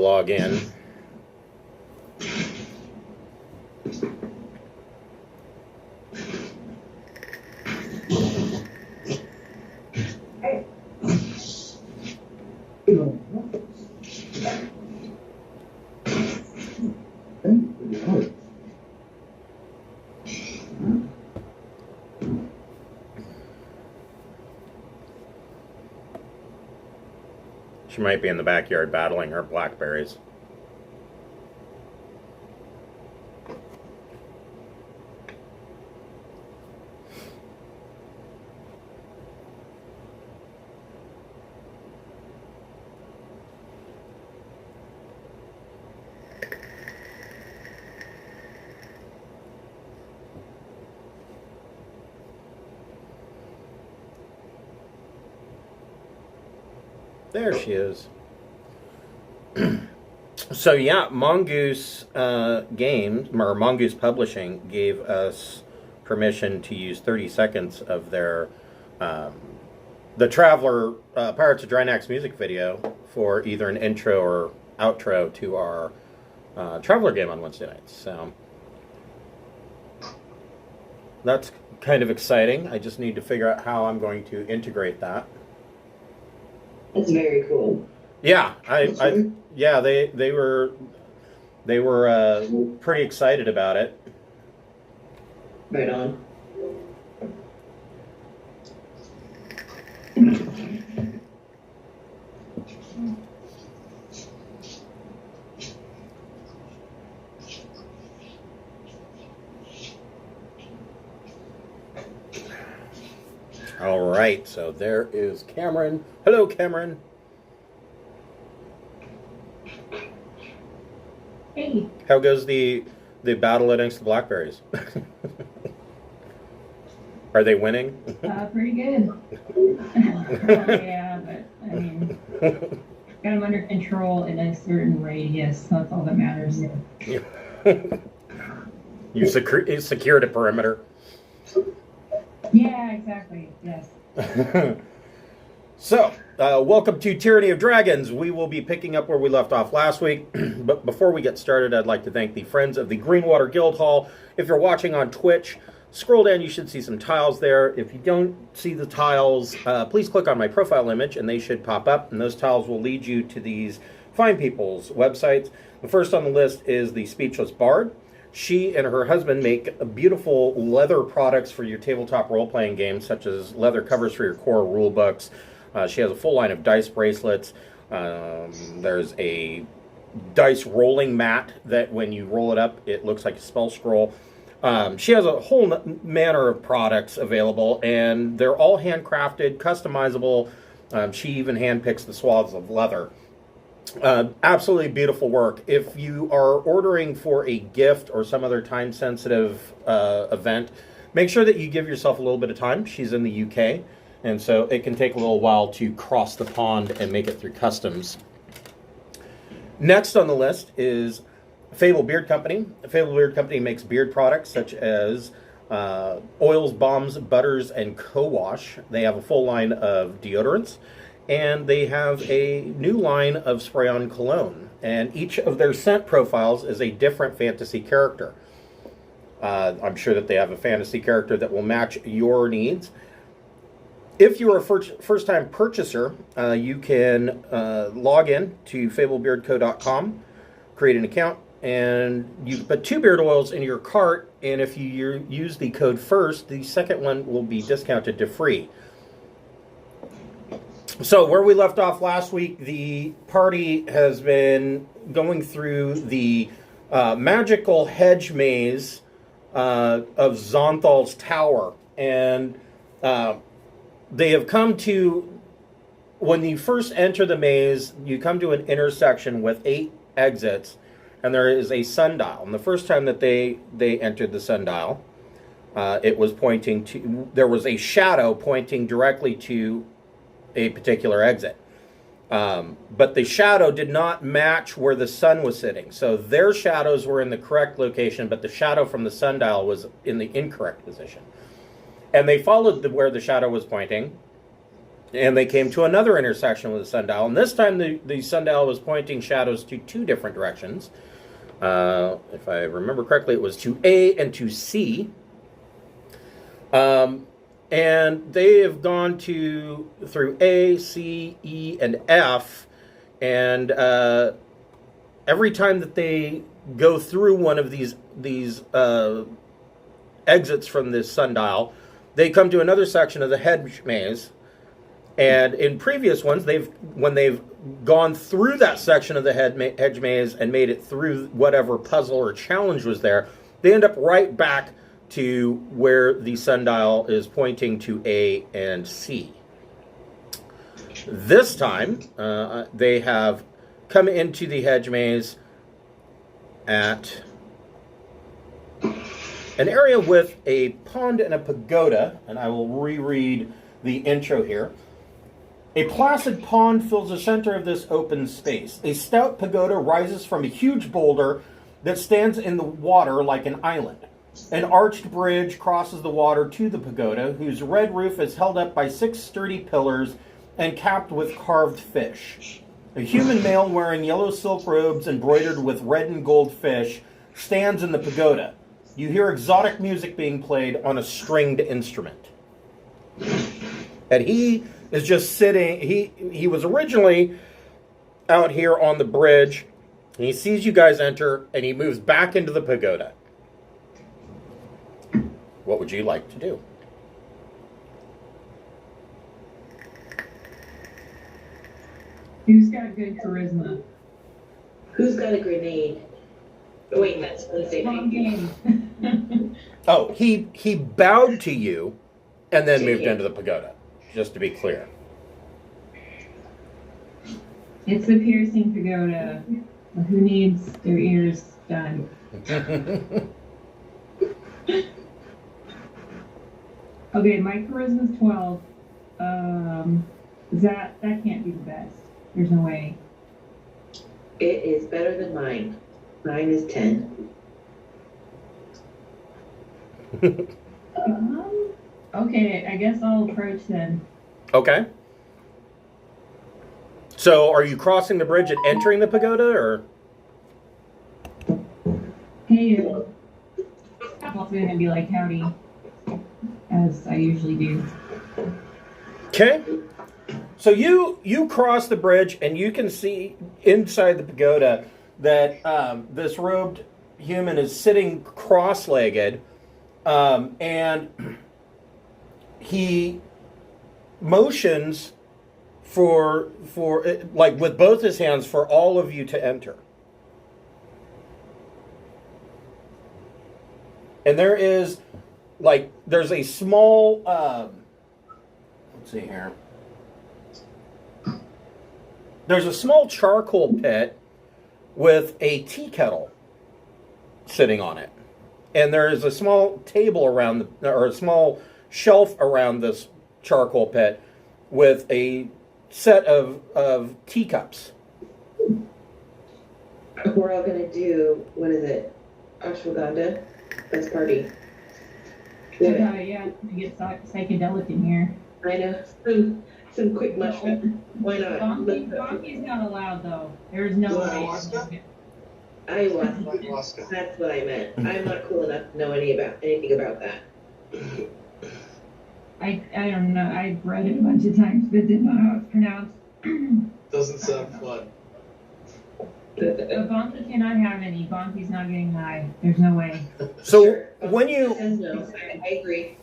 log in. She might be in the backyard battling her blackberries. There she is. So yeah, Mongoose Games, or Mongoose Publishing, gave us permission to use 30 seconds of their the Traveler Pirates of Drinax music video for either an intro or outro to our Traveler game on Wednesday nights. So that's kind of exciting. I just need to figure out how I'm going to integrate that. That's very cool. Yeah, yeah, they were pretty excited about it. Right on. All right, so there is Cameron. Hello, Cameron. Hey. How goes the battle against the blackberries? Are they winning? Pretty good. Yeah, but I mean, got them under control in a certain radius. So that's all that matters. You secured a perimeter. Yeah, exactly. Yes. So, welcome to Tyranny of Dragons. We will be picking up where we left off last week. But before we get started, I'd like to thank the friends of the Greenwater Guildhall. If you're watching on Twitch, scroll down, you should see some tiles there. If you don't see the tiles, please click on my profile image and they should pop up. And those tiles will lead you to these fine people's websites. The first on the list is the Speechless Bard. She and her husband make beautiful leather products for your tabletop role-playing games, such as leather covers for your core rule books. She has a full line of dice bracelets. There's a dice rolling mat that when you roll it up, it looks like a spell scroll. She has a whole manner of products available, and they're all handcrafted, customizable. She even handpicks the swaths of leather. Absolutely beautiful work. If you are ordering for a gift or some other time-sensitive event, make sure that you give yourself a little bit of time. She's in the UK, and so it can take a little while to cross the pond and make it through customs. Next on the list is Fable Beard Company. Fable Beard Company makes beard products such as oils, balms, butters, and co-wash. They have a full line of deodorants. And they have a new line of spray-on cologne. And each of their scent profiles is a different fantasy character. I'm sure that they have a fantasy character that will match your needs. If you are a first-time purchaser, you can log in to fablebeardco.com, create an account, and you put 2 beard oils in your cart. And if you use the code FIRST, the second one will be discounted to free. So where we left off last week, the party has been going through the magical hedge maze of Xonthal's tower. And they have come to, when you first enter the maze, you come to an intersection with 8 exits, and there is a sundial. And the first time that they entered the sundial, it was pointing to, there was a shadow pointing directly to a particular exit. But the shadow did not match where the sun was sitting. So their shadows were in the correct location, but the shadow from the sundial was in the incorrect position. And they followed where the shadow was pointing, And they came to another intersection with the sundial, and this time the sundial was pointing shadows to two different directions. If I remember correctly, it was to A and to C. And they have gone through A, C, E, and F, and every time that they go through one of these exits from this sundial, they come to another section of the hedge maze. And in previous ones, when they've gone through that section of the hedge maze and made it through whatever puzzle or challenge was there, they end up right back to where the sundial is pointing to A and C. This time, they have come into the hedge maze at an area with a pond and a pagoda, and I will reread the intro here. A placid pond fills the center of this open space. A stout pagoda rises from a huge boulder that stands in the water like an island. An arched bridge crosses the water to the pagoda, whose red roof is held up by 6 sturdy pillars and capped with carved fish. A human male wearing yellow silk robes embroidered with red and gold fish stands in the pagoda. You hear exotic music being played on a stringed instrument. And he is just sitting. He was originally out here on the bridge. And he sees you guys enter, and he moves back into the pagoda. What would you like to do? Who's got good charisma? Who's got a grenade? Oh, wait, that's the same Wrong thing. game. Oh, he bowed to you and then moved into the pagoda, just to be clear. It's a piercing pagoda. Who needs their ears done? Okay, my charisma's 12. That can't be the best. There's no way. It is better than mine. Mine is 10. Okay, I guess I'll approach then. Okay. So, are you crossing the bridge and entering the pagoda, or? Hey, I'm also gonna be like howdy, as I usually do. Okay. So you cross the bridge, and you can see inside the pagoda that this robed human is sitting cross-legged, and he motions for like with both his hands for all of you to enter. And there's a small let's see here. There's a small charcoal pit with a tea kettle sitting on it. And there is a small table or a small shelf around this charcoal pit with a set of teacups. We're all gonna do, what is it? Ashwagandha? Let's party. Yeah, to get psychedelic in here. I know. Some quick mushroom. Why not? Bonky's not allowed though. There's no way. Ayahuasca. That's what I meant. I'm not cool enough to know anything about that. I don't know. I've read it a bunch of times, but didn't know how it's pronounced. Doesn't sound fun. Bonky cannot have any. Bonky's not getting high. There's no way. So Sure. when you No, I agree.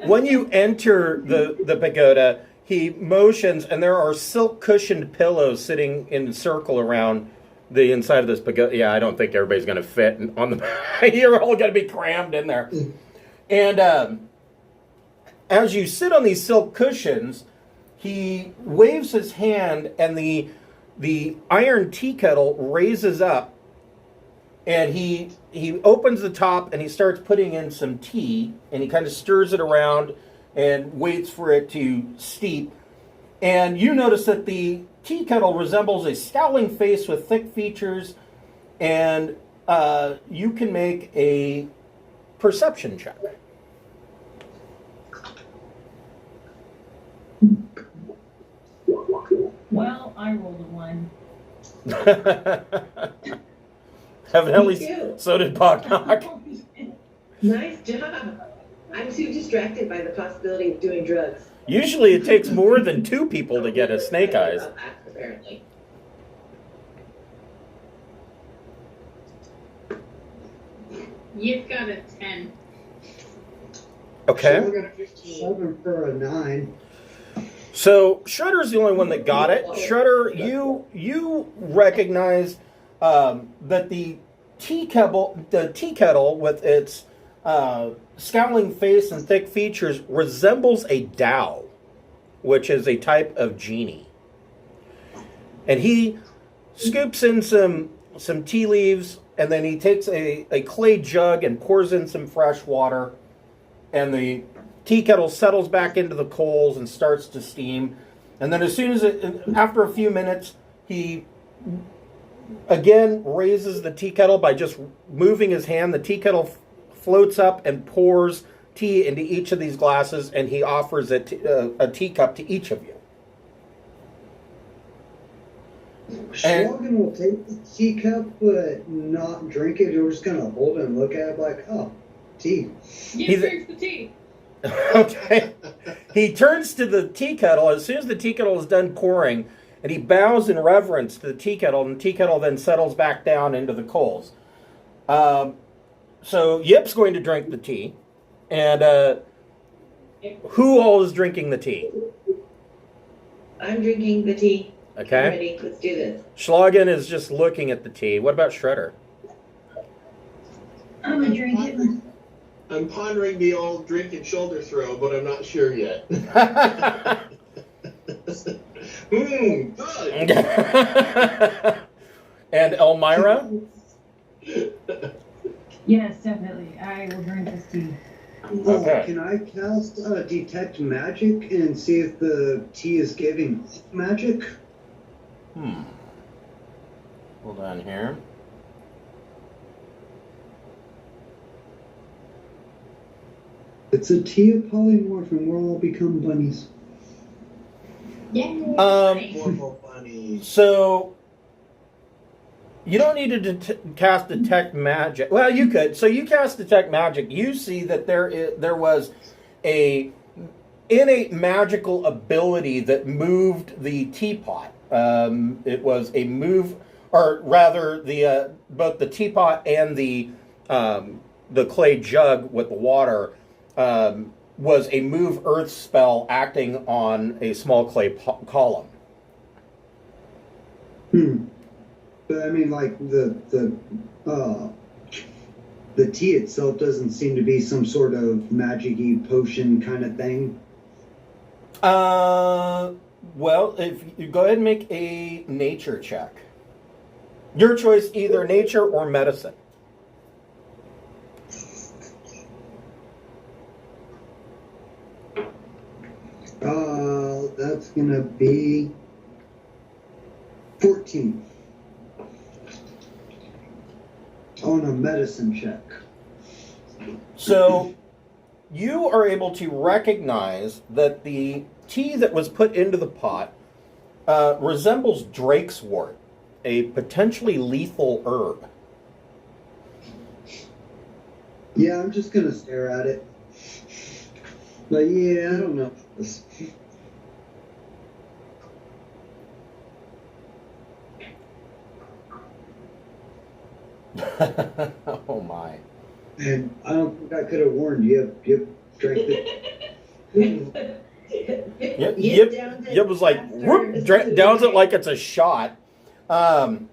when you enter the pagoda, he motions, and there are silk cushioned pillows sitting in a circle around the inside of this pagoda. Yeah, I don't think everybody's going to fit on the. You're all going to be crammed in there. And as you sit on these silk cushions, he waves his hand, and the iron tea kettle raises up, and he opens the top, and he starts putting in some tea, and he kind of stirs it around and waits for it to steep. And you notice that the tea kettle resembles a scowling face with thick features, and you can make a perception check. Well, I rolled a 1. Evidently, Me too. so did Bognock. Nice job. I'm too distracted by the possibility of doing drugs. Usually it takes more than 2 people to get a snake eyes. About that, apparently. You've got a 10. Okay. So we're gonna 15. 7 for a 9. So Shredder's the only one that got it. Shredder, you recognize that the tea kettle with its scowling face and thick features resembles a Dao, which is a type of genie. And he scoops in some tea leaves, and then he takes a clay jug and pours in some fresh water, and the tea kettle settles back into the coals and starts to steam. And then as soon as after a few minutes, he again raises the tea kettle by just moving his hand. The tea kettle floats up and pours tea into each of these glasses, and he offers a teacup to each of you. Slogan will take the teacup but not drink it. We're just gonna hold it and look at it like, oh, tea. You drinks the tea. Okay. He turns to the tea kettle as soon as the tea kettle is done pouring, and he bows in reverence to the tea kettle, and the tea kettle then settles back down into the coals. So Yip's going to drink the tea, and who all is drinking the tea? I'm drinking the tea. Okay. I'm ready. Let's do this. Schlagen is just looking at the tea. What about Shredder? I'm gonna drink it. I'm pondering the old drink and shoulder throw, but I'm not sure yet. Good. And Elmira? Yes, definitely. I will drink this tea. Okay. Can I cast Detect Magic and see if the tea is giving magic? Hold on here. It's a tea of polymorph and we'll all become bunnies. Yay! Morphle bunnies. So you don't need to cast Detect Magic. Well, you could. So you cast Detect Magic. You see that there was a innate magical ability that moved the teapot. It was a move, or rather, both the teapot and the clay jug with the water was a move earth spell acting on a small clay column. But I mean, like the tea itself doesn't seem to be some sort of magic-y potion kind of thing. Well, if you go ahead and make a nature check. Your choice, either nature or medicine. That's gonna be 14 on a medicine check. So you are able to recognize that the tea that was put into the pot resembles drake's wort, a potentially lethal herb. Yeah, I'm just gonna stare at it. But yeah, I don't know. Oh my. And I don't think I could have warned you. Yep, drank it. Yep was like, whoop, downs it like it's a shot. And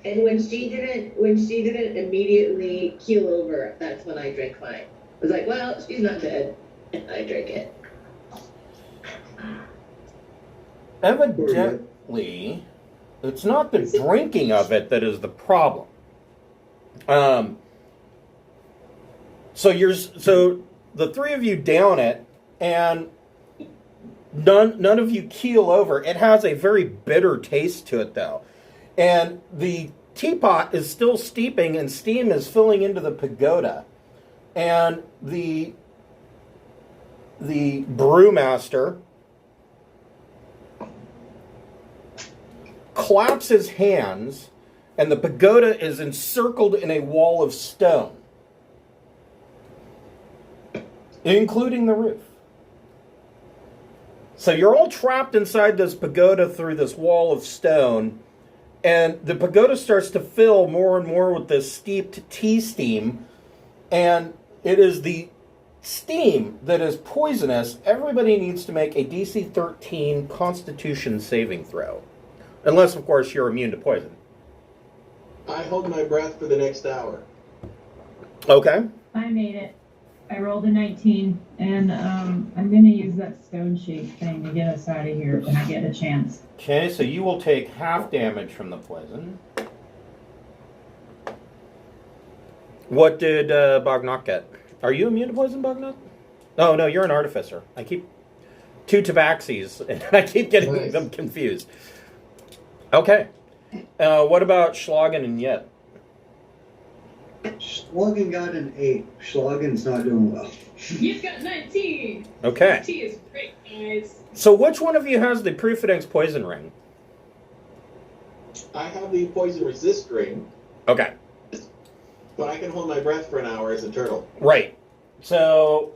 when she didn't immediately keel over, that's when I drank mine. I was like, well, she's not dead. And I drank it. Evidently, it's not the drinking of it that is the problem. So the three of you down it, and none of you keel over. It has a very bitter taste to it, though, and the teapot is still steeping, and steam is filling into the pagoda, and the brewmaster claps his hands, and the pagoda is encircled in a wall of stone, including the roof. So you're all trapped inside this pagoda through this wall of stone, and the pagoda starts to fill more and more with this steeped tea steam, and it is the steam that is poisonous. Everybody needs to make a DC 13 Constitution saving throw. Unless, of course, you're immune to poison. I hold my breath for the next hour. Okay. I made it. I rolled a 19, and I'm going to use that stone shape thing to get us out of here when I get a chance. Okay, so you will take half damage from the poison. What did Bognock get? Are you immune to poison, Bognock? Oh, no, you're an artificer. I keep... 2 tabaxis, and I keep getting them confused. Okay. What about Schlagen and Yet? Schlagen got an 8. Schlagen's not doing well. You've got 19. Okay. Tea is great, guys. So which one of you has the Proof-Edex poison ring? I have the poison resist ring, Okay. but I can hold my breath for an hour as a turtle. Right. So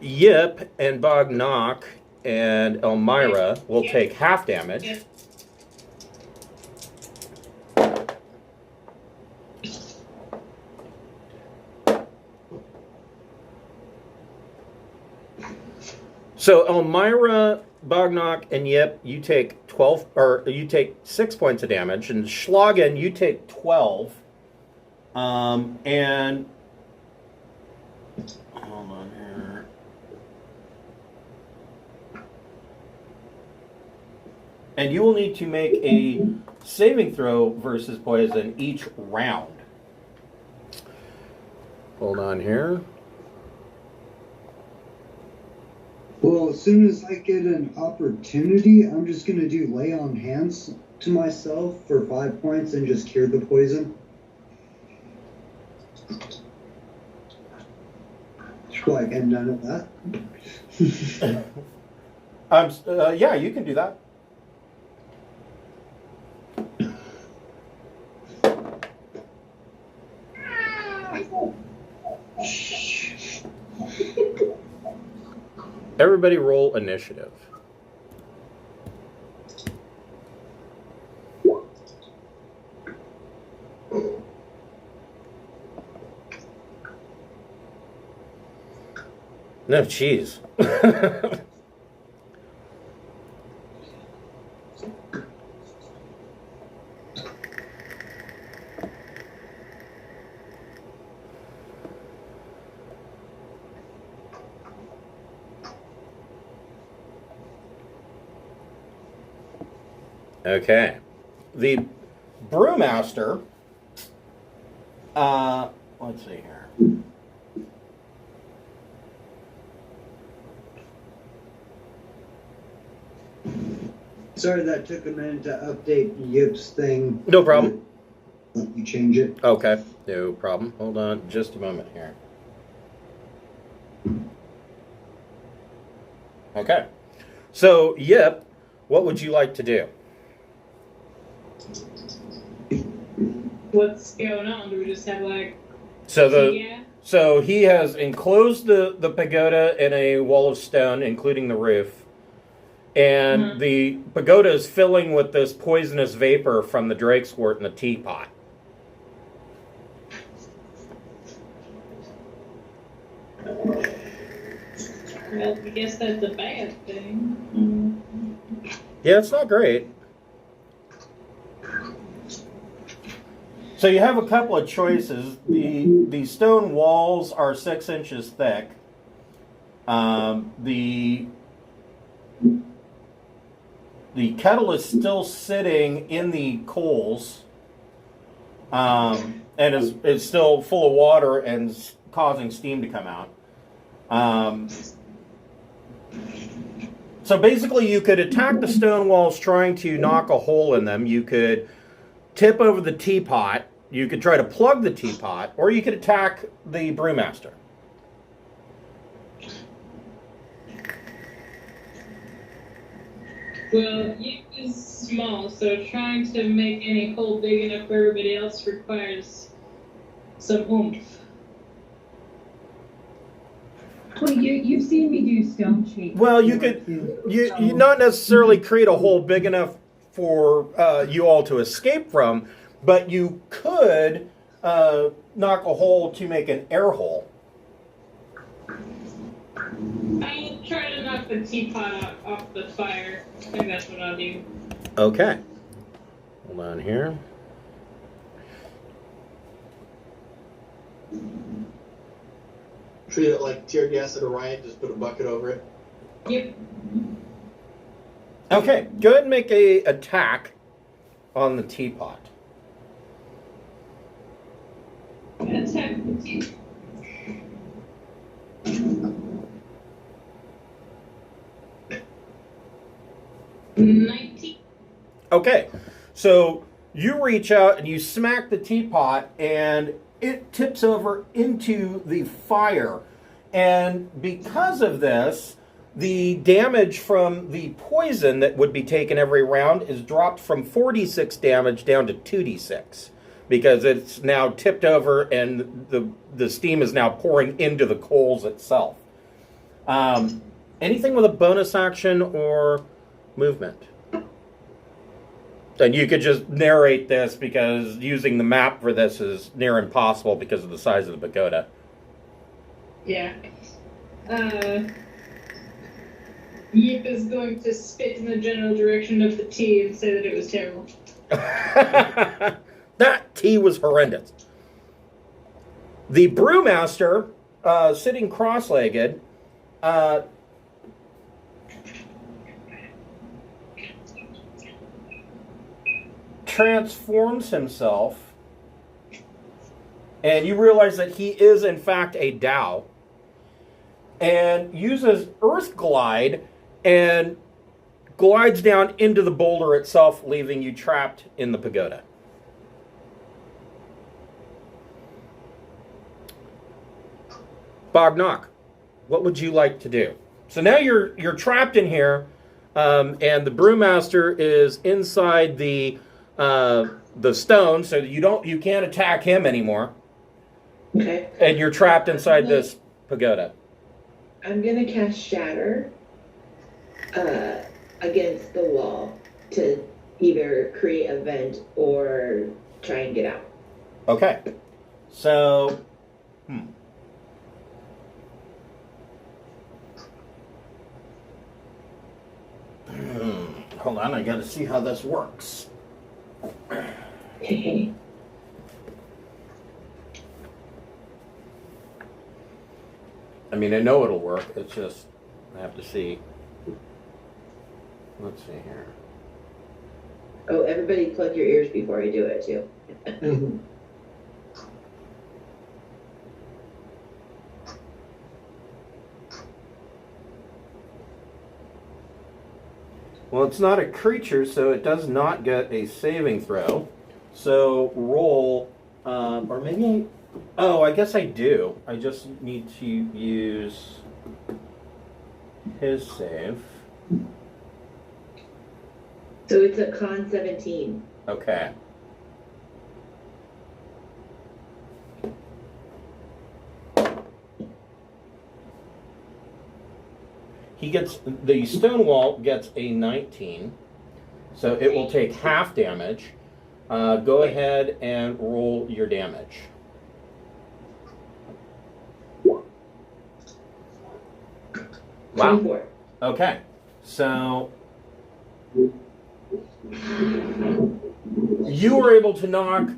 Yip and Bognock and Elmira will take half damage. Yep. So Elmira, Bognock, and Yip, you take 12, or you take 6 points of damage, and Schlagen, you take 12. And hold on here. And you will need to make a saving throw versus poison each round. Hold on here. Well, as soon as I get an opportunity, I'm just going to do lay on hands to myself for 5 points and just cure the poison. Like, and none of that. Yeah, you can do that. Everybody roll initiative. No, jeez. Okay. The Brewmaster, let's see here. Sorry that took a minute to update Yip's thing. No problem. Let me change it. Okay, no problem. Hold on just a moment here. Okay. So, Yip, what would you like to do? What's going on? Do we just have like... So so he has enclosed the pagoda in a wall of stone, including the roof. And the pagoda is filling with this poisonous vapor from the drakeswort in the teapot. Well, I guess that's a bad thing. Yeah, it's not great. So you have a couple of choices. The stone walls are 6 inches thick. The kettle is still sitting in the coals, and is still full of water and causing steam to come out. So basically you could attack the stone walls trying to knock a hole in them. You could tip over the teapot. You could try to plug the teapot, or you could attack the Brewmaster. Well, you is small, so trying to make any hole big enough for everybody else requires some oomph. Well, you've seen me do stone shape. Well, you could you not necessarily create a hole big enough for you all to escape from, but you could knock a hole to make an air hole. I'll try to knock the teapot off the fire. I think that's what I'll do. Okay. Hold on here. Treat it like tear gas at Orion, just put a bucket over it. Yep. Okay, go ahead and make a attack on the teapot. Attack the teapot. 19. Okay, so you reach out and you smack the teapot and it tips over into the fire. And because of this, the damage from the poison that would be taken every round is dropped from 4d6 damage down to 2d6 because it's now tipped over and the steam is now pouring into the coals itself. Anything with a bonus action or movement? And you could just narrate this because using the map for this is near impossible because of the size of the pagoda. Yeah. Yip is going to spit in the general direction of the tea and say that it was terrible. That tea was horrendous. The Brewmaster, sitting cross-legged, transforms himself, and you realize that he is in fact a Dao, and uses Earth Glide and glides down into the boulder itself, leaving you trapped in the pagoda. Bognock, what would you like to do? So now you're trapped in here, and the Brewmaster is inside the stone, so you can't attack him anymore. Okay. And you're trapped inside this pagoda. I'm gonna cast Shatter against the wall to either create a vent or try and get out. Okay. So, hold on, I gotta see how this works. Okay. I mean, I know it'll work. It's just, I have to see. Let's see here. Oh, everybody plug your ears before I do it too. Well, it's not a creature, so it does not get a saving throw. So roll, or maybe, I guess I do. I just need to use his save. So it's a con 17. Okay. The stone wall gets a 19, so it will take half damage. Go ahead and roll your damage. Wow. 24. Okay, so you were able to knock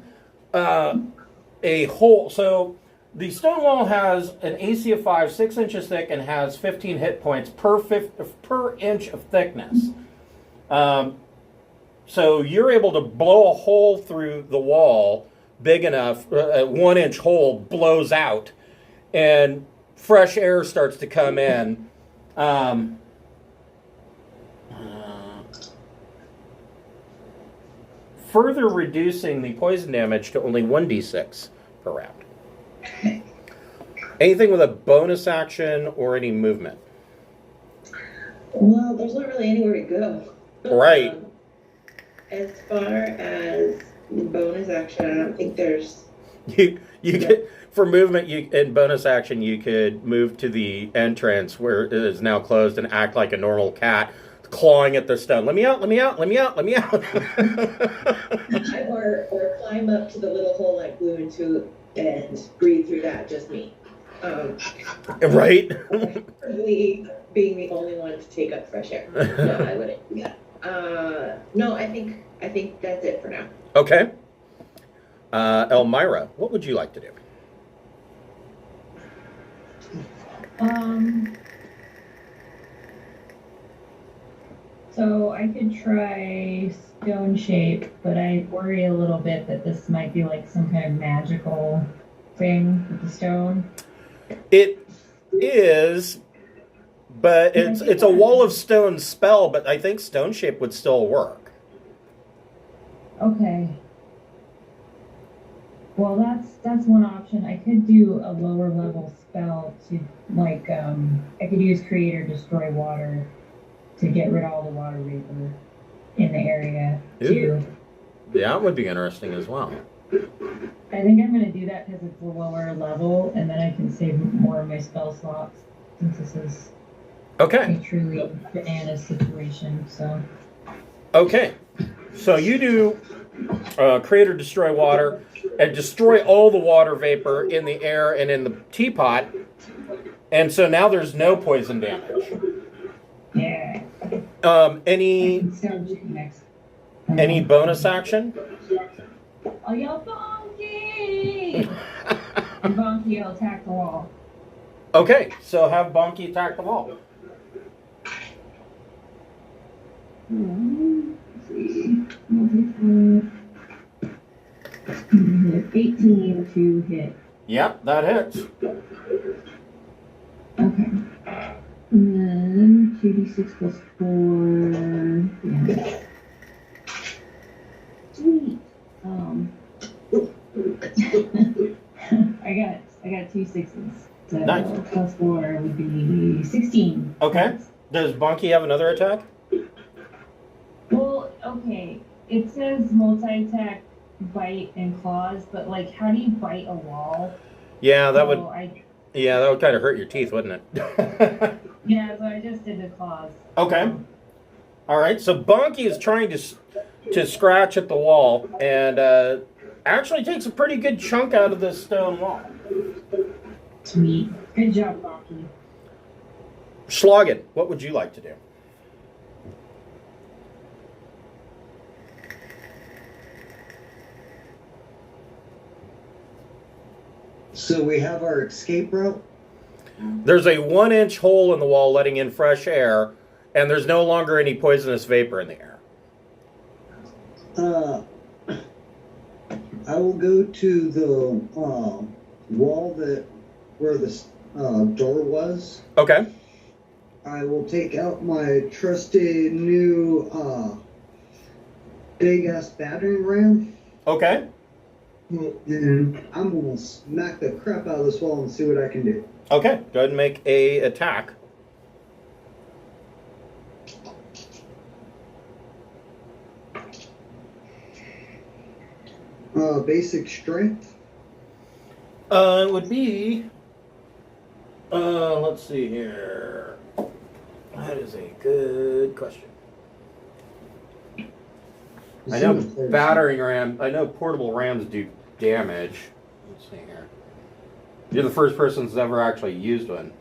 a hole. So the stone wall has an AC of 5, 6 inches thick, and has 15 hit points per inch of thickness. So you're able to blow a hole through the wall big enough, a 1 inch hole blows out, and fresh air starts to come in. Further reducing the poison damage to only 1d6 per round. Anything with a bonus action or any movement? Well, there's not really anywhere to go. Right. As far as bonus action, I don't think there's. You could, for movement, you in bonus action you could move to the entrance where it is now closed and act like a normal cat, clawing at the stone. Let me out! Let me out! Let me out! Let me out! or climb up to the little hole I blew into and breathe through that. Just me. Right. Probably being the only one to take up fresh air. No, I wouldn't do that. No, I think that's it for now. Okay. Elmira, what would you like to do? So I could try stone shape, but I worry a little bit that this might be like some kind of magical thing with the stone. It is, but it's a wall of stone spell, but I think stone shape would still work. Okay. Well, that's one option. I could do a lower level spell to like I could use create or destroy water to get rid of all the water vapor in the area too. Yeah, that would be interesting as well. I think I'm going to do that because it's a lower level, and then I can save more of my spell slots since this is Okay. a truly bananas situation. So Okay. So you do create or destroy water and destroy all the water vapor in the air and in the teapot. And so now there's no poison damage. yeah. Any bonus action? Oh, yo, Bonky! And Bonky will attack the wall. Okay, so have Bonky attack the wall. Let's see. 18 to hit. Yep, that hits. Okay. And then 2d6 plus 4 damage. Sweet. I got 2 6s. So Nice. plus 4 would be 16. Okay. Does Bonky have another attack? Well, okay. It says multi-attack, bite, and claws, but like, how do you bite a wall? Yeah, that So would. Yeah, that would kind of hurt your teeth, wouldn't it? Yeah, so I just did the claws. Okay. All right. So Bonky is trying to scratch at the wall and actually takes a pretty good chunk out of this stone wall. Sweet. Good job, Bonky. Schlagen, what would you like to do? So we have our escape route. There's a 1-inch hole in the wall letting in fresh air, and there's no longer any poisonous vapor in the air. I will go to the wall where the door was. Okay. I will take out my trusted new big ass battering ram, Okay. and I'm gonna smack the crap out of this wall and see what I can do. Okay. Go ahead and make a attack. Basic strength. It would be. Let's see here. That is a good question. I know battering ram. I know portable rams do damage. Let's see here. You're the first person that's ever actually used one.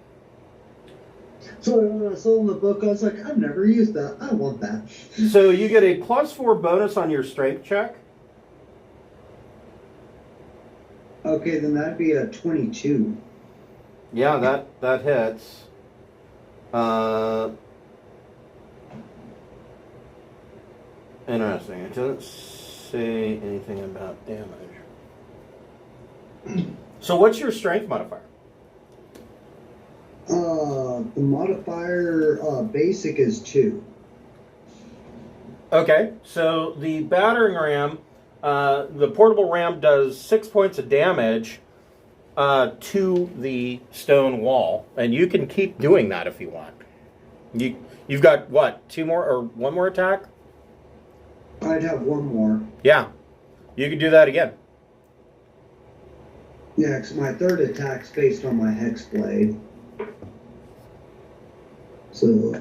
So when I saw in the book, I was like, I've never used that. I want that. So you get a +4 bonus on your strength check. Okay, then that'd be a 22. Yeah, that hits. Interesting. It doesn't say anything about damage. So what's your strength modifier? The modifier basic is 2. Okay, so the battering ram, the portable ram does 6 points of damage to the stone wall, and you can keep doing that if you want. You've got what, 2 more or 1 more attack? I'd have one more. Yeah, you could do that again. Yeah, 'cause my third attack's based on my Hex Blade. So,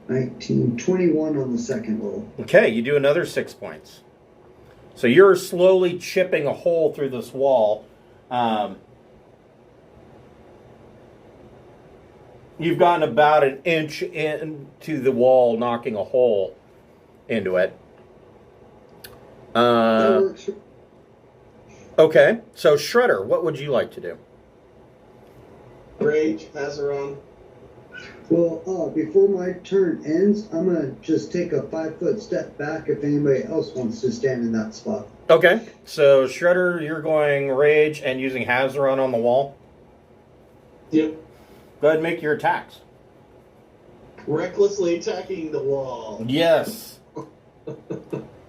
19, 21 on the second roll. Okay, you do another 6 points. So you're slowly chipping a hole through this wall. You've gotten about an inch into the wall, knocking a hole into it. That works. Okay, so Shredder, what would you like to do? Rage, Azeron. Well, before my turn ends, I'm gonna just take a 5-foot step back if anybody else wants to stand in that spot. Okay, so Shredder, you're going Rage and using Hazaron on the wall. Yep. Go ahead and make your attacks. Recklessly attacking the wall. Yes.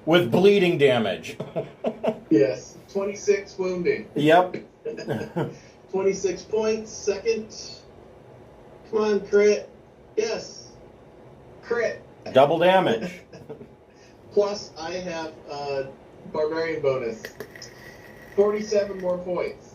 With bleeding damage. Yes. 26 wounding. Yep. 26 points. Second. Come on, crit. Yes. Crit. Double damage. Plus, I have a barbarian bonus. 47 more points.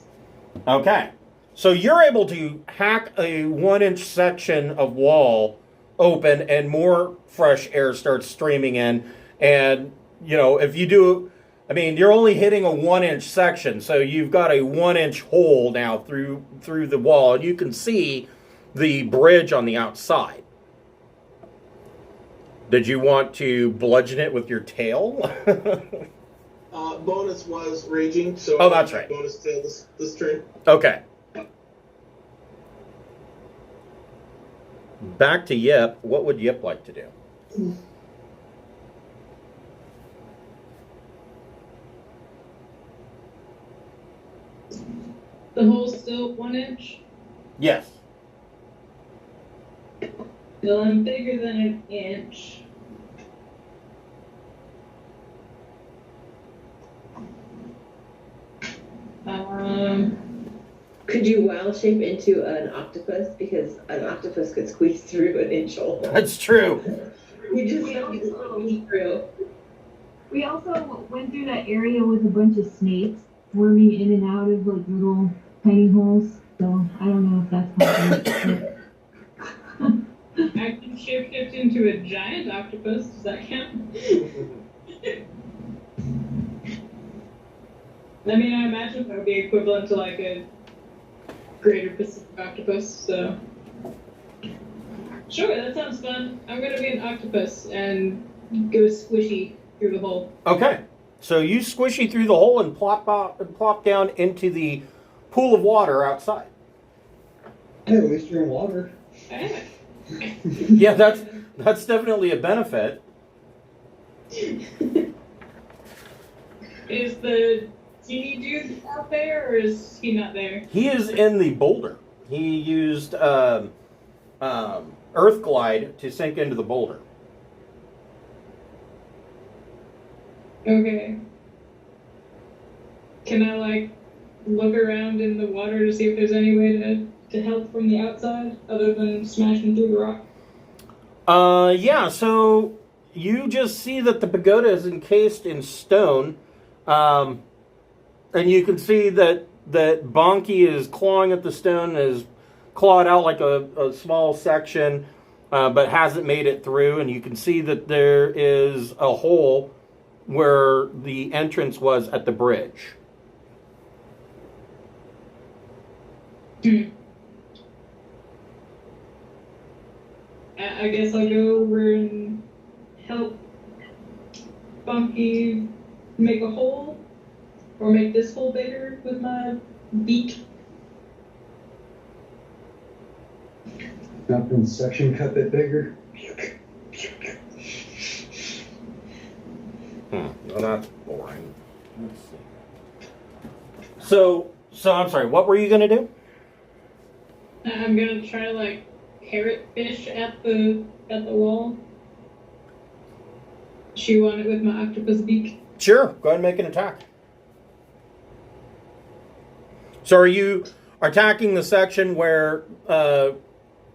Okay. So you're able to hack a 1-inch section of wall open and more fresh air starts streaming in. And, you know, if you do, I mean, you're only hitting a 1-inch section. So you've got a 1-inch hole now through the wall. And you can see the bridge on the outside. Did you want to bludgeon it with your tail? Bonus was raging, so Oh, that's right. Bonus tail this turn. Okay. Back to Yip. What would Yip like to do? The hole's still 1 inch. Yes. Well, I'm bigger than an inch. Could you wild shape into an octopus? Because an octopus could squeeze through an inch hole. That's true. We just squeeze through. We also went through that area with a bunch of snakes swarming in and out of like little tiny holes. So I don't know if that's possible. I can shapeshift into a giant octopus. Does that count? I mean, I imagine that would be equivalent to like a greater Pacific octopus, so. Sure, that sounds fun. I'm gonna be an octopus and go squishy through the hole. Okay. So you squishy through the hole and plop down into the pool of water outside. Hey, at least you're in water. Ah. Yeah, that's definitely a benefit. Is the genie dude out there, or is he not there? He is in the boulder. He used Earth Glide to sink into the boulder. Okay. Can I, like, look around in the water to see if there's any way to help from the outside, other than smashing through the rock? Yeah, so you just see that the pagoda is encased in stone, and you can see that Bonky is clawing at the stone, is clawed out like a small section, but hasn't made it through, and you can see that there is a hole where the entrance was at the bridge. I guess I'll go over and help Bonky make a hole, or make this hole bigger with my beak. Nothing section cut it bigger. Well, that's boring. Let's see. So I'm sorry, what were you going to do? I'm gonna try to, like, parrot fish at the wall. Chew on it with my octopus beak. Sure, go ahead and make an attack. So are you attacking the section where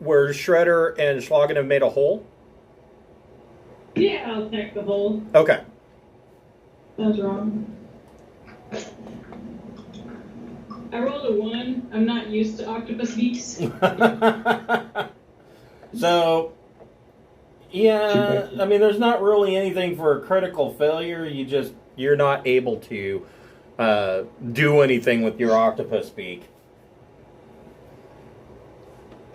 Shredder and Schlagen have made a hole? Yeah, I'll attack the hole. Okay. That's wrong. I rolled a 1. I'm not used to octopus beaks. So, yeah, I mean, there's not really anything for a critical failure. You're not able to do anything with your octopus beak.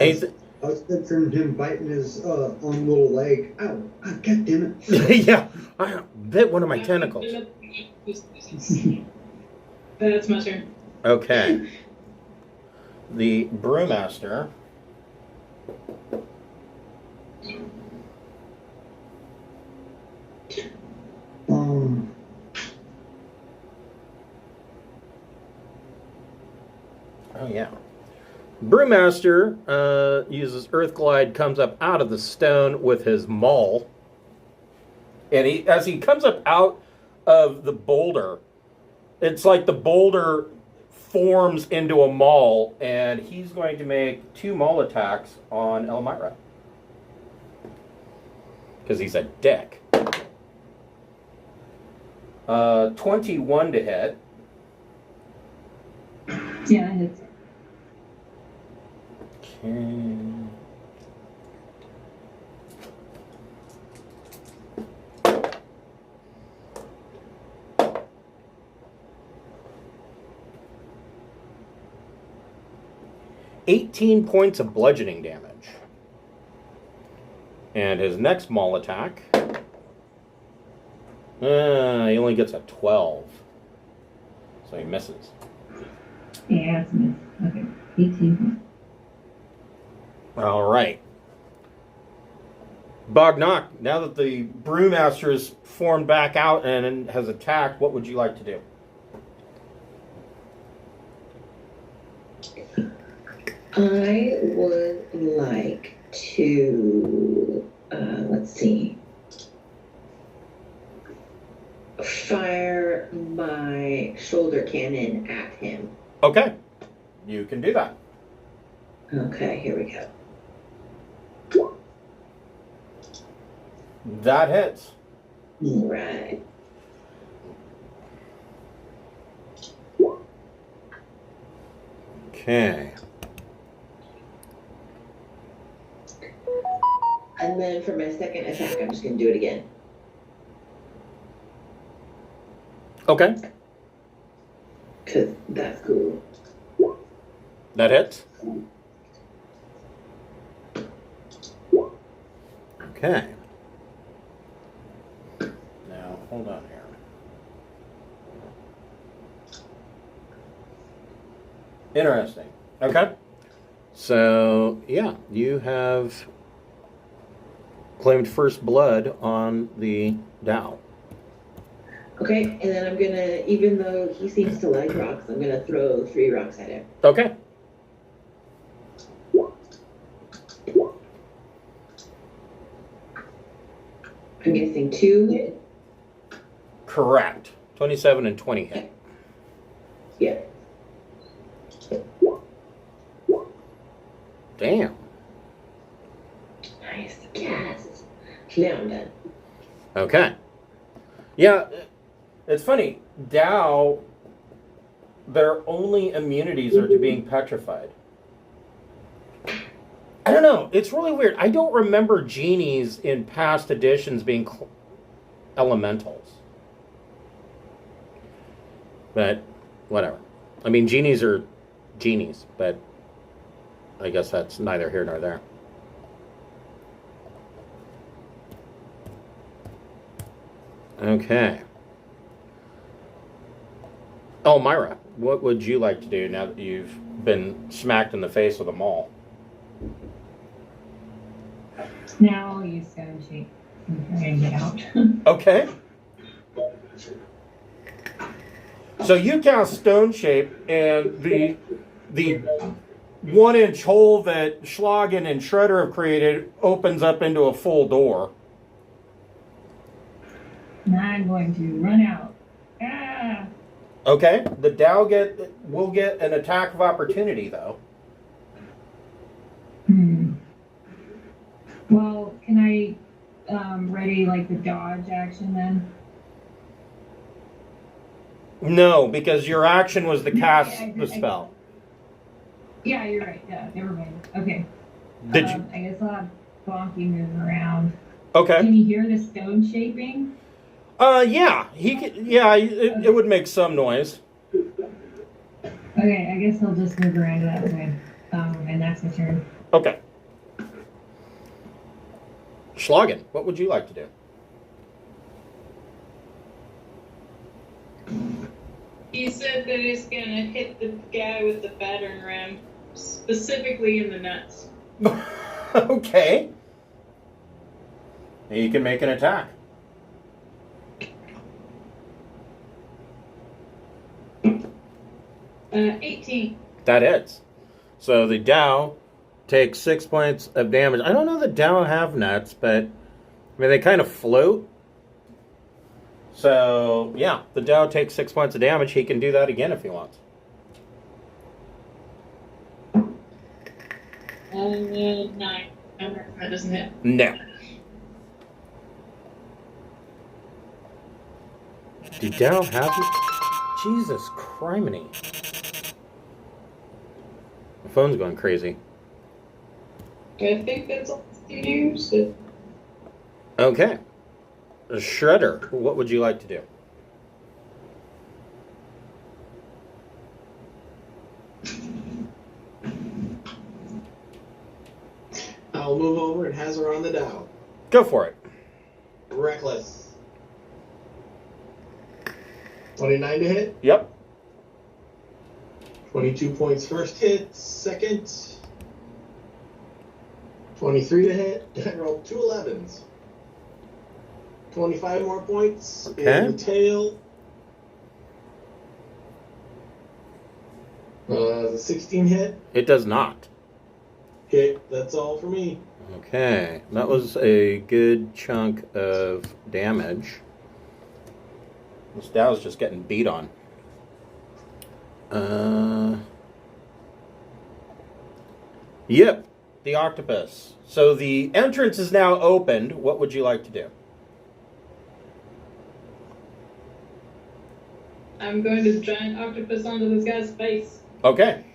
I was picturing him biting his own little leg. Ow! Ah, God damn it! Yeah, I bit one of my tentacles. That's my turn. Okay. The Brewmaster. Oh, yeah. Brewmaster uses Earth Glide, comes up out of the stone with his maul. And as he comes up out of the boulder, it's like the boulder forms into a maul, and he's going to make 2 maul attacks on Elmira. Because he's a dick. 21 to hit. Yeah, that hits. Okay. $18 points of bludgeoning damage. And his next maul attack, he only gets a 12. So he misses. Yeah, it's a miss. Okay, 18. All right. Bognock, now that the Brewmaster is formed back out and has attacked, what would you like to do? I would like to, let's see, fire my shoulder cannon at him. Okay. You can do that. Okay, here we go. That hits. Right. Okay. And then for my second attack, I'm just going to do it again. Okay. Because that's cool. That hits. Okay. Now, hold on here. Interesting. Okay. So, yeah, you have claimed first blood on the Dow. Okay, and then I'm going to, even though he seems to like rocks, I'm going to throw 3 rocks at him. Okay. I'm guessing 2 hit? Correct. 27 and 20 hit. Yeah. Damn. Nice. Yes. Now I'm done. Okay. Yeah, it's funny. Dow, their only immunities are to being petrified. I don't know. It's really weird. I don't remember genies in past editions being elementals. But, whatever. I mean, genies are genies, but I guess that's neither here nor there. Okay. Elmira, what would you like to do now that you've been smacked in the face with a maul? Now I'll use Stone Shape and try and get out. Okay. So you cast Stone Shape, and the 1-inch hole that Schlagen and Shredder have created opens up into a full door. And I'm going to run out. Ah! Okay. The Dow will get an attack of opportunity, though. Well, can I ready like the dodge action then? No, because your action was to cast the spell. Yeah, you're right. Yeah, never mind. Okay. Did you? I guess I'll have Bonky move around. Okay. Can you hear the stone shaping? Yeah. He could, yeah, it would make some noise. Okay, I guess I'll just move around to that way. And that's my turn. Okay. Schlagen, what would you like to do? He said that he's gonna hit the guy with the battering ram, specifically in the nuts. Okay. He can make an attack. 18. That hits. So the Dow takes 6 points of damage. I don't know that Dow have nuts, but I mean they kind of float. So yeah, the Dow takes 6 points of damage. He can do that again if he wants. 9. That doesn't hit. No. Do Dow have? Jesus criminy! The phone's going crazy. I think that's all you use. Okay. Shredder, what would you like to do? I'll move over and has her on the Dow. Go for it. Reckless. 29 to hit. Yep. 22 points first hit. Second. 23 to hit. I rolled 2 11s. 25 more points. Okay. In the tail. 16 hit. It does not. Okay, that's all for me. Okay. That was a good chunk of damage. This Dow's just getting beat on. Yep. The octopus. So the entrance is now opened. What would you like to do? I'm going to giant octopus onto this guy's face. Okay.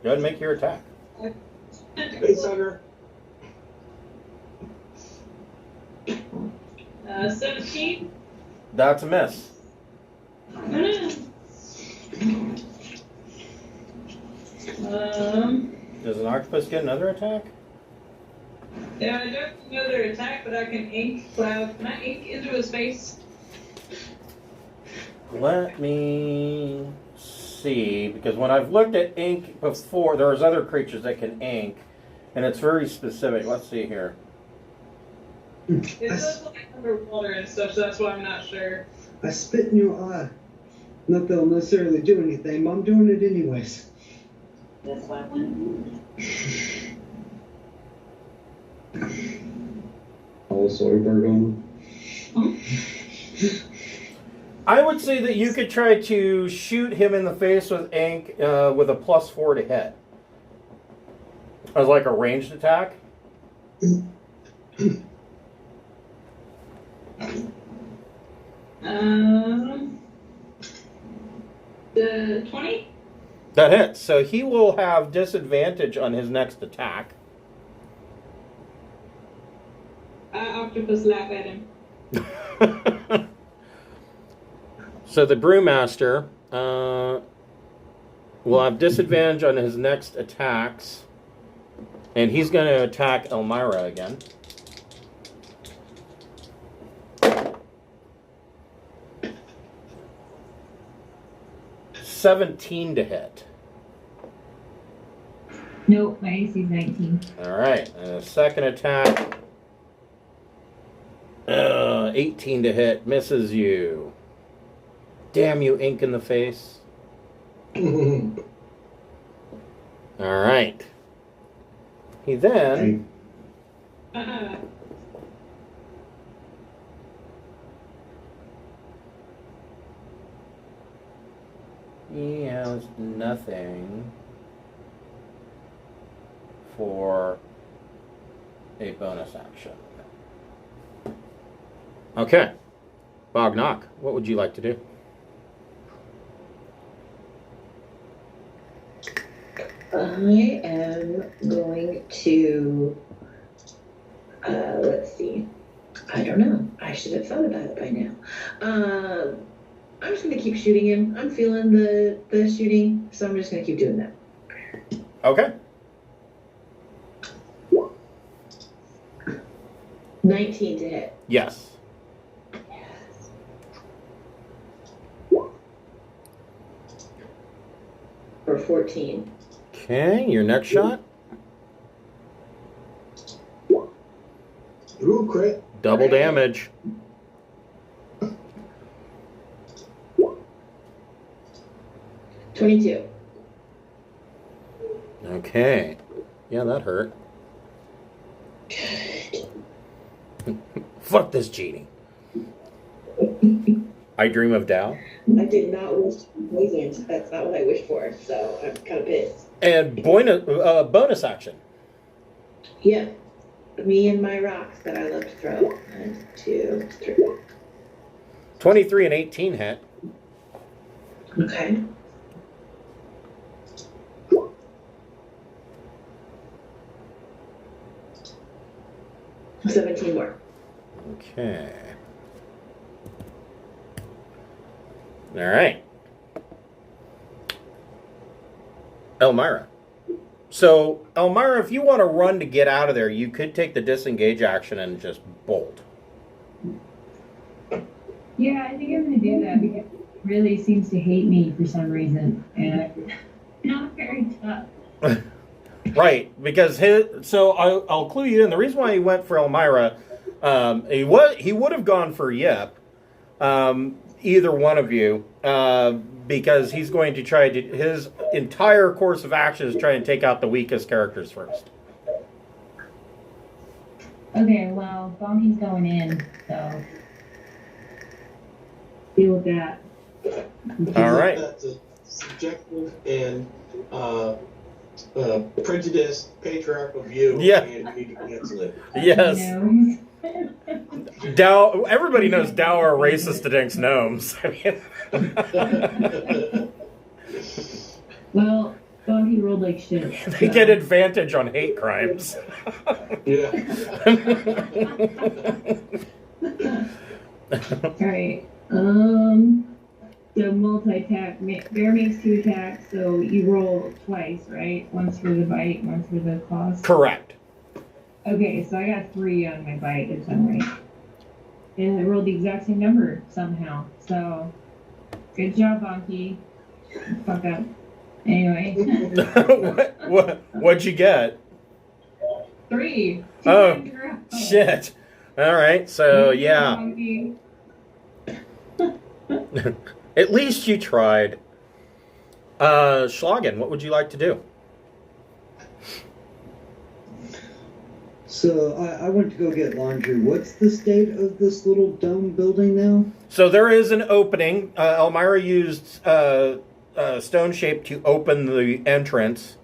Go ahead and make your attack. Face hugger. 17. That's a miss. Does an octopus get another attack? Yeah, I don't know their attack, but I can ink cloud. Can I ink into his face? Let me see, because when I've looked at ink before, there's other creatures that can ink, and it's very specific. Let's see here. It does look underwater and stuff, so that's why I'm not sure. I spit in your eye. Not that I'll necessarily do anything, but I'm doing it anyways. That's why I went. Oh, sorry, Pagoda. I would say that you could try to shoot him in the face with ink with a +4 to hit. As like a ranged attack. The 20? That hits. So he will have disadvantage on his next attack. Octopus laugh at him. So the Brewmaster will have disadvantage on his next attacks. And he's going to attack Elmira again. $17 to hit. Nope, my AC is 19. All right. And a second attack. 18 to hit. Misses you. Damn you, ink in the face. All right. He then... He has nothing for a bonus action. Okay. Bognock, what would you like to do? I am going to, let's see. I don't know. I should have thought about it by now. I'm just going to keep shooting him. I'm feeling the shooting, so I'm just going to keep doing that. Okay. 19 to hit. Yes. For 14. Okay, your next shot. Ooh, crit. Double damage. $22. Okay. Yeah, that hurt. Fuck this genie. I dream of Tao. I did not wish to be poisoned. That's not what I wished for, so I'm kind of pissed. And bonus action. Yeah. Me and my rocks that I love to throw. 1, 2, 3. 23 and 18 hit. Okay. $17 more. Okay. All right. Elmira. So, Elmira, if you want to run to get out of there, you could take the disengage action and just bolt. Yeah, I think I'm going to do that because it really seems to hate me for some reason. And I'm not very tough. Right, because so I'll clue you in. The reason why he went for Elmira, he would have gone for Yip, either one of you, because he's going to try to, his entire course of action is trying to take out the weakest characters first. Okay, well, Bonky's going in, so deal with that. All right. That's a subjective and prejudiced patriarchal view. Yeah. And we need to cancel it. Yes. You Dow. Everybody knows Dow are racist against gnomes. I mean, Well, Bonky rolled like shit. they get advantage on hate crimes. Yeah. Alright, so multi-attack, bear makes 2 attacks, so you roll twice, right? Once for the bite, once for the claws. Correct. Okay, so I got 3 on my bite this time, right? And I rolled the exact same number somehow, so good job, Bonky. Fuck up. Anyway, What'd you get? 3. Oh, times in a row. Shit. All right, so Good job, yeah. Bonky. At least you tried. Schlagen, what would you like to do? So I went to go get laundry. What's the state of this little dome building now? So there is an opening. Elmira used stone shape to open the entrance.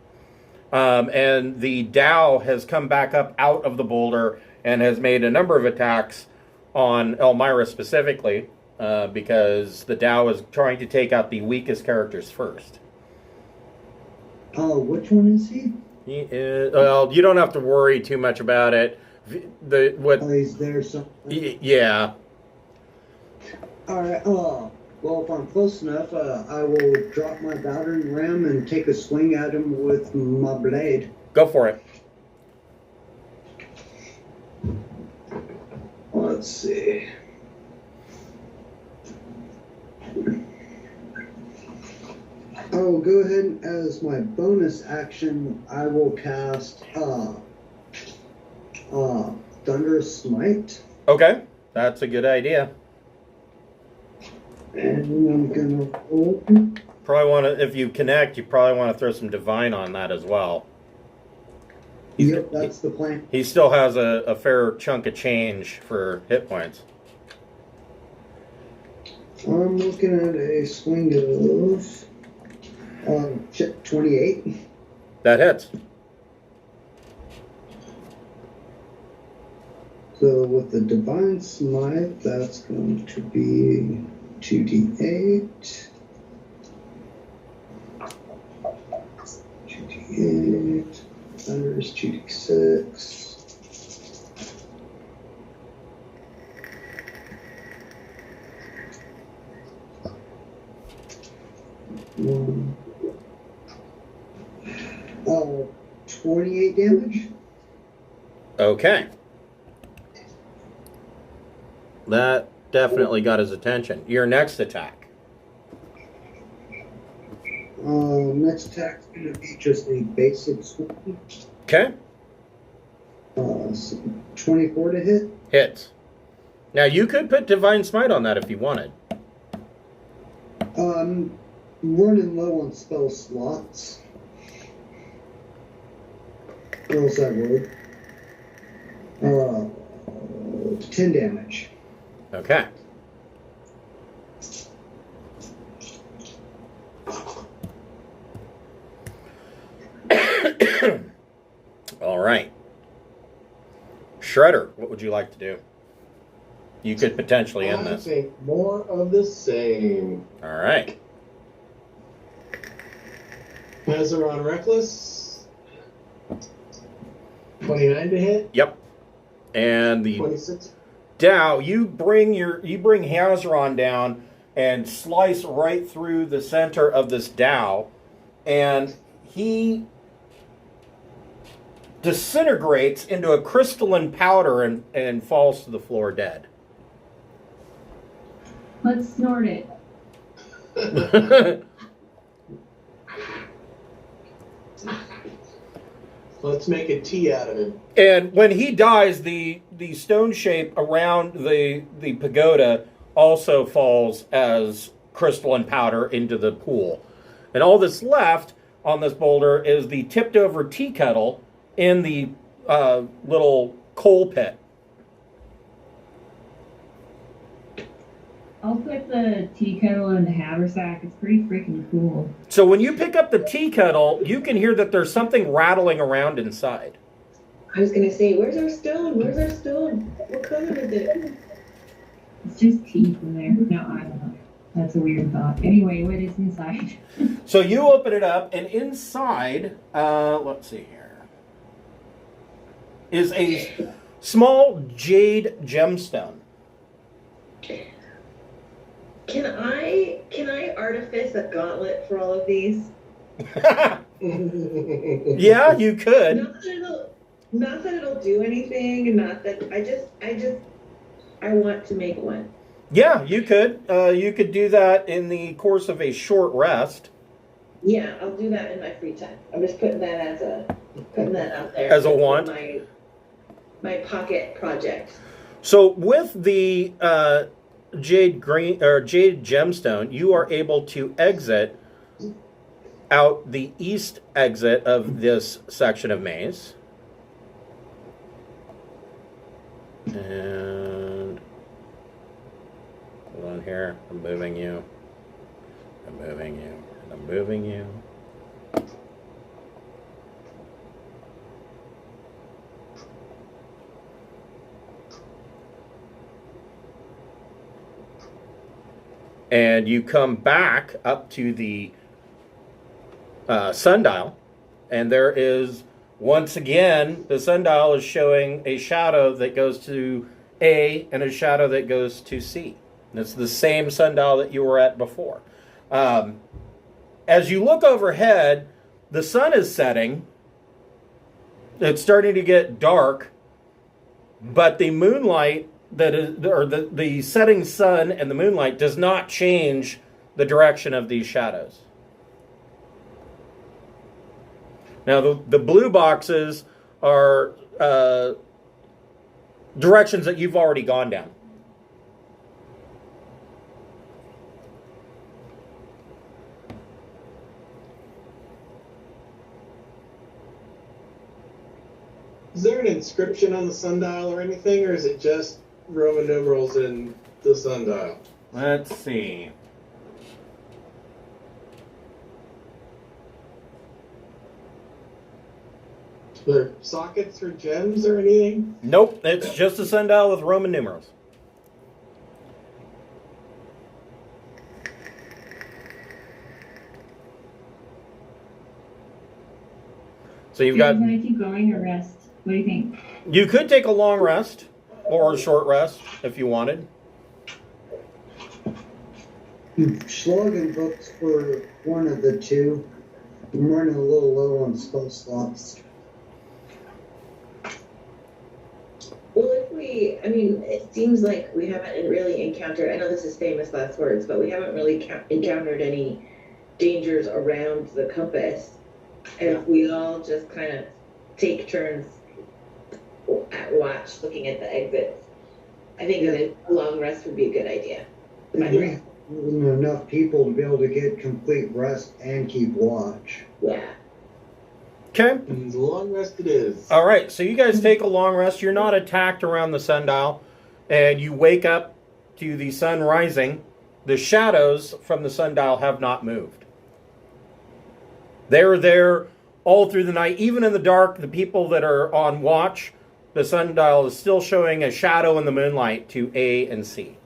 And the Dow has come back up out of the boulder and has made a number of attacks on Elmira specifically, because the Dow is trying to take out the weakest characters first. Which one is he? He is, well, you don't have to worry too much about it. He's there somewhere. Yeah. Alright, well, if I'm close enough, I will drop my battering ram and take a swing at him with my blade. Go for it. Let's see. I will go ahead and, as my bonus action, I will cast Thunderous Smite. Okay, that's a good idea. And I'm gonna roll. Probably want to, if you connect, you probably want to throw some divine on that as well. Yep, that's the plan. He still has a fair chunk of change for hit points. I'm looking at a swing of 28. That hits. So with the Divine Smite, that's going to be 2d8. 2d8. 8. Thunder is 2d6. 1. 28 damage. Okay. That definitely got his attention. Your next attack. Next attack's going to be just a basic swing. Okay. 24 to hit. Hits. Now, you could put Divine Smite on that if you wanted. Running low on spell slots. What else that word? 10 damage. Okay. All right. Shredder, what would you like to do? You could potentially end I this. think more of the same. All right. Mazaron Reckless. 29 to hit. Yep. And the 26. Dow, you bring Hazaron down and slice right through the center of this Dow, and he disintegrates into a crystalline powder and falls to the floor dead. Let's snort it. Let's make a tea out of him. And when he dies, the stone shape around the pagoda also falls as crystalline powder into the pool. And all that's left on this boulder is the tipped over tea kettle in the little coal pit. I'll put the tea kettle in the haversack. It's pretty freaking cool. So when you pick up the tea kettle, you can hear that there's something rattling around inside. I was gonna say, where's our stone? Where's our stone? What color is it? It's just tea from there. No, I don't know. That's a weird thought. Anyway, what is inside? So you open it up, and inside, let's see here, is a small jade gemstone. Can I artifice a gauntlet for all of these? Yeah, you could. Not that it'll do anything, and not that I want to make one. Yeah, you could. You could do that in the course of a short rest. Yeah, I'll do that in my free time. I'm just putting that out there As a want? My pocket project. So with the jade gemstone, you are able to exit out the east exit of this section of maze. And hold on here. I'm moving you. I'm moving you. And I'm moving you. And you come back up to the sundial, and there is, once again, the sundial is showing a shadow that goes to A and a shadow that goes to C. And it's the same sundial that you were at before. As you look overhead, the sun is setting. It's starting to get dark, but the moonlight the setting sun and the moonlight does not change the direction of these shadows. Now, the blue boxes are directions that you've already gone down. Is there an inscription on the sundial or anything, or is it just Roman numerals in the sundial? Let's see. Are there sockets or gems or anything? Nope, it's just a sundial with Roman numerals. So you've Do got. you want to keep going or rest? What do you think? You could take a long rest or a short rest if you wanted. Slogan books for one of the two. I'm running a little low on spell slots. Well, it seems like we haven't really encountered, I know this is famous last words, but we haven't really encountered any dangers around the compass. And if we all just kind of take turns at watch looking at the exits, I think that a long rest would be a good idea. We have enough people to be able to get complete rest and keep watch. Yeah. Okay. And long rest it is. All right. So you guys take a long rest. You're not attacked around the sundial, and you wake up to the sun rising. The shadows from the sundial have not moved. They're there all through the night. Even in the dark, the people that are on watch, the sundial is still showing a shadow in the moonlight to A and C.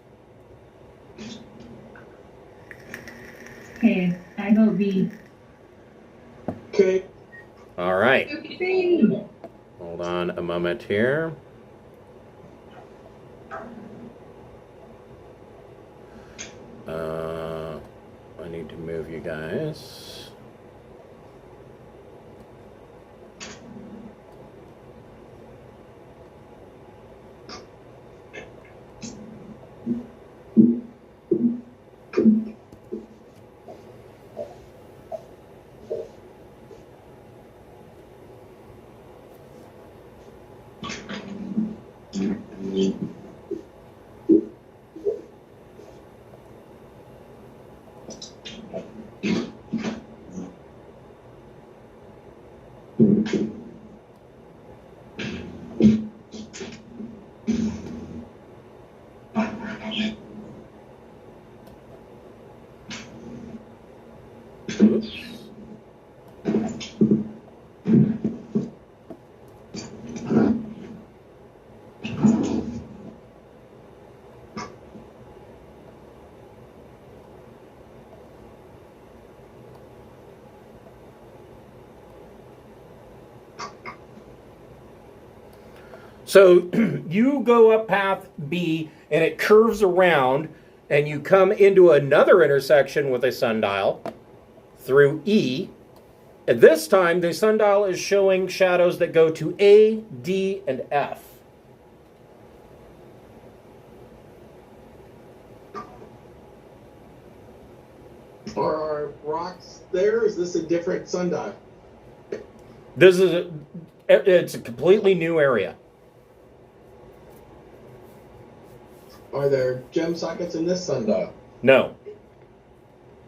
Okay, I vote B. Okay. All right. B. Hold on a moment here. I need to move you guys. Oops. So you go up path B, and it curves around, and you come into another intersection with a sundial through E. And this time, the sundial is showing shadows that go to A, D, and F. Are our rocks there? Is this a different sundial? It's a completely new area. Are there gem sockets in this sundial? No.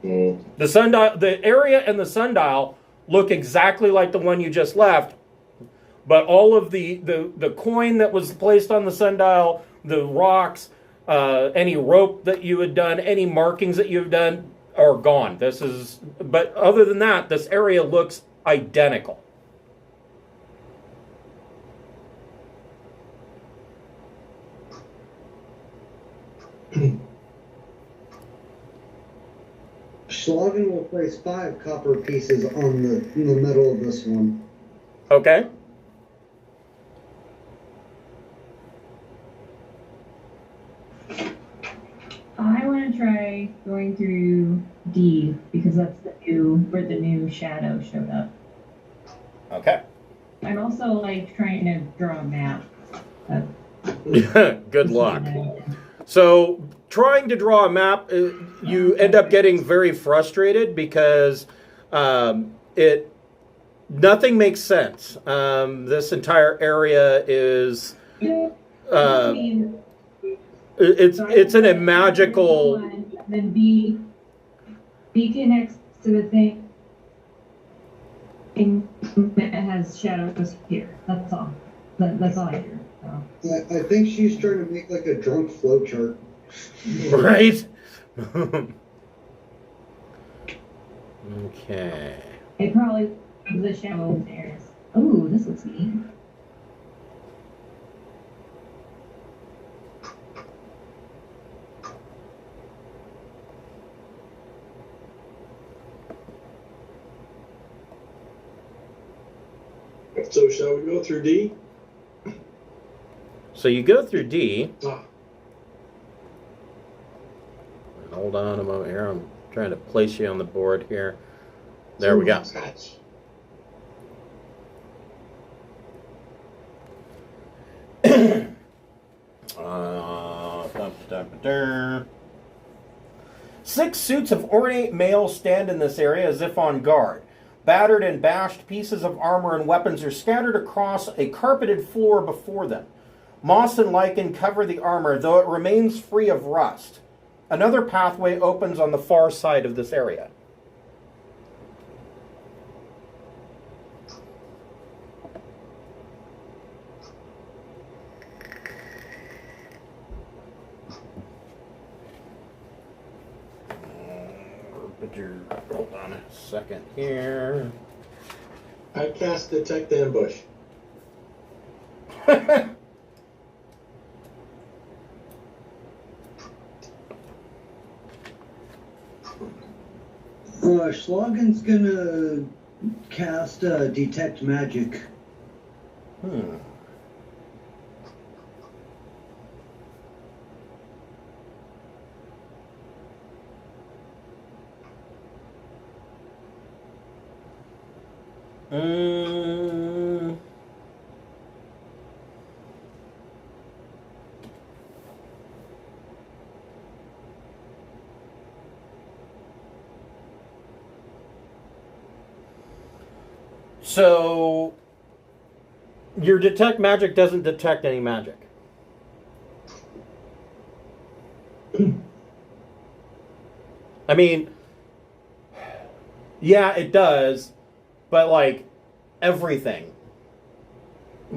The area and the sundial look exactly like the one you just left, but all of the coin that was placed on the sundial, the rocks, any rope that you had done, any markings that you've done are gone. But other than that, this area looks identical. Schlagen will place 5 copper pieces in the middle of this one. Okay. I want to try going through D because that's where the new shadow showed up. Okay. I'm also like trying to draw a map. Good luck. So, trying to draw a map, you end up getting very frustrated because nothing makes sense. This entire area is it's in a magical. Then B connects to the thing that has shadows here. That's all. That's all I hear. So. I think she's trying to make like a drunk flowchart. Right? Okay. It probably was the shadow areas. Oh, this looks neat. So shall we go through D? So you go through D. Ah, Hold on a moment here. I'm trying to place you on the board here. There we go. Scotch. Six suits of ornate males stand in this area as if on guard. Battered and bashed pieces of armor and weapons are scattered across a carpeted floor before them. Moss and lichen cover the armor, though it remains free of rust. Another pathway opens on the far side of this area. Hold on a second here. I cast Detect Ambush. Schlagen's gonna cast Detect Magic. So, your detect magic doesn't detect any magic. I mean, yeah, it does, but like everything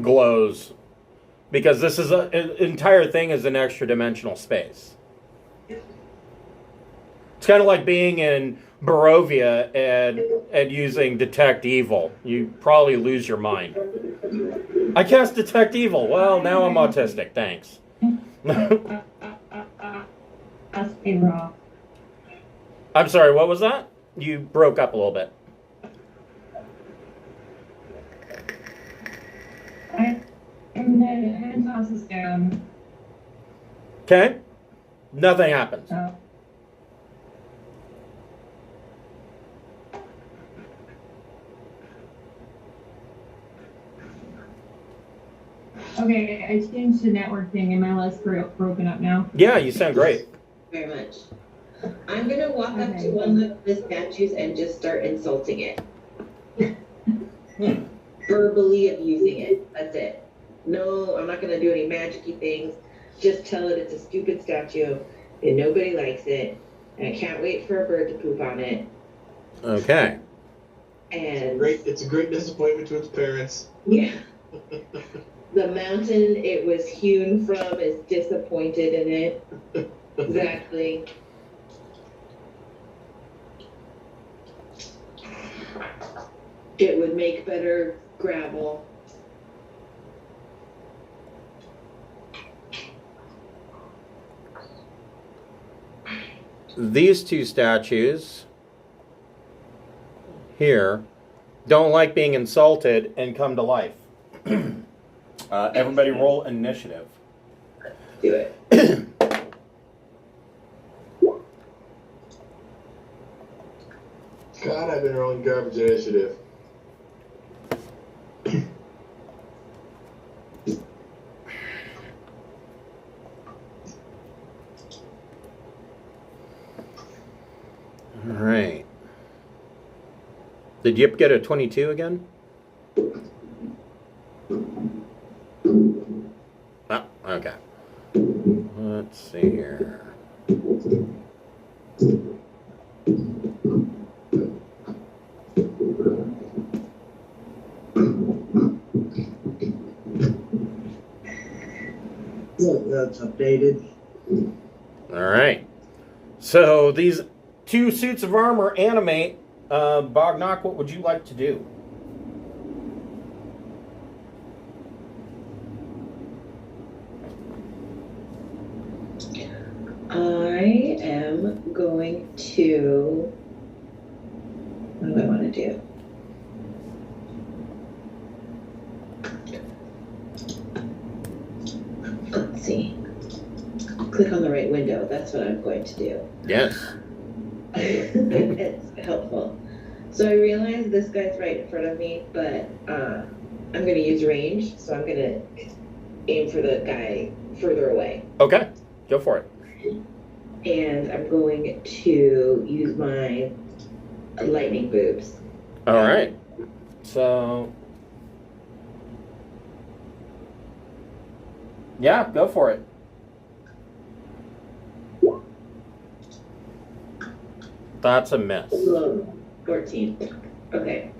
glows because this is an entire thing is an extra dimensional space. It's kind of like being in Barovia and using Detect Evil. You probably lose your mind. I cast Detect Evil. Well, now I'm autistic. Thanks. That's a raw. I'm sorry, what was that? You broke up a little bit. I'm gonna hand toss this down. Okay? Nothing happens. Oh. Okay, I changed the network thing. Am I less broken up now? Yeah, you sound great. Very much. I'm gonna walk up to one of the statues and just start insulting it. Verbally abusing it. That's it. No, I'm not gonna do any magic-y things. Just tell it it's a stupid statue and nobody likes it. And I can't wait for a bird to poop on it. Okay. And It's a great disappointment to its parents. yeah. The mountain it was hewn from is disappointed in it. Exactly. It would make better gravel. These two statues here don't like being insulted and come to life. Everybody roll initiative. Do it. God, I've been rolling garbage initiative. All right. Did Yip get a 22 again? Oh, okay. Let's see here. That's updated. All right. So these two suits of armor animate. Bognock, what would you like to do? I am going to. What do I want to do? click on the right window. That's what I'm going to do. Yes. It's helpful. So I realize this guy's right in front of me, but I'm going to use range, so I'm going to aim for the guy further away. Okay, go for it. And I'm going to use my lightning boobs. All right. So, yeah, go for it. That's a miss. 14. Okay.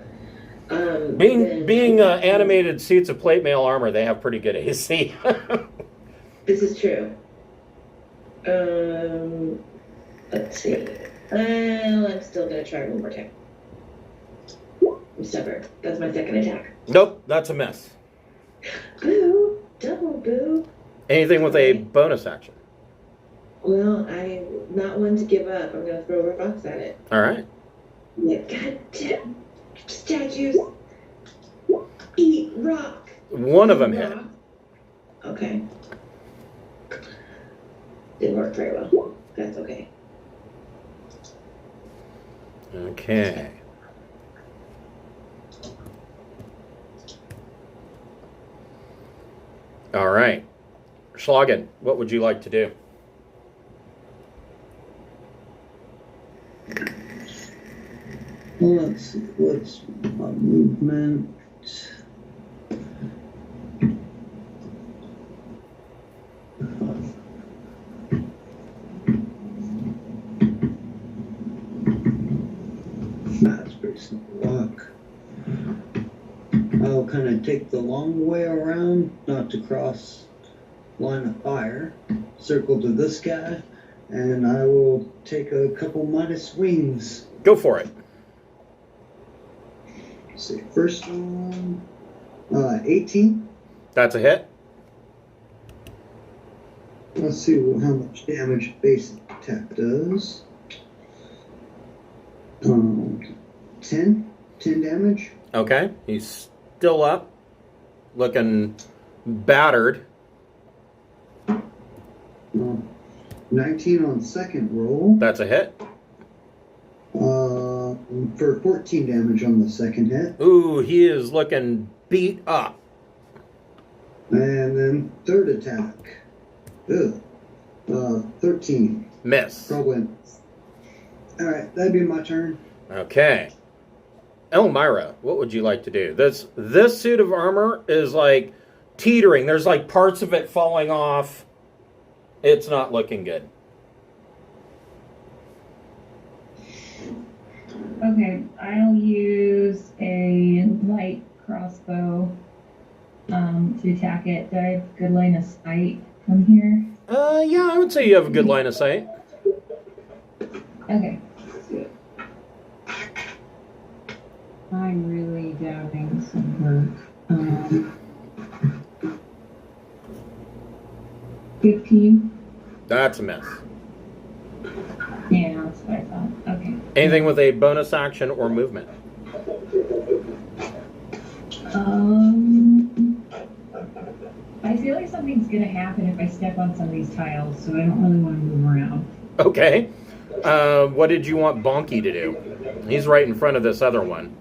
Being animated suits of plate mail armor, they have pretty good AC. This is true. Let's see. Well, I'm still gonna try one more time. I'm stubborn. That's my second attack. Nope, that's a miss. Boo! Double boo! Anything with a bonus action. Well, I'm not one to give up. I'm gonna throw a fox at it. All right. Yeah, goddamn statues! Eat rock! One of them hit. Okay. Didn't work very well. That's okay. Okay. All right. Schlagen, what would you like to do? Well, let's see. What's my movement? That's pretty simple walk. I'll kind of take the long way around, not to cross line of fire. Circle to this guy, and I will take a couple minus wings. Go for it. Let's see, first one, 18. That's a hit. Let's see how much damage base attack does. 10 damage. Okay. He's still up. Looking battered. 19 on second roll. That's a hit. For 14 damage on the second hit. Ooh, he is looking beat up. And then third attack. Ugh. 13. Miss. Probably. Alright, that'd be my turn. Okay. Elmira, what would you like to do? This suit of armor is like teetering. There's like parts of it falling off. It's not looking good. Okay, I'll use a light crossbow to attack it. Do I have good line of sight from here? Yeah, I would say you have a good line of sight. Okay. I'm really doubting some work. 15. That's a miss. Yeah, that's what I thought. Okay. Anything with a bonus action or movement? I feel like something's gonna happen if I step on some of these tiles, so I don't really want to move around. Okay. What did you want Bonky to do? He's right in front of this other one.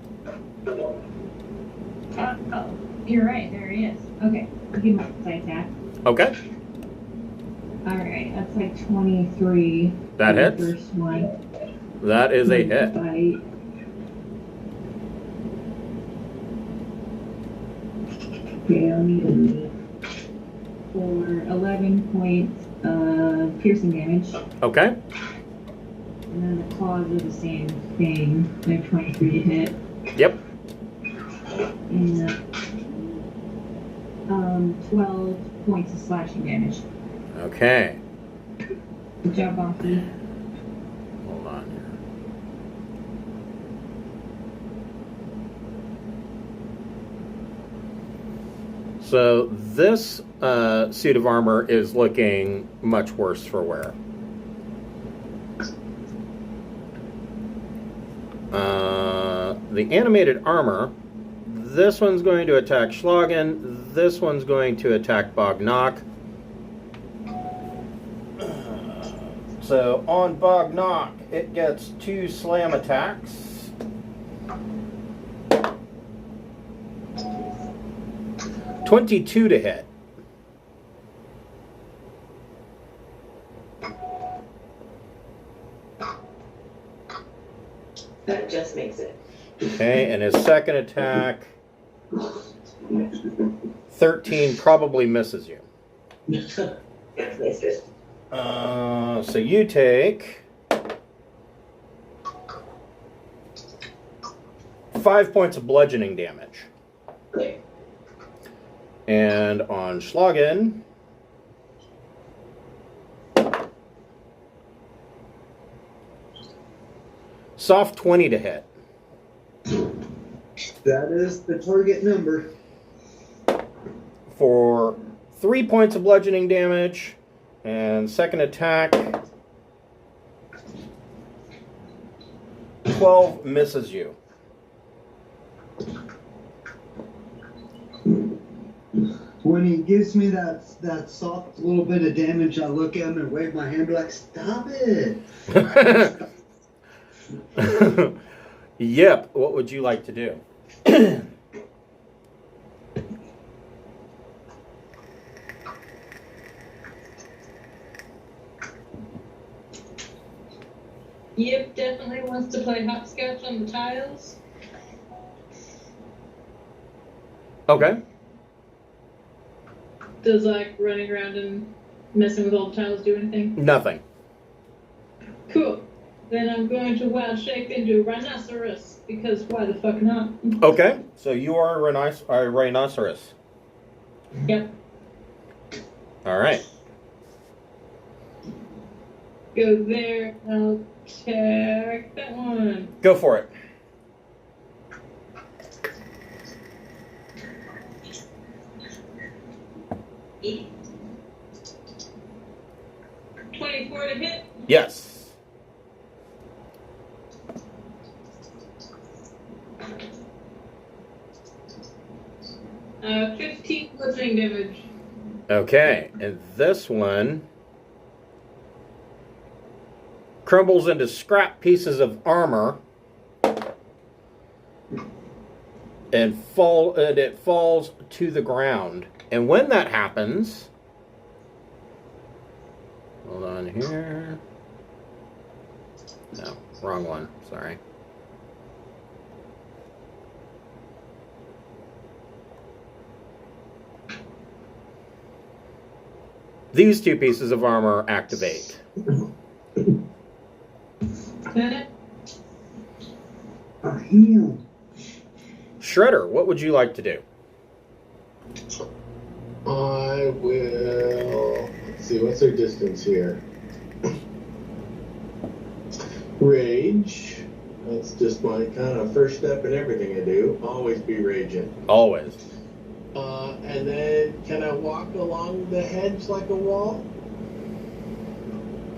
Oh, you're right. There he is. Okay, I'll give him a side attack. Okay. All right, that's like 23. That hits. The first one. That is a hit. Bite. Okay, I'll need for 11 points of piercing damage. Okay. And then the claws are the same thing. They're 23 to hit. Yep. And 12 points of slashing damage. Okay. Good job, Bonky. Hold on here. So this suit of armor is looking much worse for wear. The animated armor, this one's going to attack Schlagen, this one's going to attack Bognock. So on Bognock, it gets 2 slam attacks. $22 to hit. That just makes it. Okay, and his second attack, 13, probably misses you. That's misses. So you take 5 points of bludgeoning damage. Okay. And on Schlagen, soft 20 to hit. That is the target number. For 3 points of bludgeoning damage, and second attack, 12 misses you. When he gives me that soft little bit of damage, I look at him and wave my hand like, "Stop it!" Yep, what would you like to do? Yep, definitely wants to play hopscotch on the tiles. Okay. Does like running around and messing with all the tiles do anything? Nothing. Cool. Then I'm going to wild shape into rhinoceros, because why the fuck not? Okay, so you are a rhinoceros. Yep. All right. Go there, I'll check that one. Go for it. E. 24 to hit. Yes. 15 bludgeoning damage. Okay, and this one crumbles into scrap pieces of armor and it falls to the ground. And when that happens, hold on here. No, wrong one. Sorry. These 2 pieces of armor activate. Heal. Shredder, what would you like to do? I will. Let's see, what's our distance here? Rage. That's just my kind of first step in everything I do. Always be raging. Always. And then, can I walk along the hedge like a wall?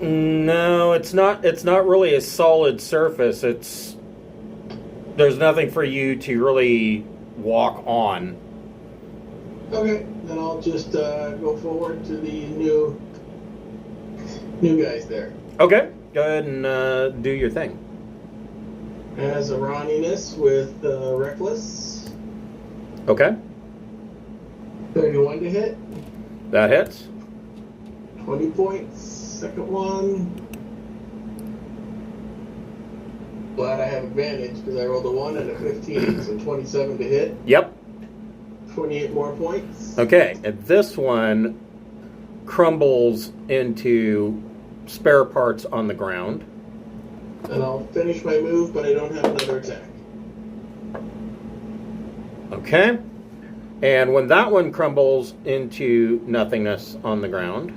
No, it's not really a solid surface. There's nothing for you to really walk on. Okay, then I'll just go forward to the new guys there. Okay, go ahead and do your thing. As a Ronniness with Reckless. Okay, 31 to hit. that hits. 20 points. Second one. Glad I have advantage because I rolled a 1 and a 15, so 27 to hit. Yep. 28 more points. Okay, and this one crumbles into spare parts on the ground. And I'll finish my move, but I don't have another attack. Okay, and when that one crumbles into nothingness on the ground,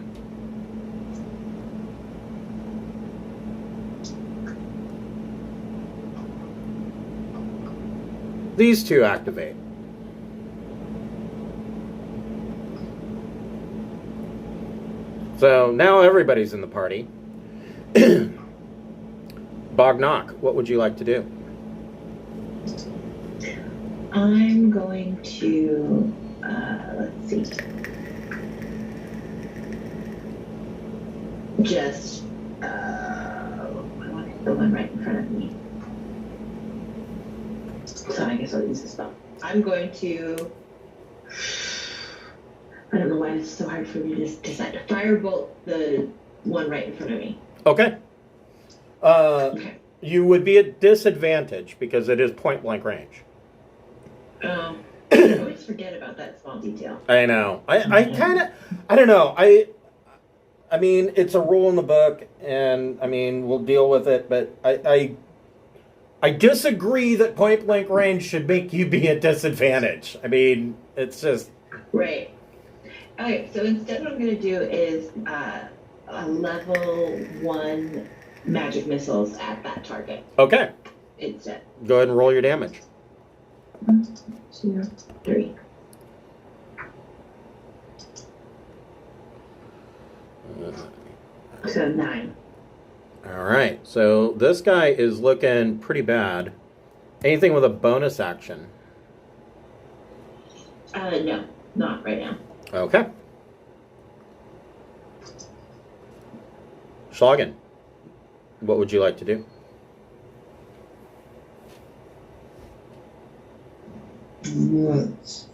these 2 activate. So now everybody's in the party. Bognock, what would you like to do? I'm going to, let's see. Just The one right in front of me. So I guess I'll use the spell. I'm going to... I don't know why it's so hard for me to decide to firebolt the one right in front of me. Okay. Okay. You would be at disadvantage because it is point blank range. I always forget about that small detail. I know. I kind of, I don't know. I mean, it's a rule in the book, and I mean, we'll deal with it. But I disagree that point blank range should make you be at disadvantage. I mean, it's just Right. Okay, so instead what I'm going to do is a level 1 magic missiles at that target okay. instead. Go ahead and roll your damage. 1, 2, 3. So 9. All right. So this guy is looking pretty bad. Anything with a bonus action? No, not right now. Okay. Schlagen, what would you like to do? Let's...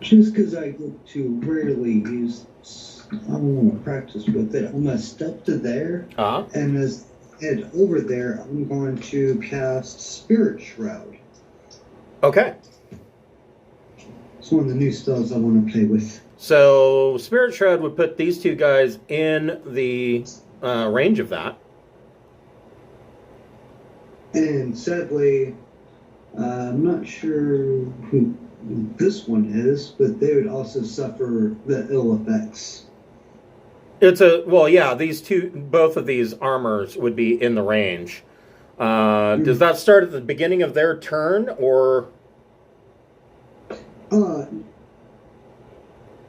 Just because I get to rarely use, I don't want to practice with it. I'm going to step to there, and as I head over there, I'm going to cast Spirit Shroud. Okay. It's one of the new spells I want to play with. So Spirit Shroud would put these two guys in the range of that. And sadly, I'm not sure who this one is, but they would also suffer the ill effects. Both of these armors would be in the range. Does that start at the beginning of their turn, or?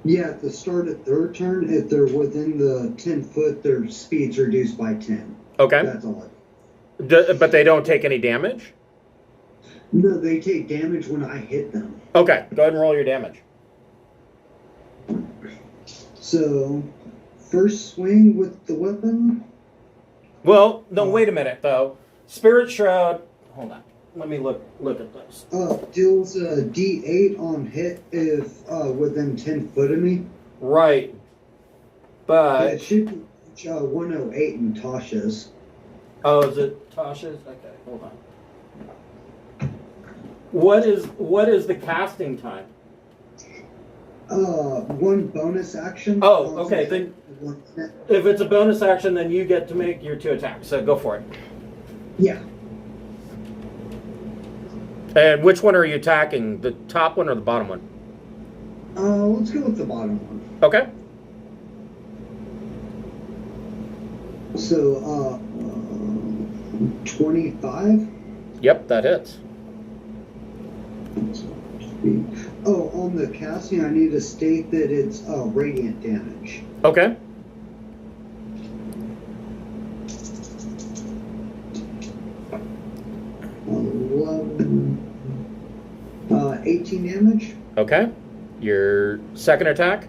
Yeah, at the start of their turn, if they're within the 10 foot, their speed's reduced by 10. Okay. That's all. But they don't take any damage? No, they take damage when I hit them. Okay, go ahead and roll your damage. So, first swing with the weapon. Well, no, wait a minute, though. Spirit Shroud... Hold on. Let me look at this. Deals a D8 on hit if within 10 foot of me. Right. But... It should be 108 in Tasha's. Oh, is it Tasha's? Okay, hold on. What is the casting time? One bonus action. Oh, okay. Then if it's a bonus action, then you get to make your 2 attacks. So go for it. Yeah. And which one are you attacking? The top one or the bottom one? Let's go with the bottom one. Okay. So, 25? Yep, that hits. Oh, on the casting, I need to state that it's radiant damage. Okay. $11, 18 damage. Okay. Your second attack?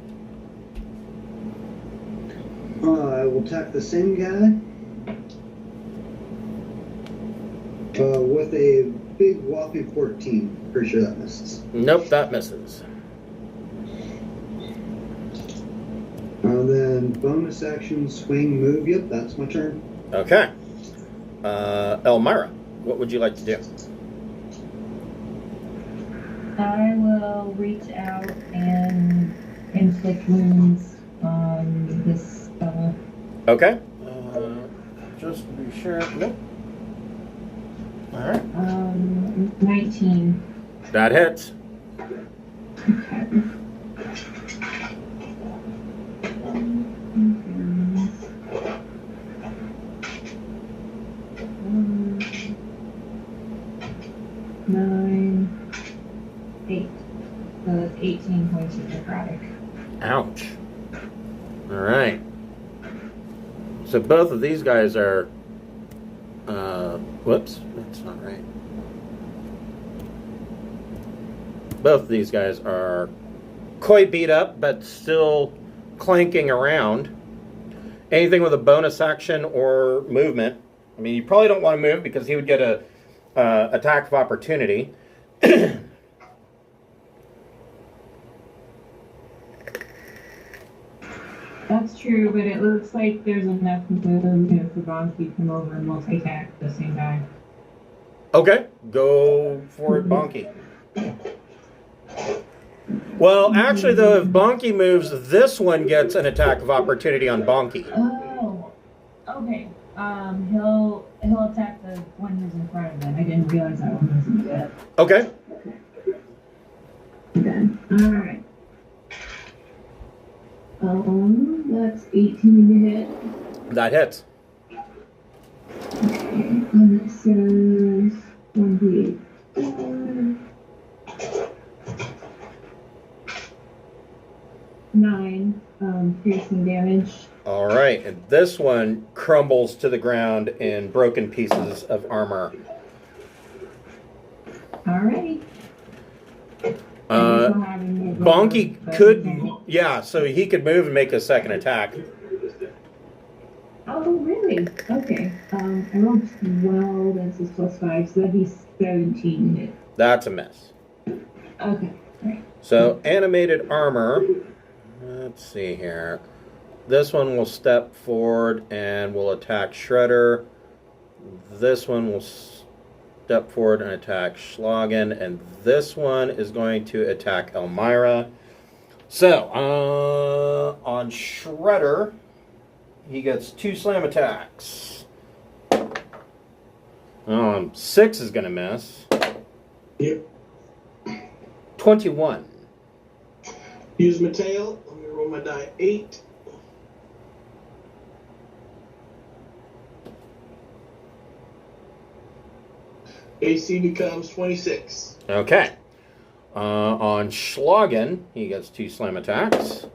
I will attack the same guy with a big whopping 14. Pretty sure that misses. Nope, that misses. Then bonus action, swing, move. Yep, that's my turn. Okay. Elmira, what would you like to do? I will reach out and inflict wounds on this fellow. Okay. Just to be sure. Nope. All right. 19. That hits. Okay. 9, 8. So that's 18 points of necrotic. Ouch. All right. So both of these guys are... whoops, that's not right. Both of these guys are quite beat up, but still clanking around. Anything with a bonus action or movement. I mean, you probably don't want to move because he would get a attack of opportunity. That's true, but it looks like there's enough movement for Bonky to come over and multi-attack at the same time. Okay, go for it, Bonky. Well, actually, though, if Bonky moves, this one gets an attack of opportunity on Bonky. Oh, okay. He'll attack the one who's in front of him. I didn't realize that one wasn't dead. Okay. Then, all right. That's 18 to hit. That hits. Okay, and it says 1d8. 9 piercing damage. All right, and this one crumbles to the ground in broken pieces of armor. Alrighty. Bonky could, yeah, so he could move and make a second attack. Oh, really? Okay. I rolled 12, and this is plus 5, so that'd be 17 hit. That's a miss. Okay, great. So, animated armor. Let's see here. This one will step forward and will attack Shredder. This one will step forward and attack Schlagen. And this one is going to attack Elmira. So, on Shredder, he gets 2 slam attacks. 6 is going to miss. Yep. 21. Use my tail. Let me roll my die. 8. AC becomes 26. Okay. On Schlagen, he gets 2 slam attacks.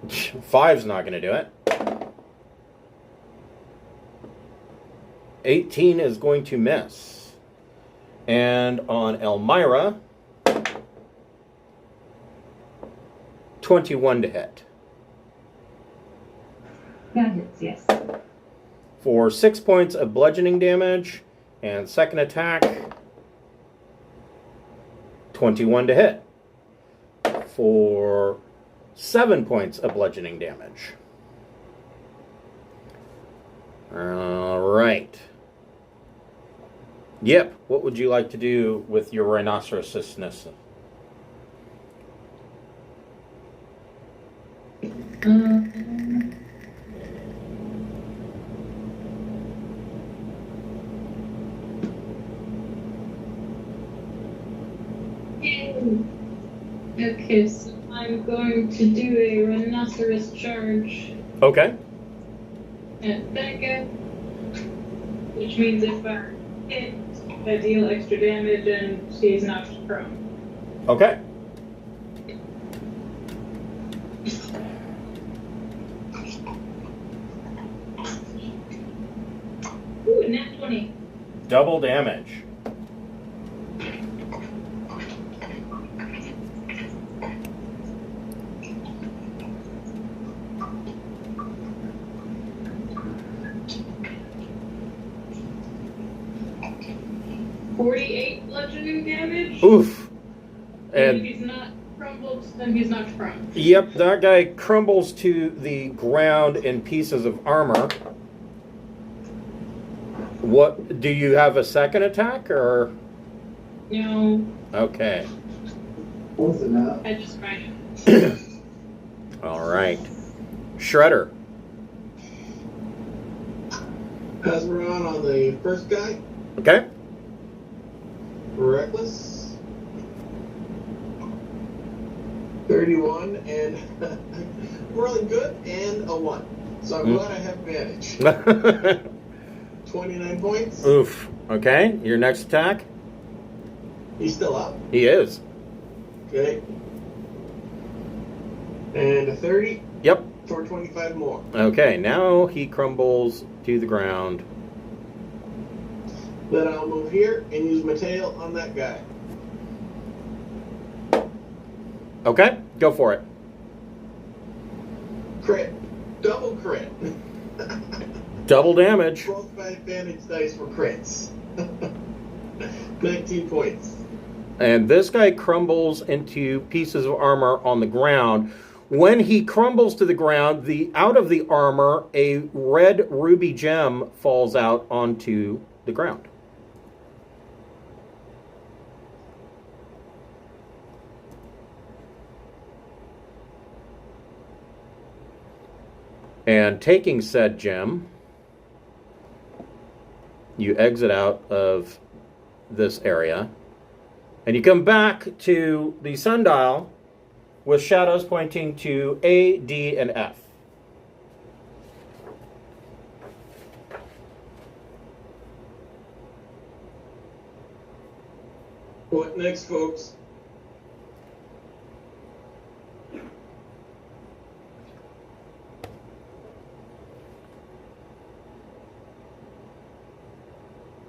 5's not going to do it. 18 is going to miss. And on Elmira, 21 to hit. That hits, yes. For 6 points of bludgeoning damage. And second attack, 21 to hit. For 7 points of bludgeoning damage. All right. Yep, what would you like to do with your rhinocerosness? Okay, so I'm going to do a rhinoceros charge Okay. at Becca, which means if I hit, I deal extra damage and she's knocked prone. Okay. Ooh, nat 20. Double damage. Bludgeoning damage. Oof. And And if he's not crumbled, then he's knocked prone. yep, that guy crumbles to the ground in pieces of armor. What, do you have a second attack or? No, Okay. Close enough. I just find it. All right. Shredder. As we're on the first guy, Okay. Reckless. 31 and really good and a 1. So I'm glad I have advantage. 29 points. Oof. Okay. Your next attack? He's still up. He is. Okay. And a 30 Yep. for 25 more. Okay. Now he crumbles to the ground. Then I'll move here and use my tail on that guy. Okay. Go for it. Crit. Double crit. Double damage. Both my advantage dice were crits. 19 points. And this guy crumbles into pieces of armor on the ground. When he crumbles to the ground, out of the armor, a red ruby gem falls out onto the ground. And taking said gem, you exit out of this area. And you come back to the sundial with shadows pointing to A, D, and F. What next, folks?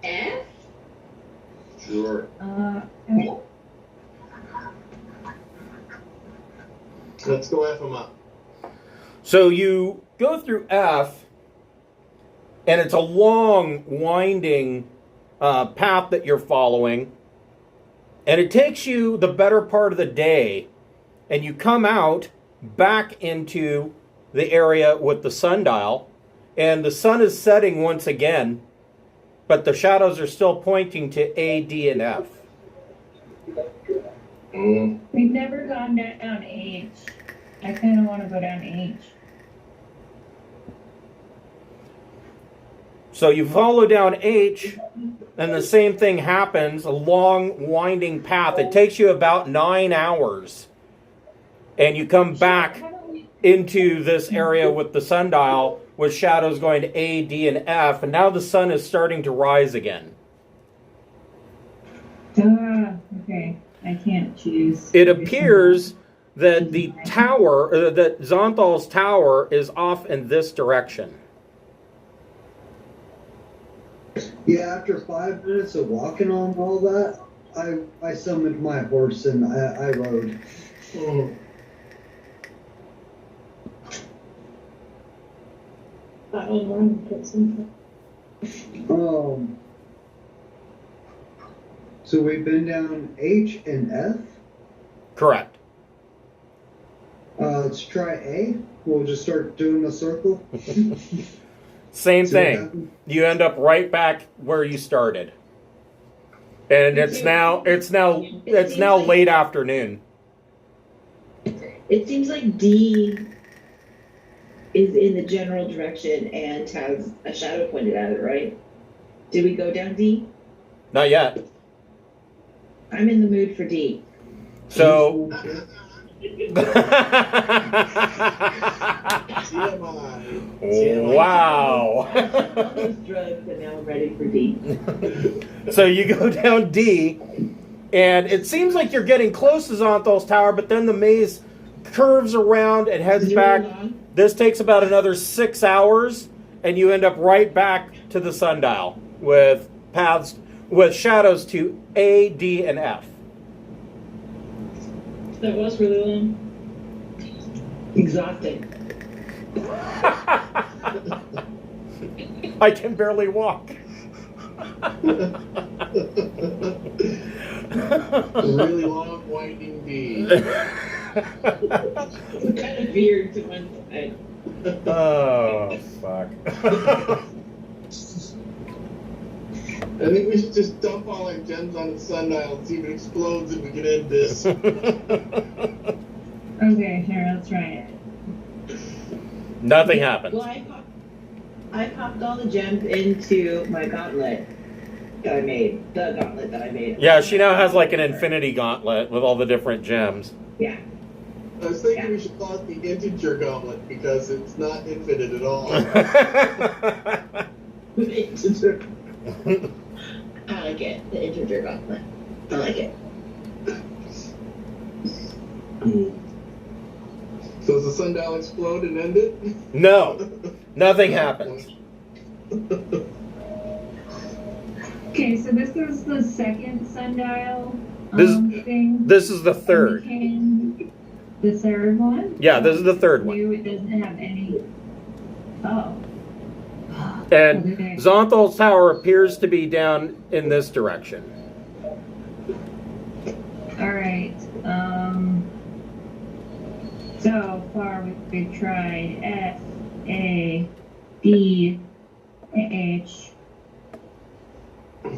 F? Sure. Let's go F them up. So you go through F, and it's a long, winding path that you're following, and it takes you the better part of the day, and you come out back into the area with the sundial, and the sun is setting once again, but the shadows are still pointing to A, D, and F. We've never gone down H. I kind of want to go down H. So you follow down H, and the same thing happens, a long, winding path. It takes you about 9 hours. And you come back into this area with the sundial, with shadows going to A, D, and F, and now the sun is starting to rise again. Okay. I can't choose. It appears that the tower, that Xonthal's tower is off in this direction. Yeah, after 5 minutes of walking on all that, I summoned my horse and I rode. So we've been down H and F. Correct. Let's try A. We'll just start doing the circle. Same thing. You end up right back where you started. And it's now late afternoon. It seems like D is in the general direction and has a shadow pointed at it, right? Did we go down D? Not yet. I'm in the mood for D. So wow. All those drugs, and now I'm ready for D. So you go down D, and it seems like you're getting close to Xonthal's tower, but then the maze curves around and heads back. This takes about another 6 hours, and you end up right back to the sundial with paths with shadows to A, D, and F. That was really long. Exhausting. I can barely walk. Really long, winding D. Kind of veered to one side. Oh, fuck. I think we should just dump all our gems on the sundial and see if it explodes and we can end this. Okay, sure, let's try it. Nothing happens. Well, I popped all the gems into my gauntlet that I made. The gauntlet that I made. Yeah, she now has like an infinity gauntlet with all the different gems. Yeah. I was thinking we should call it the integer gauntlet because it's not infinite at all. Integer. I like it. The integer gauntlet. I like it. So does the sundial explode and end it? No, nothing happens. Okay, so this is the second sundial This thing. is the third. The third one? Yeah, this is the third one. It doesn't have any. Oh. And Okay. Xonthal's tower appears to be down in this direction. Alright. So far we've tried F, A, D, H. How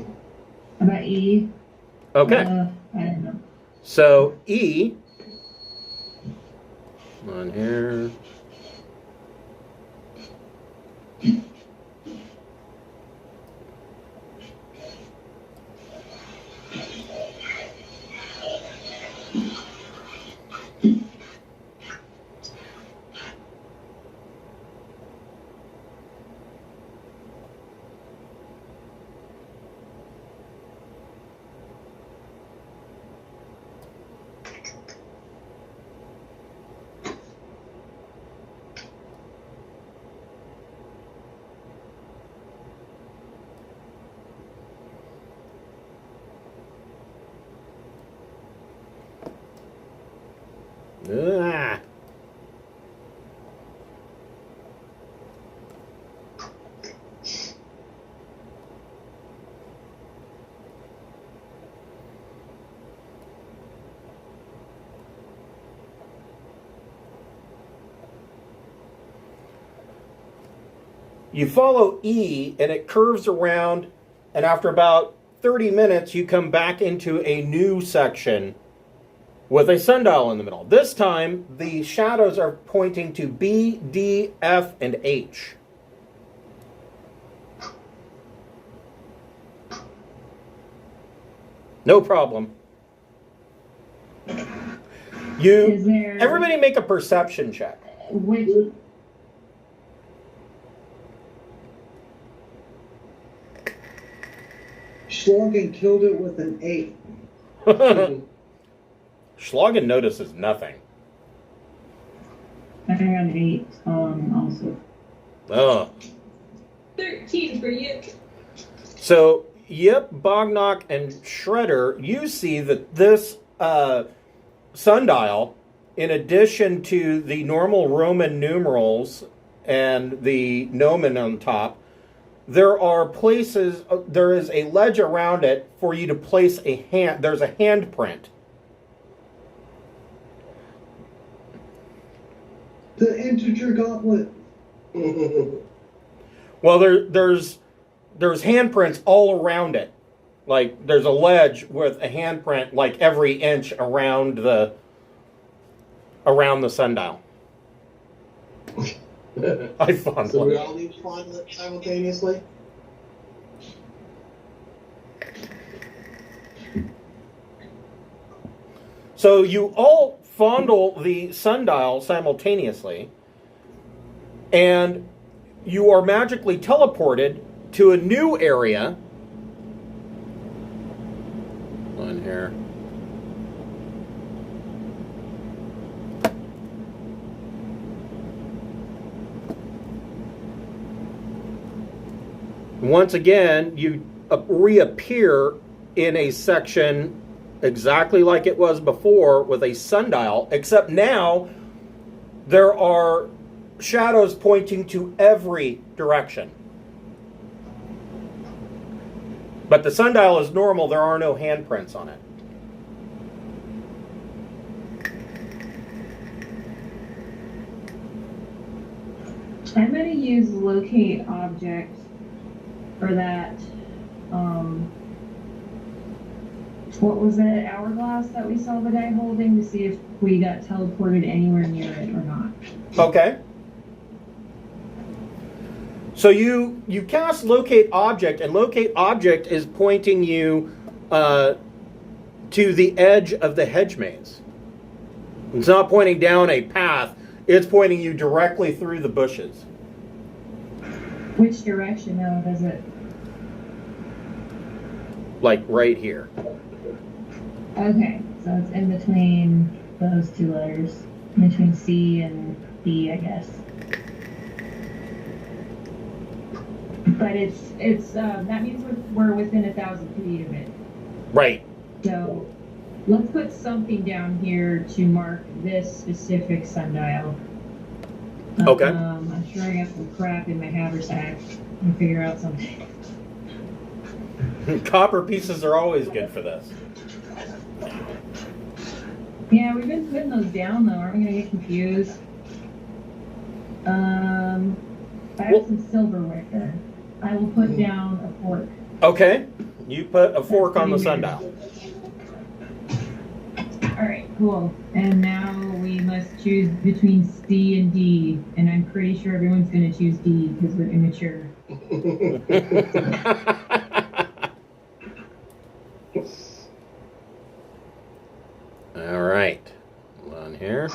about E? Okay. I don't know. So E. On here. Ah. You follow E and it curves around, and after about 30 minutes you come back into a new section with a sundial in the middle. This time, the shadows are pointing to B, D, F, and H. No problem. Is there Everybody make a perception check. which Schlagen killed it with an 8. Schlagen notices nothing. I got an 8 also. Oh. 13 for Yip. So, Yip, Bognock, and Shredder, you see that this sundial, in addition to the normal Roman numerals and the gnomon on top, there are places, there is a ledge around it for you to place a hand. There's a handprint. The integer goblet. Well, there's handprints all around it. Like, there's a ledge with a handprint like every inch around the sundial. I found So one. we all need to find it simultaneously? So you all fondle the sundial simultaneously, and you are magically teleported to a new area. On here. Once again, you reappear in a section exactly like it was before with a sundial, except now there are shadows pointing to every direction. But the sundial is normal, there are no handprints on it. I'm going to use locate object for that. What was that hourglass that we saw the guy holding to see if we got teleported anywhere near it or not? Okay. So you cast locate object, and locate object is pointing you to the edge of the hedge maze. It's not pointing down a path, it's pointing you directly through the bushes. Which direction though does it? Like right here. Okay, so it's in between those two letters, between C and D, I guess. But it's that means we're within 1,000 feet of it. Right. So Let's put something down here to mark this specific sundial. Okay. I'm sure I got some crap in my haversack and figure out something. Copper pieces are always good for this. Yeah, we've been putting those down though. Aren't we gonna get confused? I have some silverware. I will put down a fork. Okay. You put a fork on the sundial. Alright, cool. And now we must choose between C and D. And I'm pretty sure everyone's going to choose D because we're immature. All right. Hold on here.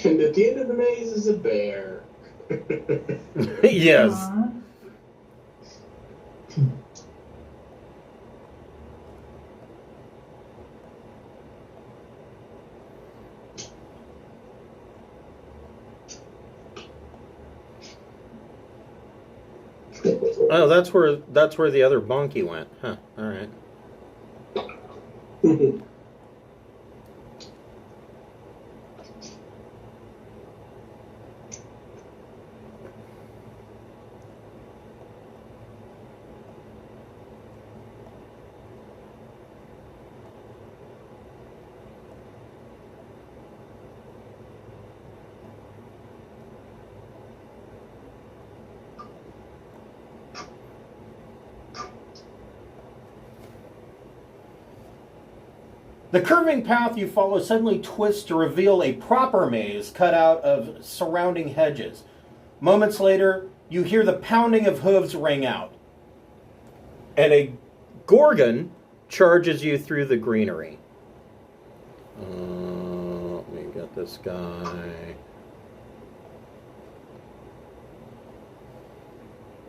And at the end of the maze is a bear. Yes. Aww. Oh, that's where the other bonky went. Huh. All right. The curving path you follow suddenly twists to reveal a proper maze cut out of surrounding hedges. Moments later, you hear the pounding of hooves ring out, and a gorgon charges you through the greenery. Let me get this guy.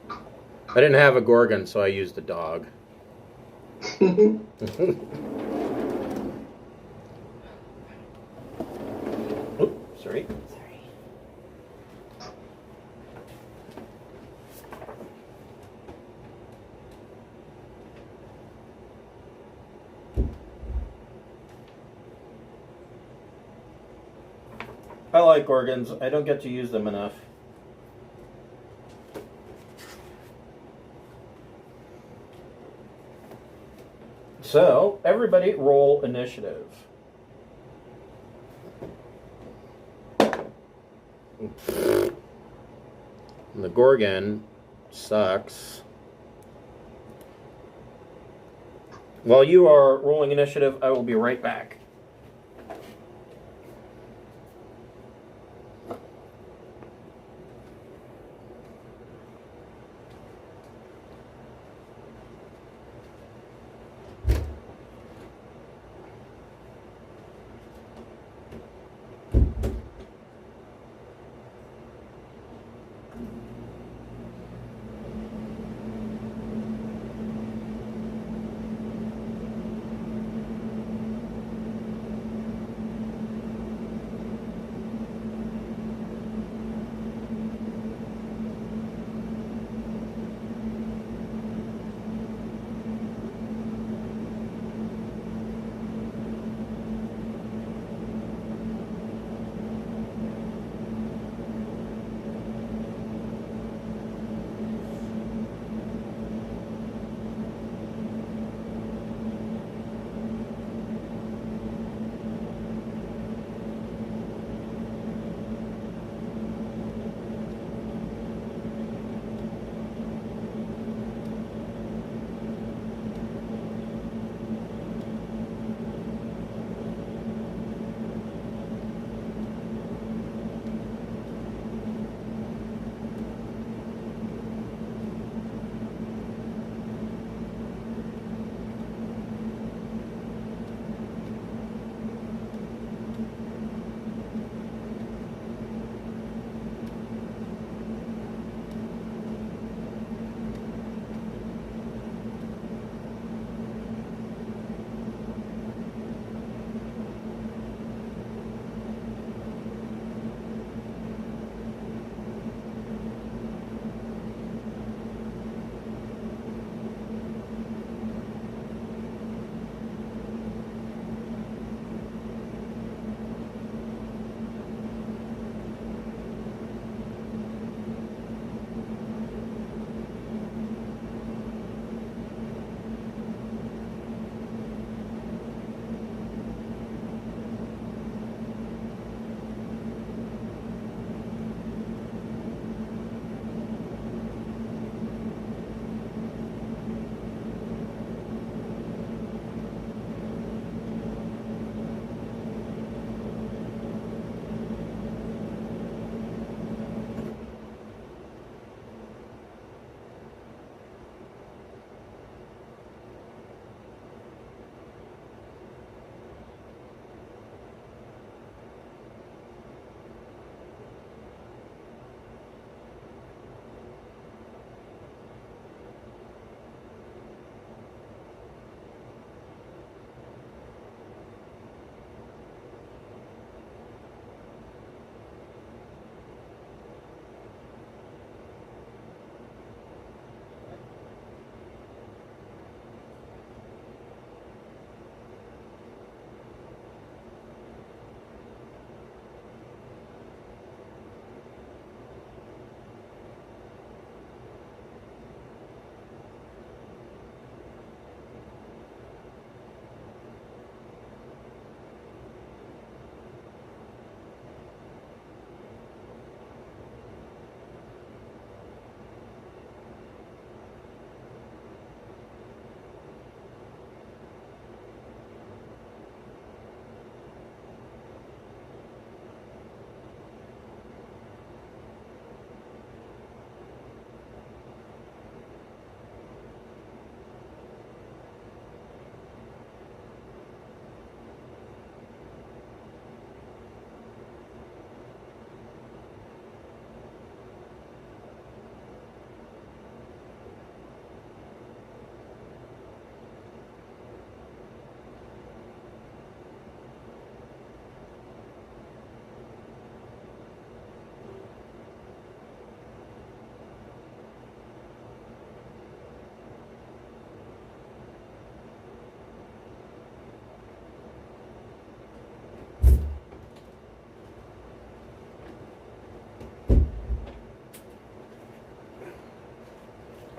I didn't have a gorgon, so I used a dog. Sorry. I like gorgons. I don't get to use them enough. So, everybody roll initiative. The gorgon sucks. While you are rolling initiative, I will be right back.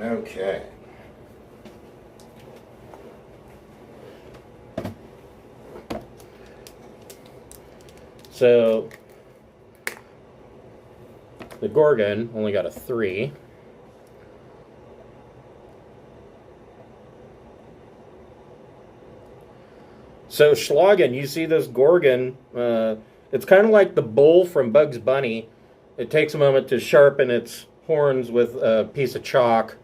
Okay. So the Gorgon only got a 3. So Schlagen, you see this Gorgon, it's kind of like the bull from Bugs Bunny. It takes a moment to sharpen its horns with a piece of chalk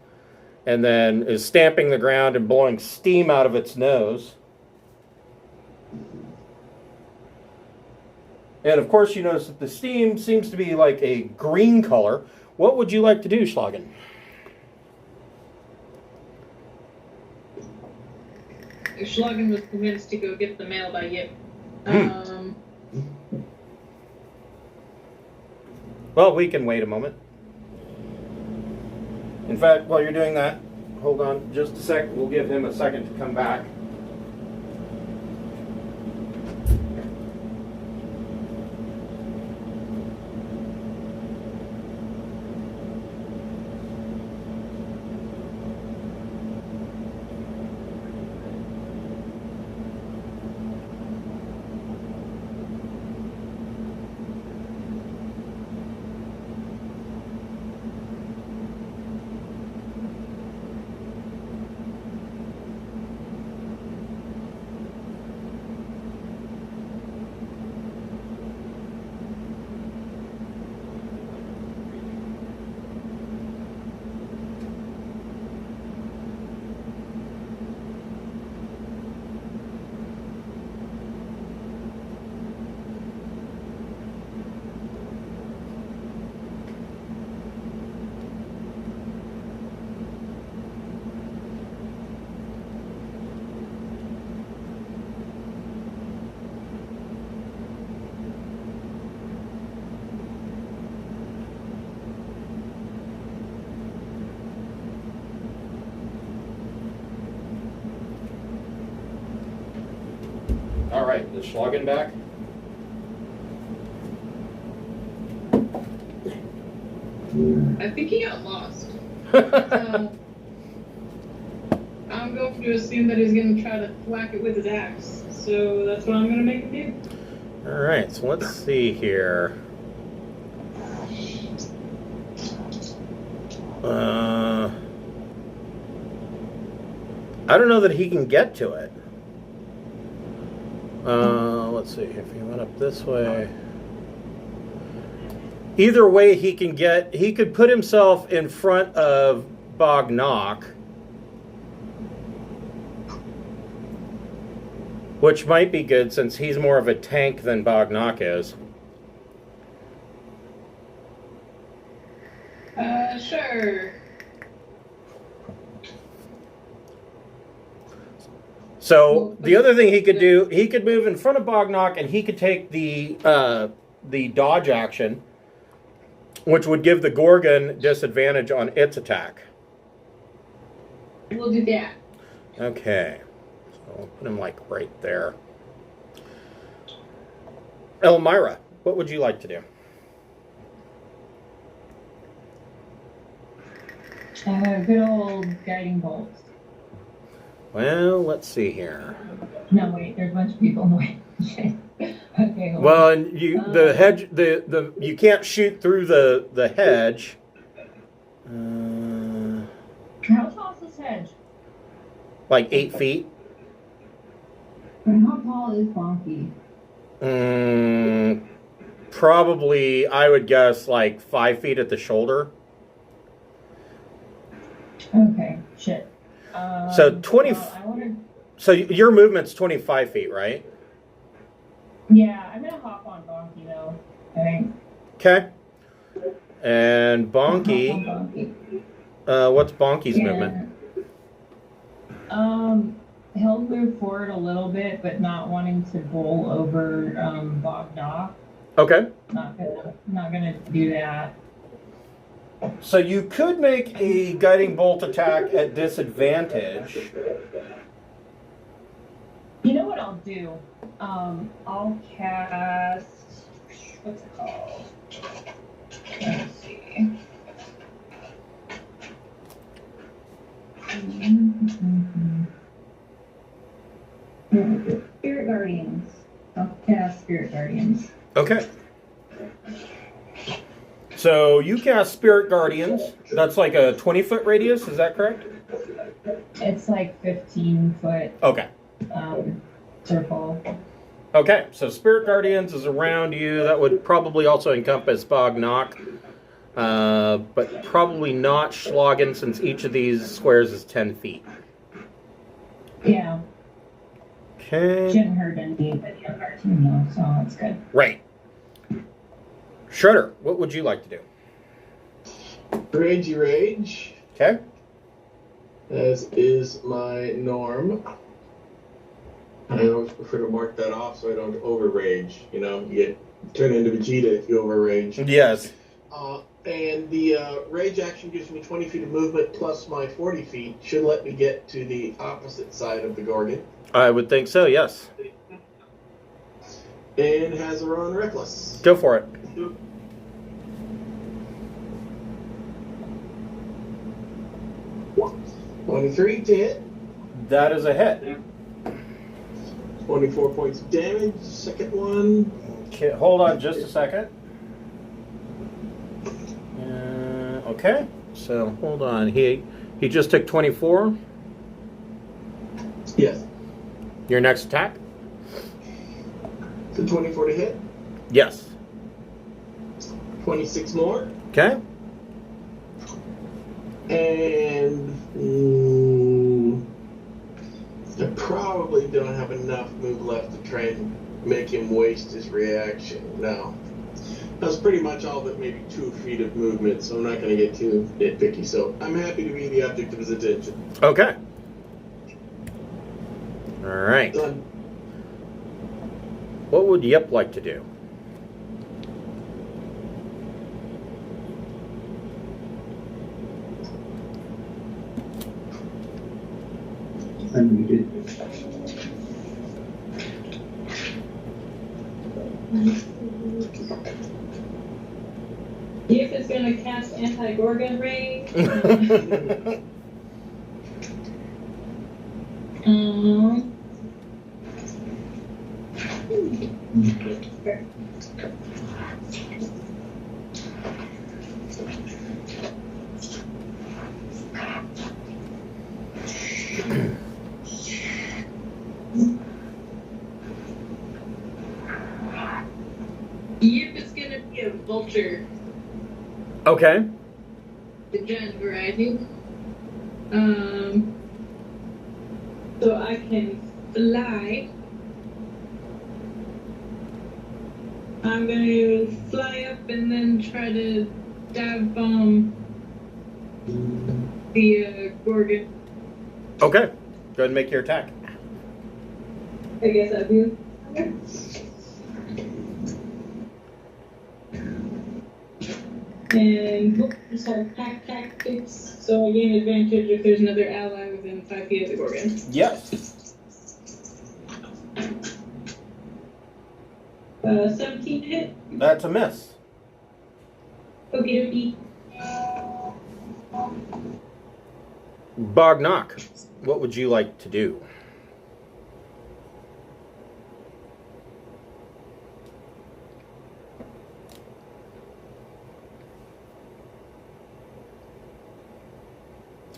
and then is stamping the ground and blowing steam out of its nose. And of course you notice that the steam seems to be like a green color. What would you like to do, Schlagen? Schlagen was convinced to go get the mail by Yip. Well, we can wait a moment. In fact, while you're doing that, hold on just a sec. We'll give him a second to come back. All right, is Schlagen back? I think he got lost. So, I'm going to assume that he's going to try to whack it with his axe. So that's what I'm going to make him do. All right, so let's see here. I don't know that he can get to it. Let's see, if he went up this way. Either way he could put himself in front of Bognock, which might be good since he's more of a tank than Bognock is. Sure. So the other thing he could do, he could move in front of Bognock and he could take the dodge action, which would give the Gorgon disadvantage on its attack. We'll do that. Okay. So I'll put him like right there. Elmira, what would you like to do? Good old guiding bolt. Well, let's see here. No, wait, there's a bunch of people in the way. Okay, hold Well, on. and the hedge, the you can't shoot through the hedge. How tall is this hedge? Like 8 feet. And how tall is Bonky? Probably, I would guess, like 5 feet at the shoulder. Okay, shit. So 20. Well, So your movement's 25 feet, right? yeah, I'm gonna hop on Bonky though. I think. Okay. And Hop on Bonky. Bonky. What's Bonky's movement? He'll move forward a little bit, but not wanting to bowl over Bognock. Okay. Not gonna do that. So you could make a guiding bolt attack at disadvantage. You know what I'll do? I'll cast. What's it called? Let's see. Spirit Guardians. I'll cast Spirit Guardians. Okay. So you cast Spirit Guardians. That's like a 20-foot radius, is that correct? It's like 15-foot Okay. circle. Okay, so Spirit Guardians is around you. That would probably also encompass Bognock. But probably not Schlagen, since each of these squares is 10 feet. Yeah. Okay. Shouldn't hurt anybody on our team, though, so that's good. Right. Shredder, what would you like to do? Ragey Rage, Okay. as is my norm. I always prefer to mark that off so I don't over-rage. You know, you get turn into Vegeta if you over-rage. Yes. And the rage action gives me 20 feet of movement plus my 40 feet. Should let me get to the opposite side of the Gorgon. I would think so, yes. And has a run reckless. Go for it. 23 to hit. That is a hit. 24 points of damage. Second one. Okay, hold on just a second. Okay, so hold on. He just took 24. Yes. Your next attack? So 24 to hit. Yes. 26 more. Okay. And I probably don't have enough move left to try and make him waste his reaction. No. That's pretty much all but maybe 2 feet of movement, so I'm not going to get too nitpicky. So I'm happy to be the object of his attention. Okay. All right. Done. What would Yep like to do? Unmuted. Yip is gonna cast anti-Gorgon Ray. Yip is gonna be a vulture. Okay. The giant variety. So I can fly. I'm gonna fly up and then try to dive bomb the Gorgon. Okay. Go ahead and make your attack. I guess that'd be okay. And just have pack tactics, so I gain advantage if there's another ally within 5 feet of the Gorgon. Yes. 17 to hit. That's a miss. Okie Bognock, what would you like to do?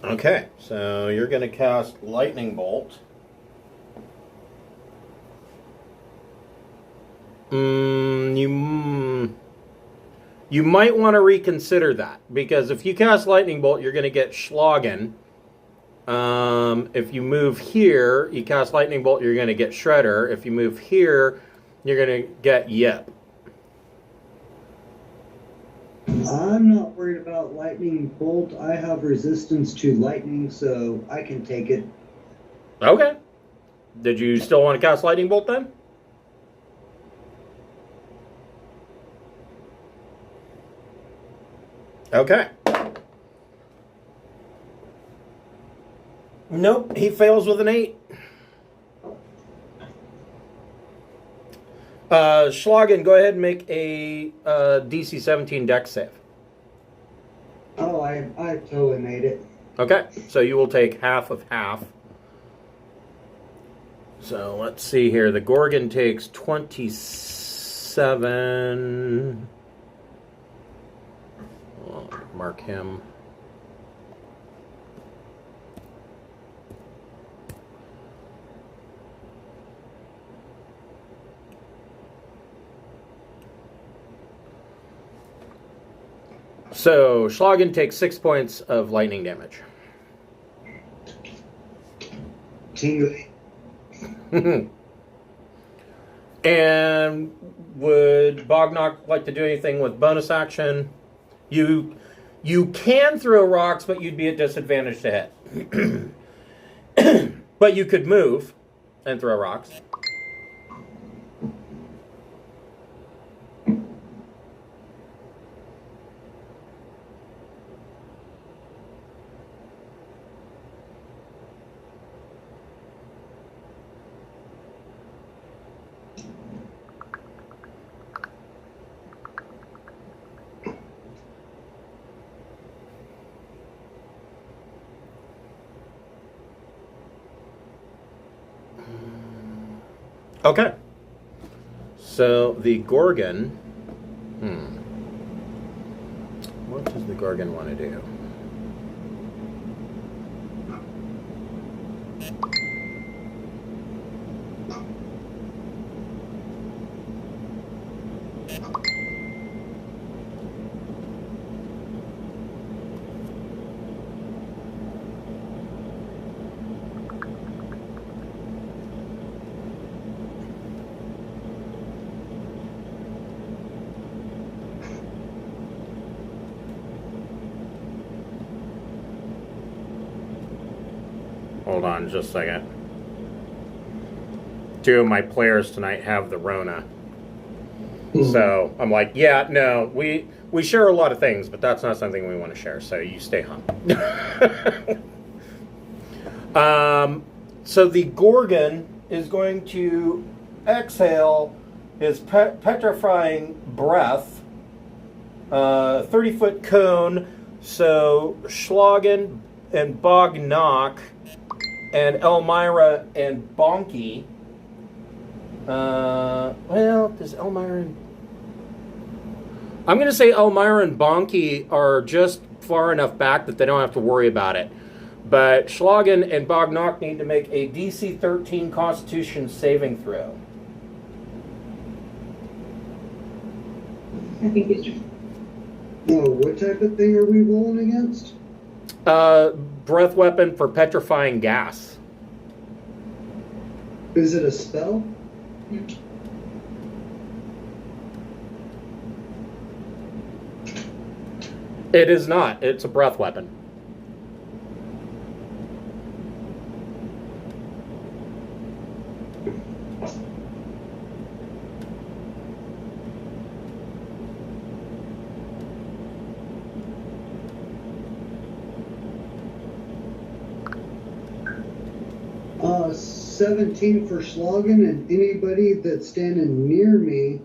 Okay, so you're going to cast Lightning Bolt. You might want to reconsider that, because if you cast Lightning Bolt, you're going to get Schlagen. If you move here, you cast Lightning Bolt, you're going to get Shredder. If you move here, you're going to get Yip. I'm not worried about lightning bolt. I have resistance to lightning, so I can take it. Okay. Did you still want to cast Lightning Bolt then? Okay. Nope, he fails with an 8. Schlagen, go ahead and make a DC 17 dex save. Oh, I totally made it. Okay, so you will take half of half. So let's see here. The Gorgon takes 27. I'll mark him. So Schlagen takes 6 points of lightning damage. Tingly. And would Bognock like to do anything with bonus action? You can throw rocks, but you'd be at disadvantage to hit. But you could move and throw rocks. Okay. So the Gorgon. What does the Gorgon want to do? Hold on just a second. 2 of my players tonight have the Rona. So I'm like, yeah, no, we share a lot of things, but that's not something we want to share, so you stay home. So the Gorgon is going to exhale his petrifying breath, 30-foot cone, so Schlagen and Bognock and Elmira and Bonky. Well, does Elmira and... I'm going to say Elmira and Bonky are just far enough back that they don't have to worry about it. But Schlagen and Bognock need to make a DC 13 Constitution saving throw. I think he's just... Oh, what type of thing are we rolling against? Breath weapon for petrifying gas. Is it a spell? It is not. It's a breath weapon. Uh, 17 for Schlagen, and anybody that's standing near me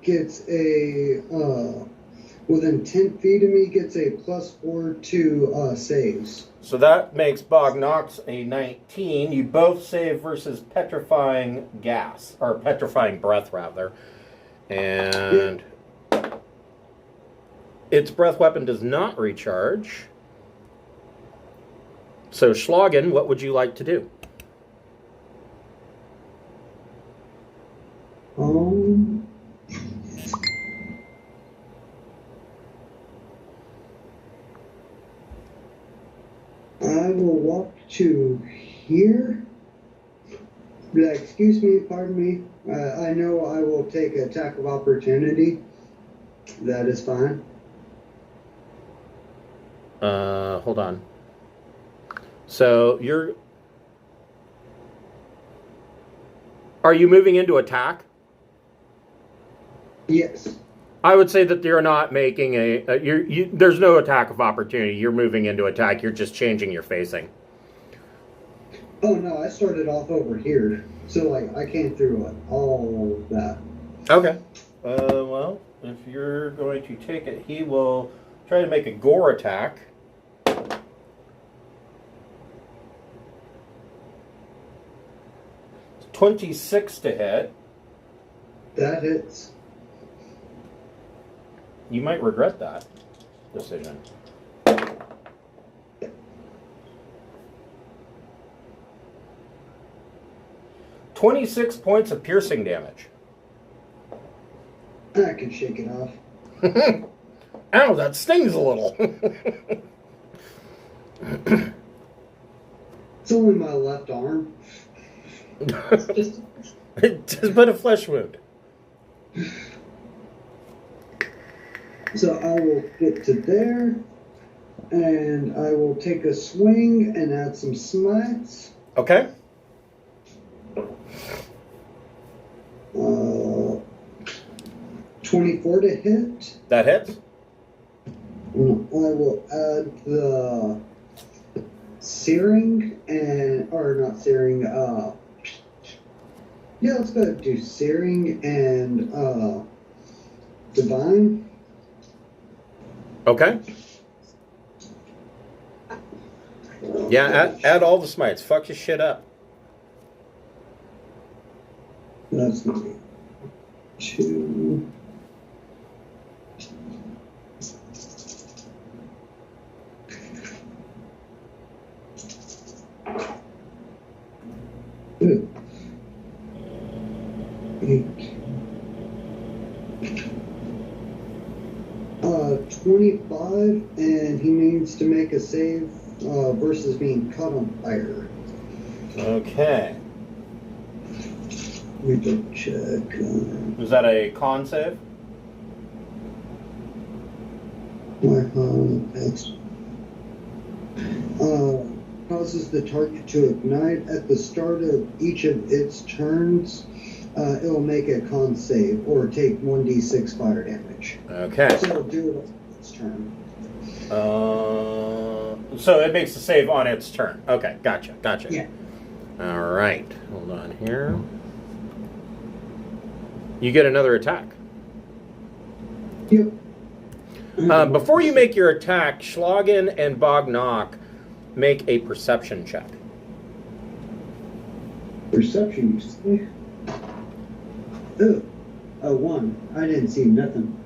gets a within 10 feet of me gets a +4 to saves. So that makes Bognox a 19. You both save versus petrifying gas, or petrifying breath, rather. And its breath weapon does not recharge. So Schlagen, what would you like to do? I will walk to here. Excuse me, pardon me. I know I will take attack of opportunity. That is fine. Hold on. So are you moving into attack? Yes. I would say that you're not making there's no attack of opportunity. You're moving into attack. You're just changing your facing. Oh no, I started off over here, so like I came through all of that. Okay. Well, if you're going to take it, he will try to make a gore attack. 26 to hit. That hits. You might regret that decision. 26 points of piercing damage. I can shake it off. Ow, that stings a little. It's only my left arm. Just It's but a flesh wound. So I will get to there, and I will take a swing and add some smites. Okay. 24 to hit. That hits. And I will add the searing or not searing, yeah, let's go ahead and do searing and divine. Okay. Yeah, add all the smites. Fuck your shit up. That's going to be 2. Ooh. 8. 25, and he needs to make a save versus being caught on fire. Okay. Let me double check. Is that a con save? Causes the target to ignite at the start of each of its turns. It will make a con save or take 1d6 fire damage. Okay. So it'll do it on its turn. So it makes a save on its turn. Okay, gotcha. Yeah. All right. Hold on here. You get another attack. Yep. Before you make your attack, Schlagen and Bognock make a perception check. Perception, you say? Oh, a 1. I didn't see nothing.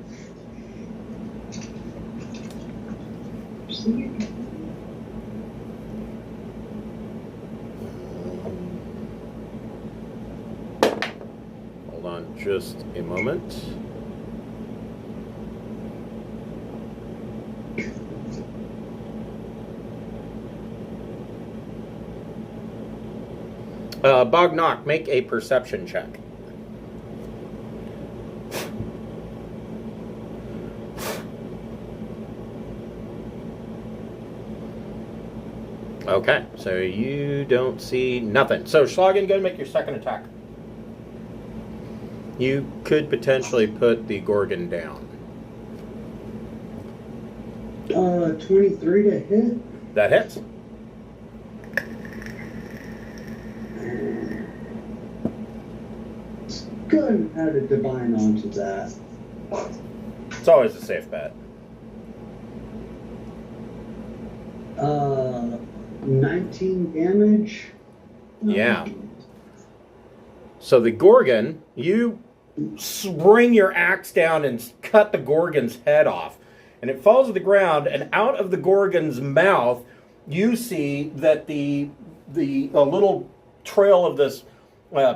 Hold on just a moment. Bognock, make a perception check. Okay, so you don't see nothing. So Schlagen, go and make your second attack. You could potentially put the Gorgon down. 23 to hit. That hits. Go ahead and add a divine onto that. It's always a safe bet. 19 damage. Yeah. So the Gorgon, you bring your axe down and cut the Gorgon's head off. And it falls to the ground, and out of the Gorgon's mouth, you see that a little trail of this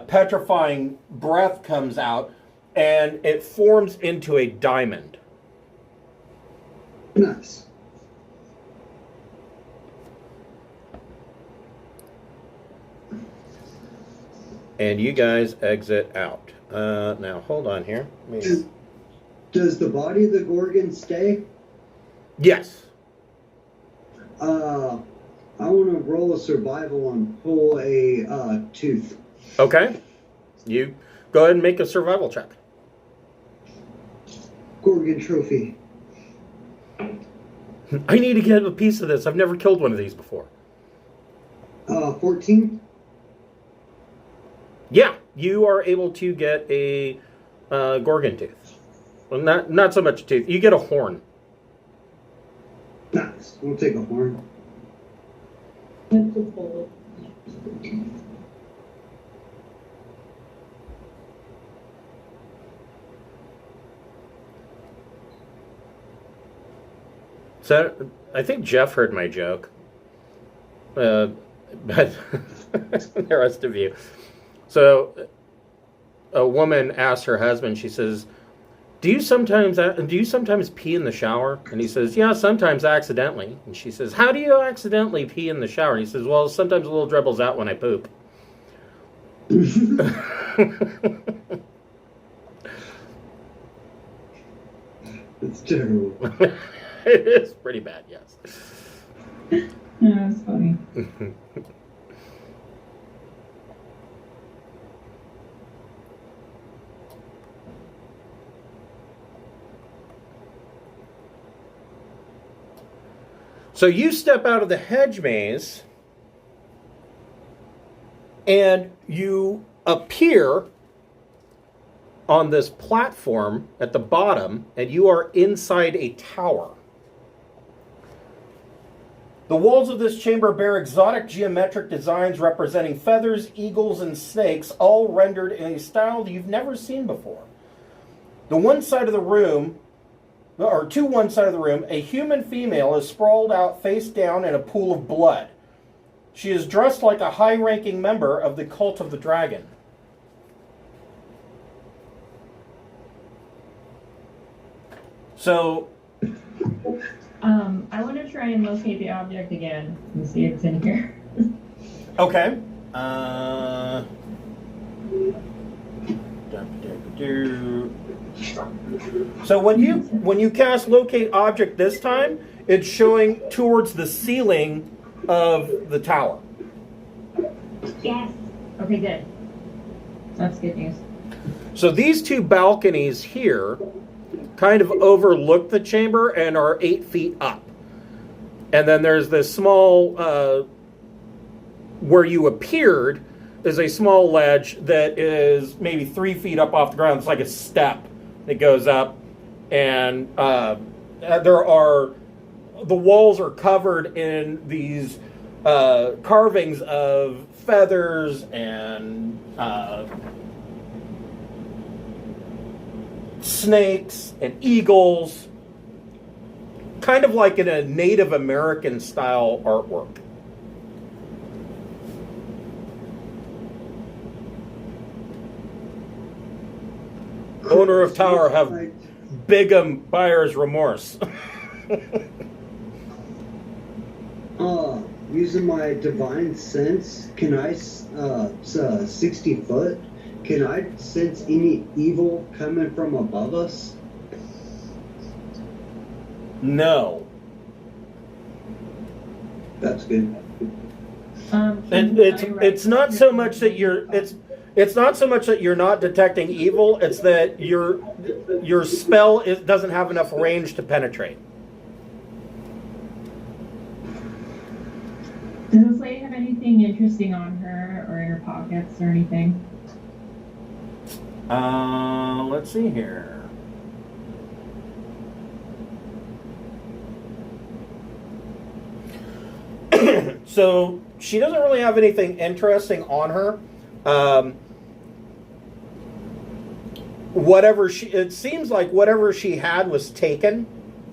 petrifying breath comes out, and it forms into a diamond. Nice. And you guys exit out. Now, hold on here. Does the body of the Gorgon stay? Yes. I want to roll a survival and pull a tooth. Okay. You go ahead and make a survival check. Gorgon trophy. I need to get a piece of this. I've never killed one of these before. 14. Yeah, you are able to get a Gorgon tooth. Well, not so much a tooth. You get a horn. Nice. We'll take a horn. So I think Jeff heard my joke. But the rest of you. So a woman asked her husband, she says, do you sometimes pee in the shower? And he says, yeah, sometimes accidentally. And she says, how do you accidentally pee in the shower? And he says, well, sometimes a little dribbles out when I poop. It's terrible. It is pretty bad, yes. No, that's funny. So you step out of the hedge maze and you appear on this platform at the bottom, and you are inside a tower. The walls of this chamber bear exotic geometric designs representing feathers, eagles, and snakes, all rendered in a style that you've never seen before. To one side of the room, a human female is sprawled out face down in a pool of blood. She is dressed like a high-ranking member of the Cult of the Dragon. So, I want to try and locate the object again and see if it's in here. okay. So when you cast locate object this time, it's showing towards the ceiling of the tower. Yes. Okay, good. That's good news. So these two balconies here kind of overlook the chamber and are 8 feet up. And then there's this small, where you appeared, is a small ledge that is maybe 3 feet up off the ground. It's like a step that goes up. And the walls are covered in these carvings of feathers and snakes and eagles, kind of like in a Native American style artwork. Owner of tower have big buyer's remorse. Using my divine sense, can I, 60 foot, can I sense any evil coming from above us? No. That's good. And it's not so much that it's not so much that you're not detecting evil. It's that your spell doesn't have enough range to penetrate. Does this lady have anything interesting on her or in her pockets or anything? Let's see here. So she doesn't really have anything interesting on her. It seems like whatever she had was taken.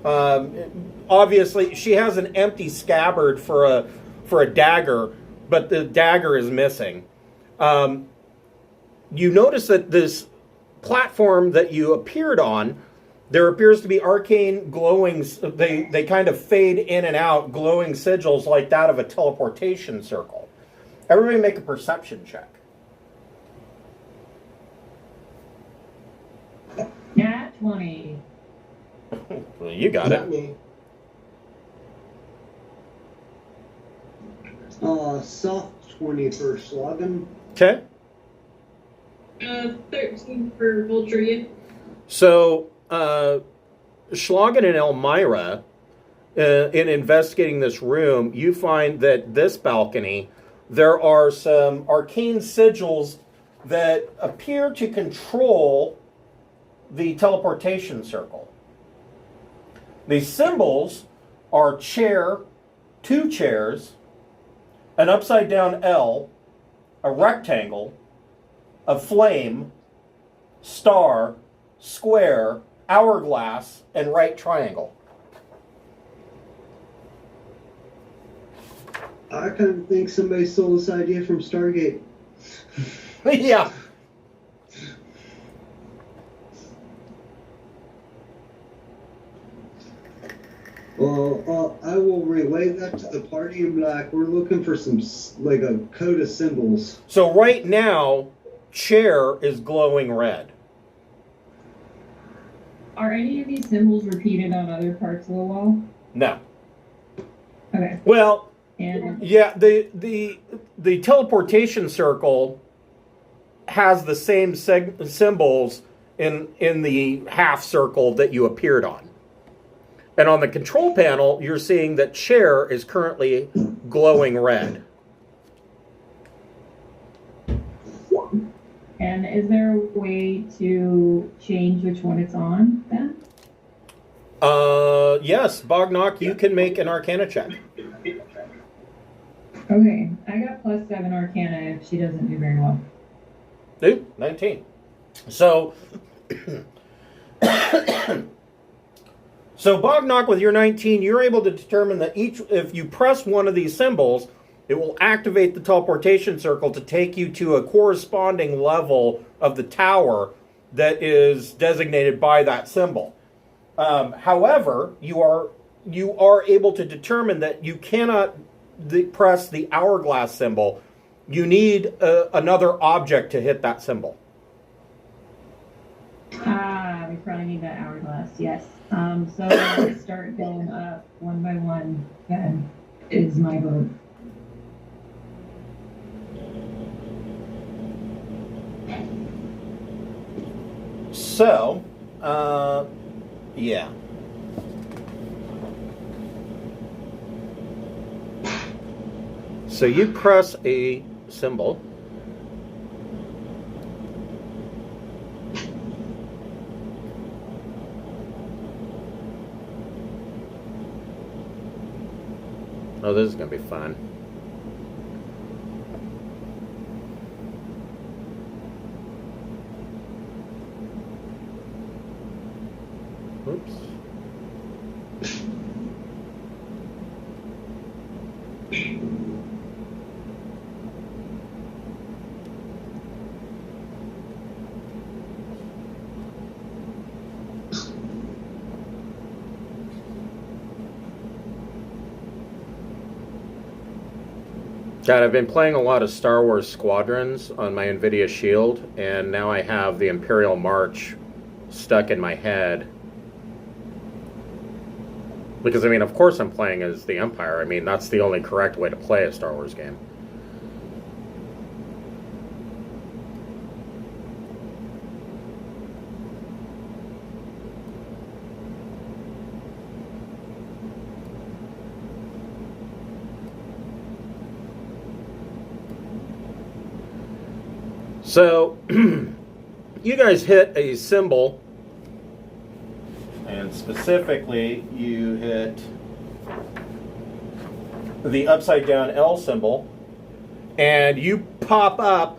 Obviously, she has an empty scabbard for a dagger, but the dagger is missing. You notice that this platform that you appeared on, there appears to be arcane glowing, they kind of fade in and out, glowing sigils like that of a teleportation circle. Everybody make a perception check. Yeah, 20. Well, you got it. Me. Soft 20 for Slogan. Okay. 13 for Voltria. So, Schlagen and Elmira, in investigating this room, you find that this balcony, there are some arcane sigils that appear to control the teleportation circle. These symbols are chair, 2 chairs, an upside-down L, a rectangle, a flame, star, square, hourglass, and right triangle. I kind of think somebody stole this idea from Stargate. Yeah. Well, I will relay that to the party in black. We're looking for some, like a code of symbols. So right now, chair is glowing red. Are any of these symbols repeated on other parts of the wall? No. Okay. Well, And yeah, the teleportation circle has the same symbols in the half circle that you appeared on. And on the control panel, you're seeing that chair is currently glowing red. and is there a way to change which one it's on then? Yes, Bognock, you can make an Arcana check. Okay, I got +7 Arcana if she doesn't do very well. Dude, 19. So, so Bognock, with your 19, you're able to determine that if you press one of these symbols, it will activate the teleportation circle to take you to a corresponding level of the tower that is designated by that symbol. However, you are able to determine that you cannot press the hourglass symbol. You need another object to hit that symbol. We probably need that hourglass, yes. So let's start going up one by one, then is my vote. So, yeah. So you press a symbol. Oh, this is going to be fun. Oops. God, I've been playing a lot of Star Wars Squadrons on my NVIDIA Shield, and now I have the Imperial March stuck in my head. Because, I mean, of course I'm playing as the Empire. I mean, that's the only correct way to play a Star Wars game. So, you guys hit a symbol, and specifically you hit the upside down L symbol, and you pop up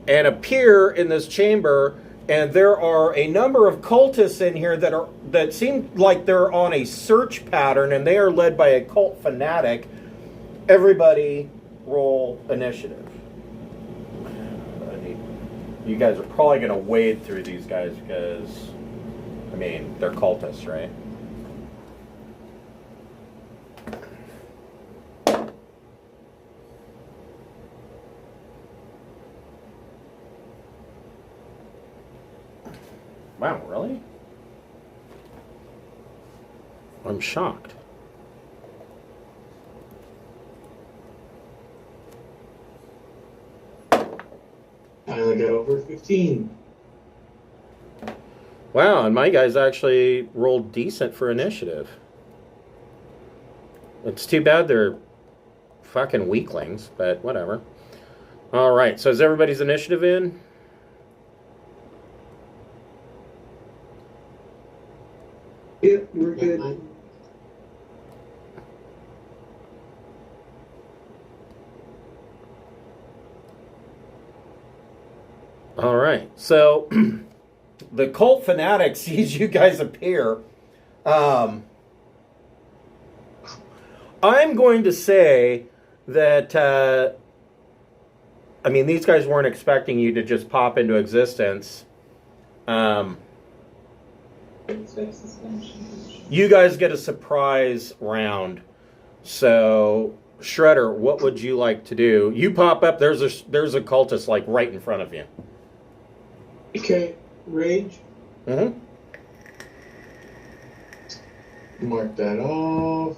and appear in this chamber, and there are a number of cultists in here that seem like they're on a search pattern, and they are led by a cult fanatic. Everybody roll initiative. You guys are probably going to wade through these guys because, I mean, they're cultists, right? Wow, really? I'm shocked. I only got over 15. Wow, and my guys actually rolled decent for initiative. It's too bad they're fucking weaklings, but whatever. All right, so is everybody's initiative in? Yep, we're good. All right, so the cult fanatic sees you guys appear. I'm going to say that, I mean, these guys weren't expecting you to just pop into existence. You guys get a surprise round. So, Shredder, what would you like to do? You pop up, there's a cultist, like, right in front of you. Okay, rage. Mm-hmm. Mark that off.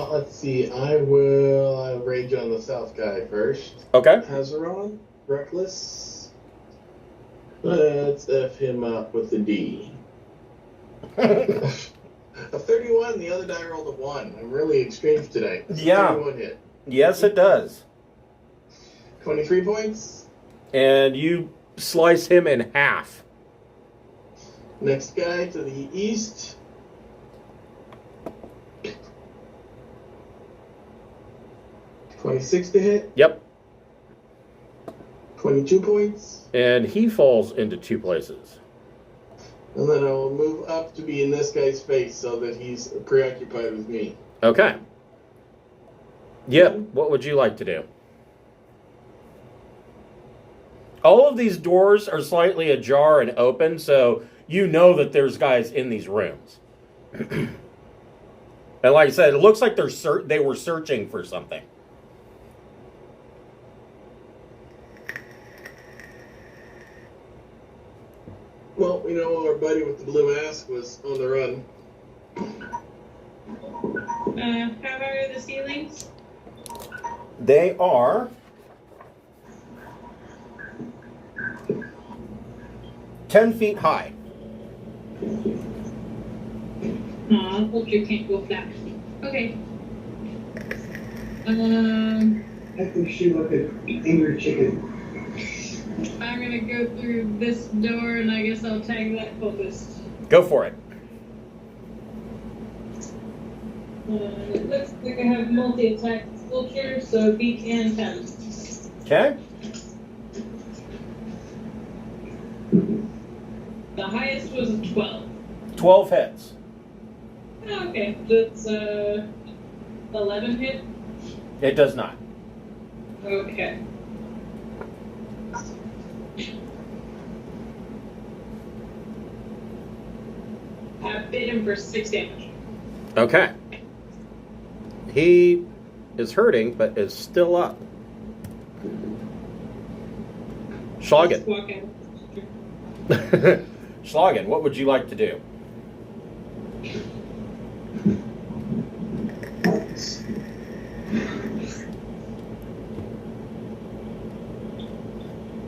Let's see. I'll rage on the south guy first. Okay. Hazaron, reckless. Let's F him up with the D. A 31, the other die rolled a 1. I'm really extreme today. Yeah. 31 hit. Yes, it does. 23 points. And you slice him in half. Next guy to the east. $26 to hit. Yep. 22 points. And he falls into 2 places. And then I will move up to be in this guy's face so that he's preoccupied with me. Okay. Yep. What would you like to do? All of these doors are slightly ajar and open, so you know that there's guys in these rooms. And like I said, it looks like they were searching for something. Well, we know our buddy with the blue mask was on the run. How are the ceilings? They are 10 feet high. Aw, hope you can't go flat. Okay. I think she looked at angry chicken. I'm gonna go through this door and I guess I'll tag that cultist. Go for it. It looks like I have multi-attack sculpture, so beat and 10. Okay. The highest was a 12. 12 hits. Oh, okay, that's 11 hit. It does not. Okay. I bit him for 6 damage. Okay. He is hurting, but is still up. Schlagen. Walk out. Schlagen, what would you like to do?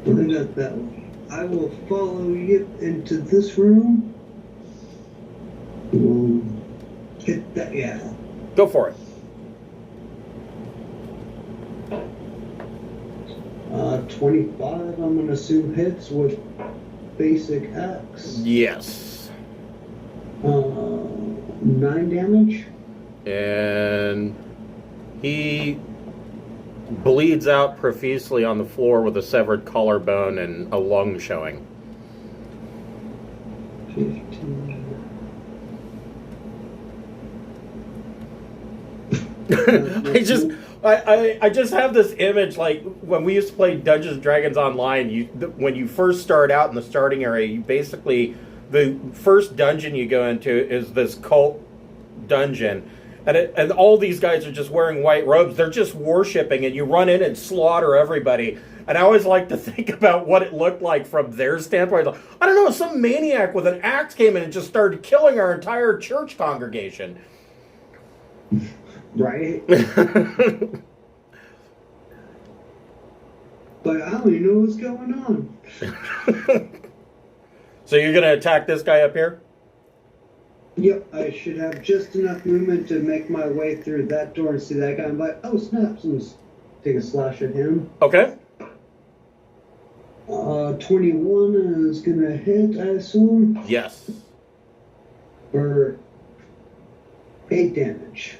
I got that one. I will follow you into this room. We'll hit that, yeah. Go for it. 25, I'm going to assume hits with basic axe. Yes. 9 damage. And he bleeds out profusely on the floor with a severed collarbone and a lung showing. 15. I just have this image, like when we used to play Dungeons and Dragons online. When you first start out in the starting area, you basically, the first dungeon you go into is this cult dungeon, and all these guys are just wearing white robes. They're just worshiping, and you run in and slaughter everybody. And I always like to think about what it looked like from their standpoint. Like, I don't know, some maniac with an axe came in and just started killing our entire church congregation. Right? But I don't even know what's going on. So you're going to attack this guy up here? Yep, I should have just enough movement to make my way through that door and see that guy. I'm like, oh, snaps, and just take a slash at him. Okay. 21 is going to hit, I assume. Yes. For 8 damage.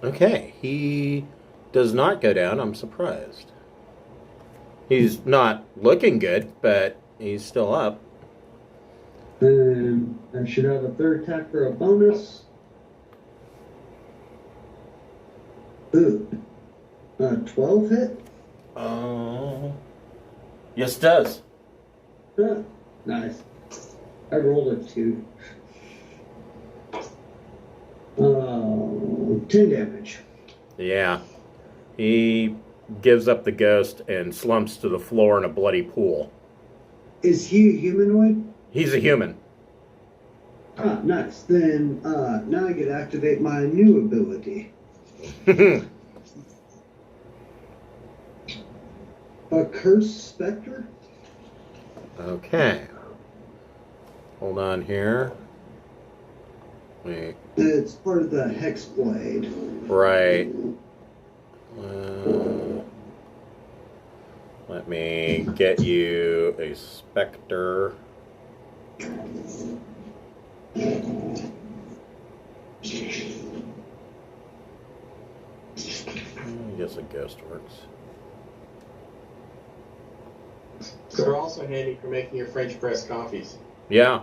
Okay, he does not go down. I'm surprised. He's not looking good, but he's still up. And I should have a third attack for a bonus. Ooh. 12 hit? Yes, it does. Nice. I rolled a 2. 10 damage. Yeah. He gives up the ghost and slumps to the floor in a bloody pool. Is he a humanoid? He's a human. Ah, nice. Then now I get to activate my new ability. A Cursed Spectre? Okay. Hold on here. Wait. It's part of the Hex Blade. Right. Let me get you a specter. I guess a ghost works. They're also handy for making your French press coffees. Yeah.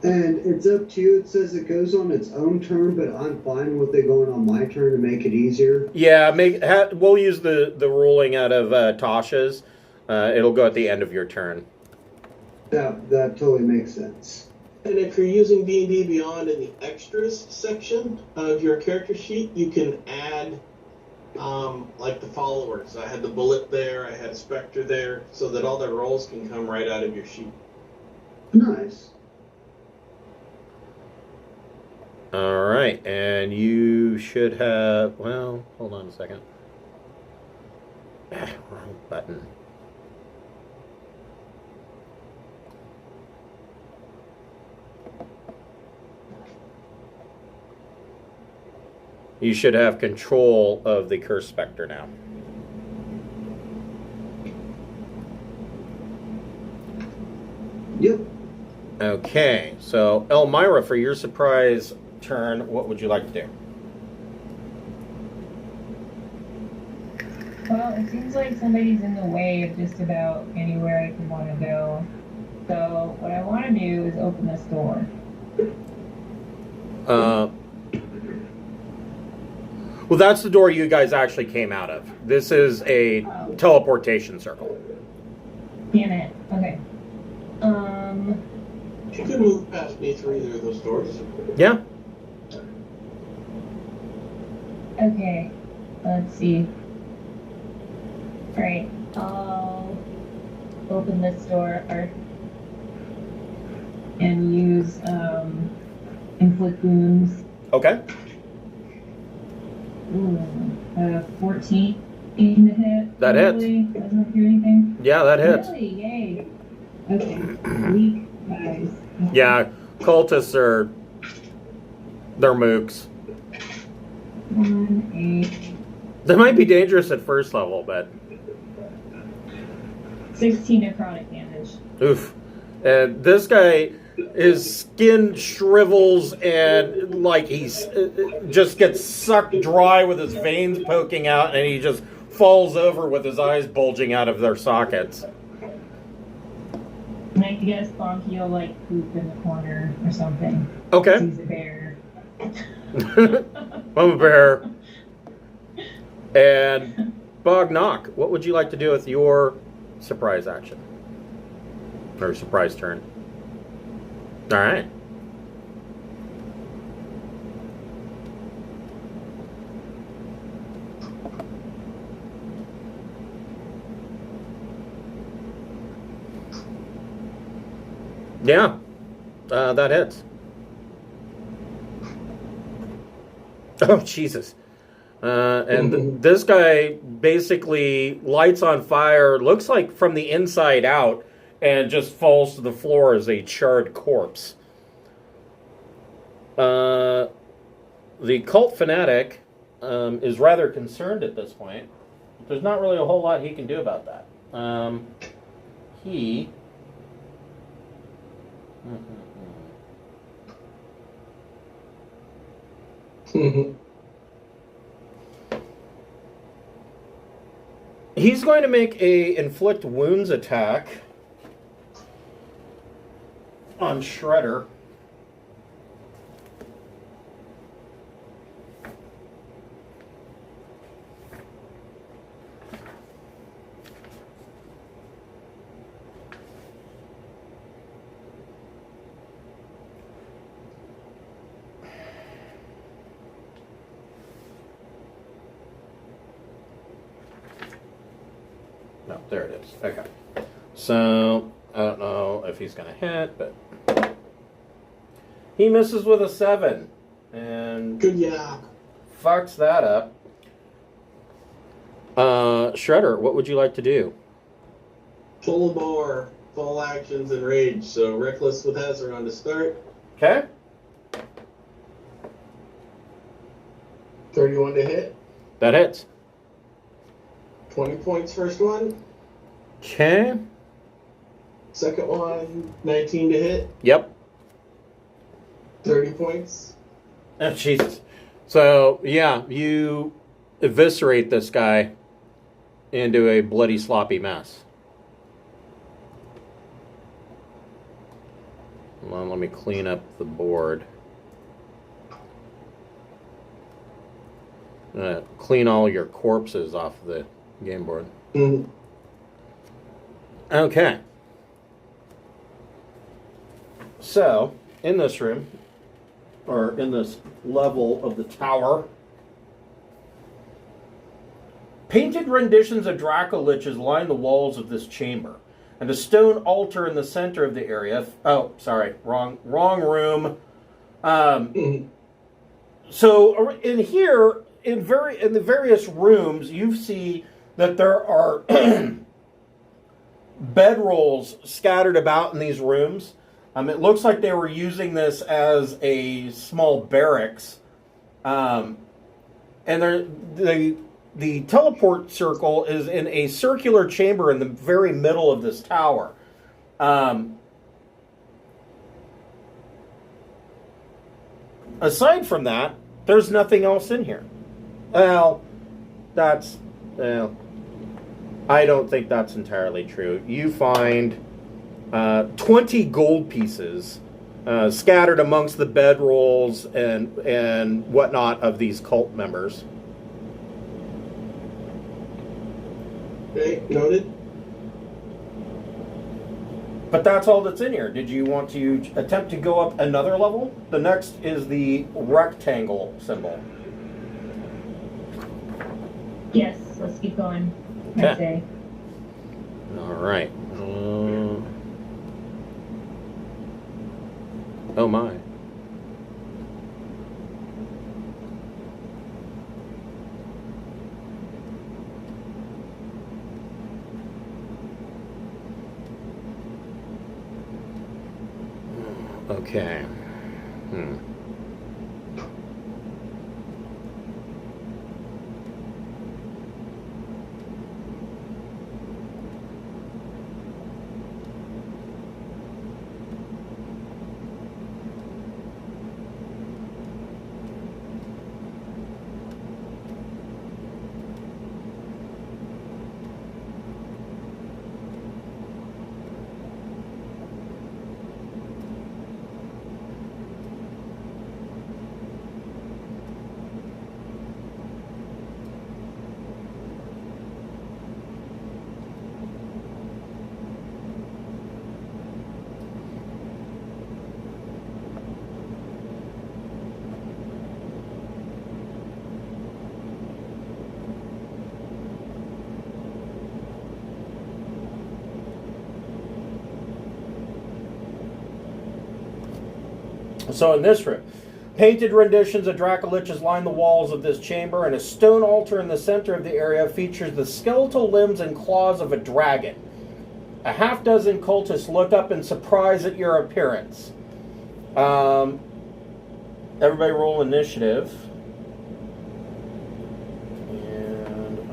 And it's up to you. It says it goes on its own turn, but I'm fine with it going on my turn to make it easier. Yeah, we'll use the ruling out of Tasha's. It'll go at the end of your turn. That totally makes sense. And if you're using D&D Beyond in the extras section of your character sheet, you can add like the followers. I had the bullet there, I had a specter there, so that all their rolls can come right out of your sheet. Nice. All right, and you should have, well, hold on a second. Wrong button. You should have control of the Cursed Spectre now. Yep. Okay, so Elmira, for your surprise turn, what would you like to do? Well, it seems like somebody's in the way of just about anywhere I can want to go. So what I want to do is open this door. Well, that's the door you guys actually came out of. This is a teleportation circle. Damn it. Okay. You can move past me through either of those doors. Yeah. Okay. Let's see. Alright. I'll open this door and use inflict wounds. Okay. 14 to hit. That hits. Doesn't do anything. Yeah, that hits. Really? Yay. Okay. Weak guys. Yeah, cultists are... they're mooks. 1, 8. They might be dangerous at first level, but... 16 necrotic damage. Oof. And this guy, his skin shrivels and like he's just gets sucked dry with his veins poking out, and he just falls over with his eyes bulging out of their sockets. And I guess Bonky will like poop in the corner or something. Okay. He's a bear. I'm a bear. And Bognock, what would you like to do with your surprise action? Or surprise turn? Alright. Yeah. That hits. Oh, Jesus. And this guy basically lights on fire, looks like from the inside out, and just falls to the floor as a charred corpse. The cult fanatic is rather concerned at this point. There's not really a whole lot he can do about that. He... He's going to make a inflict wounds attack on Shredder. there it is. Okay. So, I don't know if he's going to hit, but he misses with a 7. And Good job. Fucks that up. Shredder, what would you like to do? Full bore, full actions, and rage. So reckless with hazard on to start. Okay. 31 to hit. That hits. 20 points first one. Okay. Second one, 19 to hit. Yep. 30 points. Oh, Jesus. So, yeah, you eviscerate this guy into a bloody, sloppy mess. Hold on, let me clean up the board. Clean all your corpses off the game board. Mm-hmm. Okay. So, in this room, or in this level of the tower, painted renditions of Dracoliches line the walls of this chamber, and a stone altar in the center of the area. Oh, sorry, wrong room. So in here, in the various rooms, you see that there are bedrolls scattered about in these rooms. It looks like they were using this as a small barracks. And the teleport circle is in a circular chamber in the very middle of this tower. Aside from that, there's nothing else in here. Well, I don't think that's entirely true. You find 20 gold pieces scattered amongst the bedrolls and whatnot of these cult members. Okay, noted. But that's all that's in here. Did you want to attempt to go up another level? The next is the rectangle symbol. Yes, let's keep going. Okay. I'd say. All right. Oh my. Okay. So in this room, painted renditions of Dracoliches line the walls of this chamber, and a stone altar in the center of the area features the skeletal limbs and claws of a dragon. A half-dozen cultists look up in surprise at your appearance. Everybody roll initiative. And I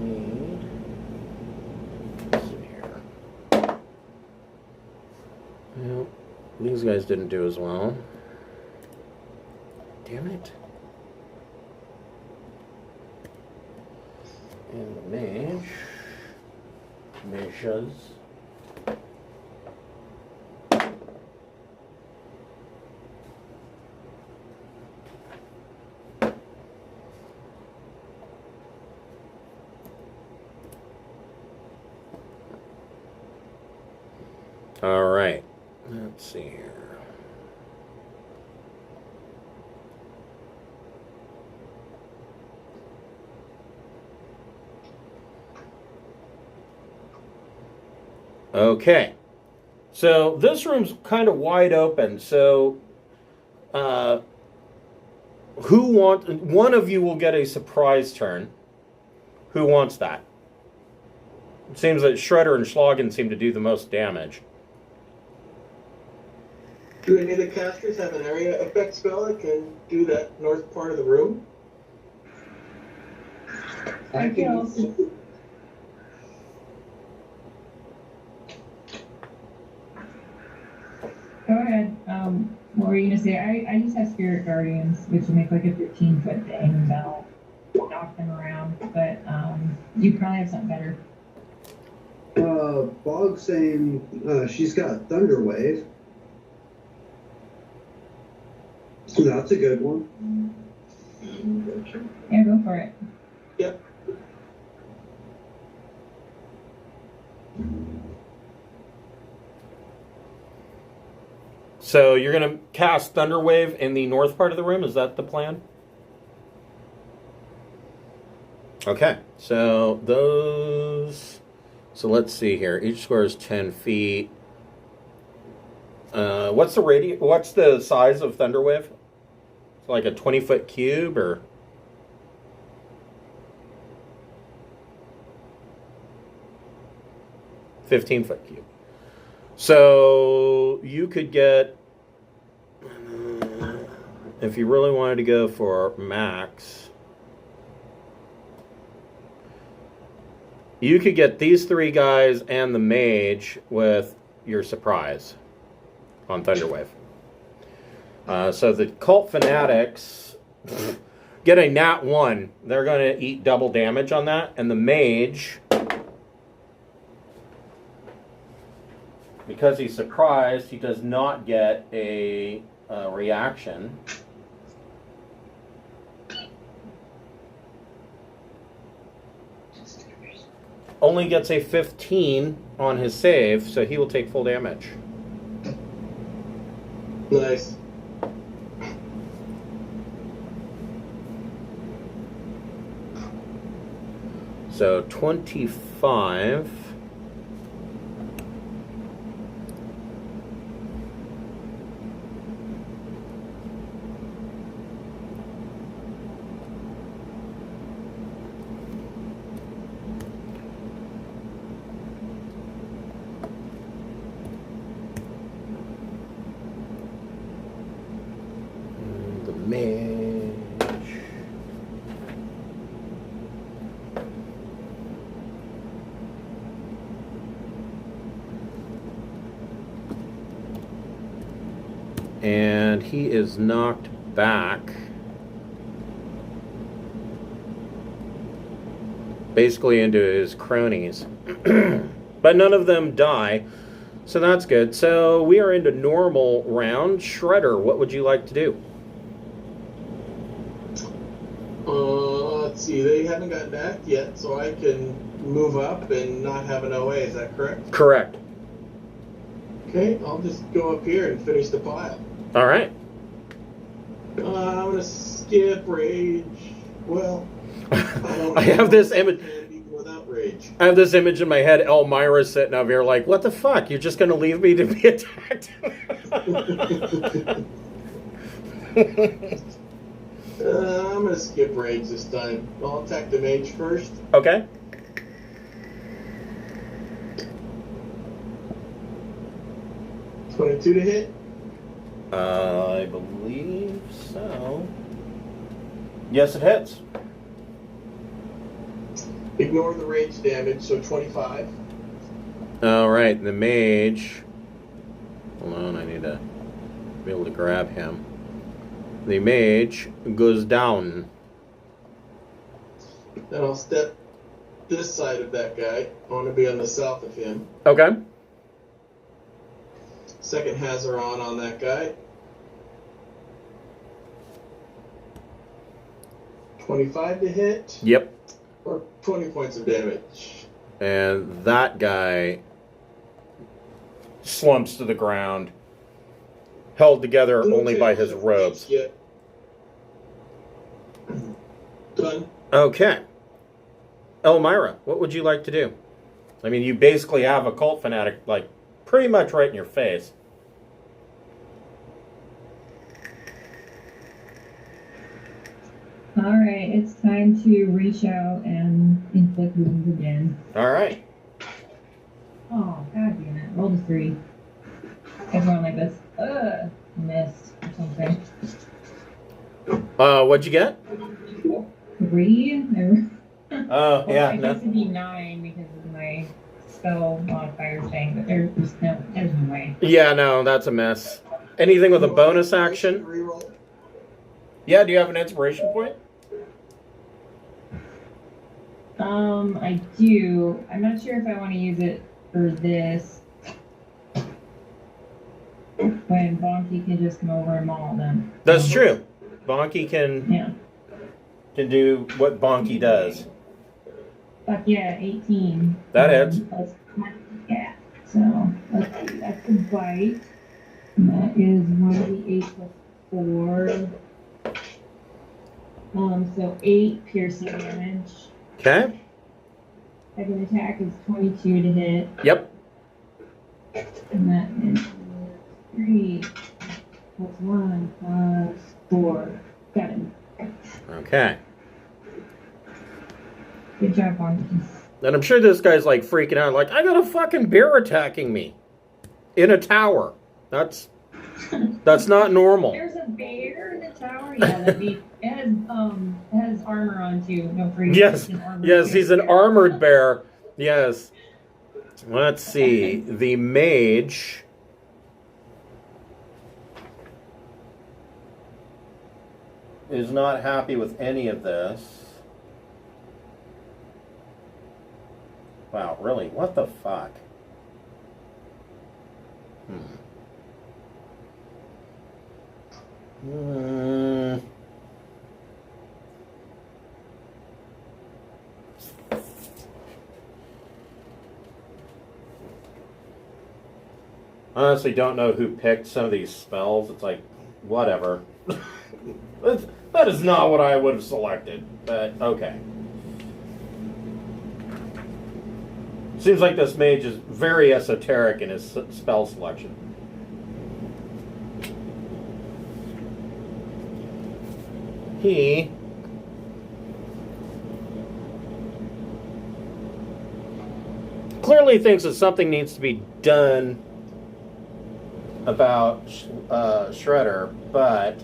need... Let's see here. Well, these guys didn't do as well. Damn it. And the mages. All right. Let's see here. Okay. So this room's kind of wide open. So one of you will get a surprise turn. Who wants that? It seems that Shredder and Schlagen seem to do the most damage. Do any of the casters have an area effect spell that can do that north part of the room? I can also. Go ahead. What were you gonna say? I just have Spirit Guardians, which will make like a 15-foot thing, and that'll knock them around. But you probably have something better. Bog's saying she's got Thunder Wave. So that's a good one. Yeah, go for it. Yep. So you're going to cast Thunderwave in the north part of the room? Is that the plan? Okay. So those... So let's see here. Each square is 10 feet. What's the size of Thunderwave? It's like a 20-foot cube, or... $15-foot cube. So you could get, if you really wanted to go for max, you could get these three guys and the mage with your surprise on Thunderwave. So the cult fanatics get a nat 1. They're going to eat double damage on that, and the mage, because he's surprised, he does not get a reaction. Only gets a 15 on his save, so he will take full damage. Nice. So 25. The mage. And he is knocked back. Basically into his cronies. But none of them die. So that's good. So we are into normal round. Shredder, what would you like to do? Let's see. They haven't gotten back yet, so I can move up and not have an OA. Is that correct? Correct. Okay, I'll just go up here and finish the pile. All right. I'm gonna skip rage. Well, I have this image. Without rage. I have this image in my head. Elmira's sitting up here like, what the fuck? You're just going to leave me to be attacked? I'm going to skip rage this time. I'll attack the mage first. Okay. $22 to hit. I believe so. Yes, it hits. Ignore the rage damage, so 25. All right, the mage. Hold on, I need to be able to grab him. The mage goes down. Then I'll step this side of that guy. I want to be on the south of him. Okay. Second Hazaron on that guy. 25 to hit. Yep. Or 20 points of damage. And that guy slumps to the ground, held together only by his robes. Yeah. Done. Okay. Elmira, what would you like to do? I mean, you basically have a cult fanatic, like, pretty much right in your face. All right, it's time to reach out and inflict wounds again. All right. Oh, god damn it. Roll the 3. Everyone like this. Missed or something. What'd you get? 3? Oh, yeah. I guess it'd be 9 because of my spell modifier thing, but there's no way. Yeah, no, that's a mess. Anything with a bonus action? Reroll. Yeah, do you have an inspiration point? I do. I'm not sure if I want to use it for this. When Bonky can just come over and maul them. That's true. Bonky can do what Bonky does. Fuck yeah, 18. That hits. Yeah. So let's see. That's a bite. And that is 1d8 plus 4. So 8 piercing damage. Okay. Second attack is 22 to hit. Yep. And that is 3 plus 1 plus 4. 7. Okay. Good job, Bonky. And I'm sure this guy's like freaking out, like, I got a fucking bear attacking me in a tower. That's not normal. There's a bear in the tower? Yeah, that'd be. It has armor on too. No free. Yes, he's an armored bear. Yes. Let's see. The mage. Is not happy with any of this. Wow, really? What the fuck? Honestly, don't know who picked some of these spells. It's like, whatever. That is not what I would have selected, but okay. Seems like this mage is very esoteric in his spell selection. He clearly thinks that something needs to be done about Shredder, but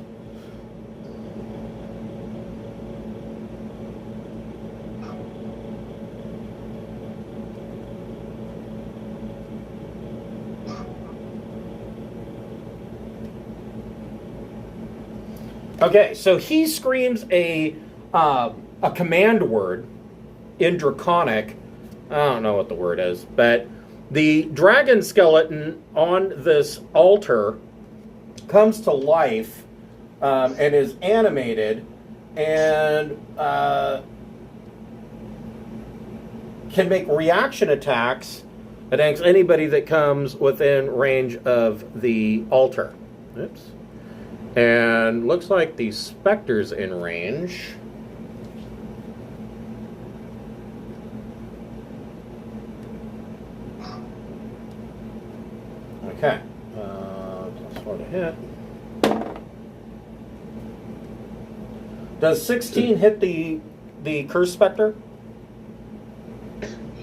okay, so he screams a command word in Draconic. I don't know what the word is, but the dragon skeleton on this altar comes to life and is animated and can make reaction attacks against anybody that comes within range of the altar. Oops. And looks like the specter's in range. Okay. Plus 4 to hit. Does 16 hit the curse specter?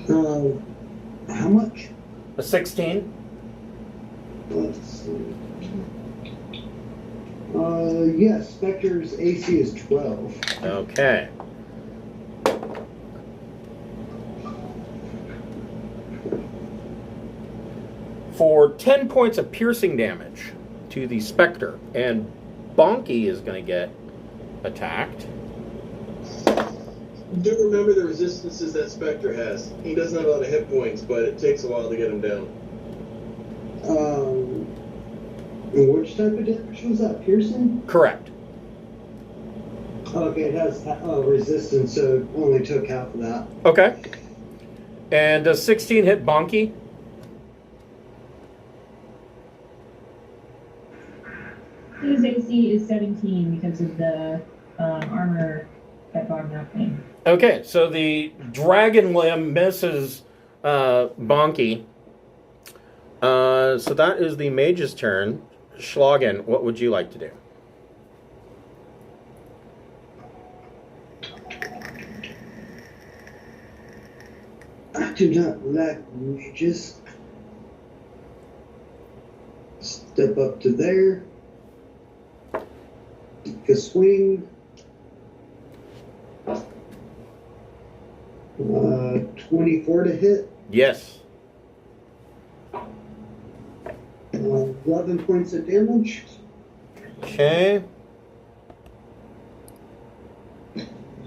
How much? A 16? Let's see. Yes, Spectre's AC is 12. Okay. For 10 points of piercing damage to the Spectre, and Bonky is going to get attacked. Do remember the resistances that Spectre has. He doesn't have a lot of hit points, but it takes a while to get him down. Which type of damage was that? Piercing? Correct. Okay, it has resistance, so it only took half of that. Okay. And does 16 hit Bonky? His AC is 17 because of the armor that bogged up me. Okay, so the dragon limb misses Bonky. So that is the mage's turn. Schlagen, what would you like to do? I do not like mages. Step up to there. Take a swing. 24 to hit. Yes. 11 points of damage. Okay.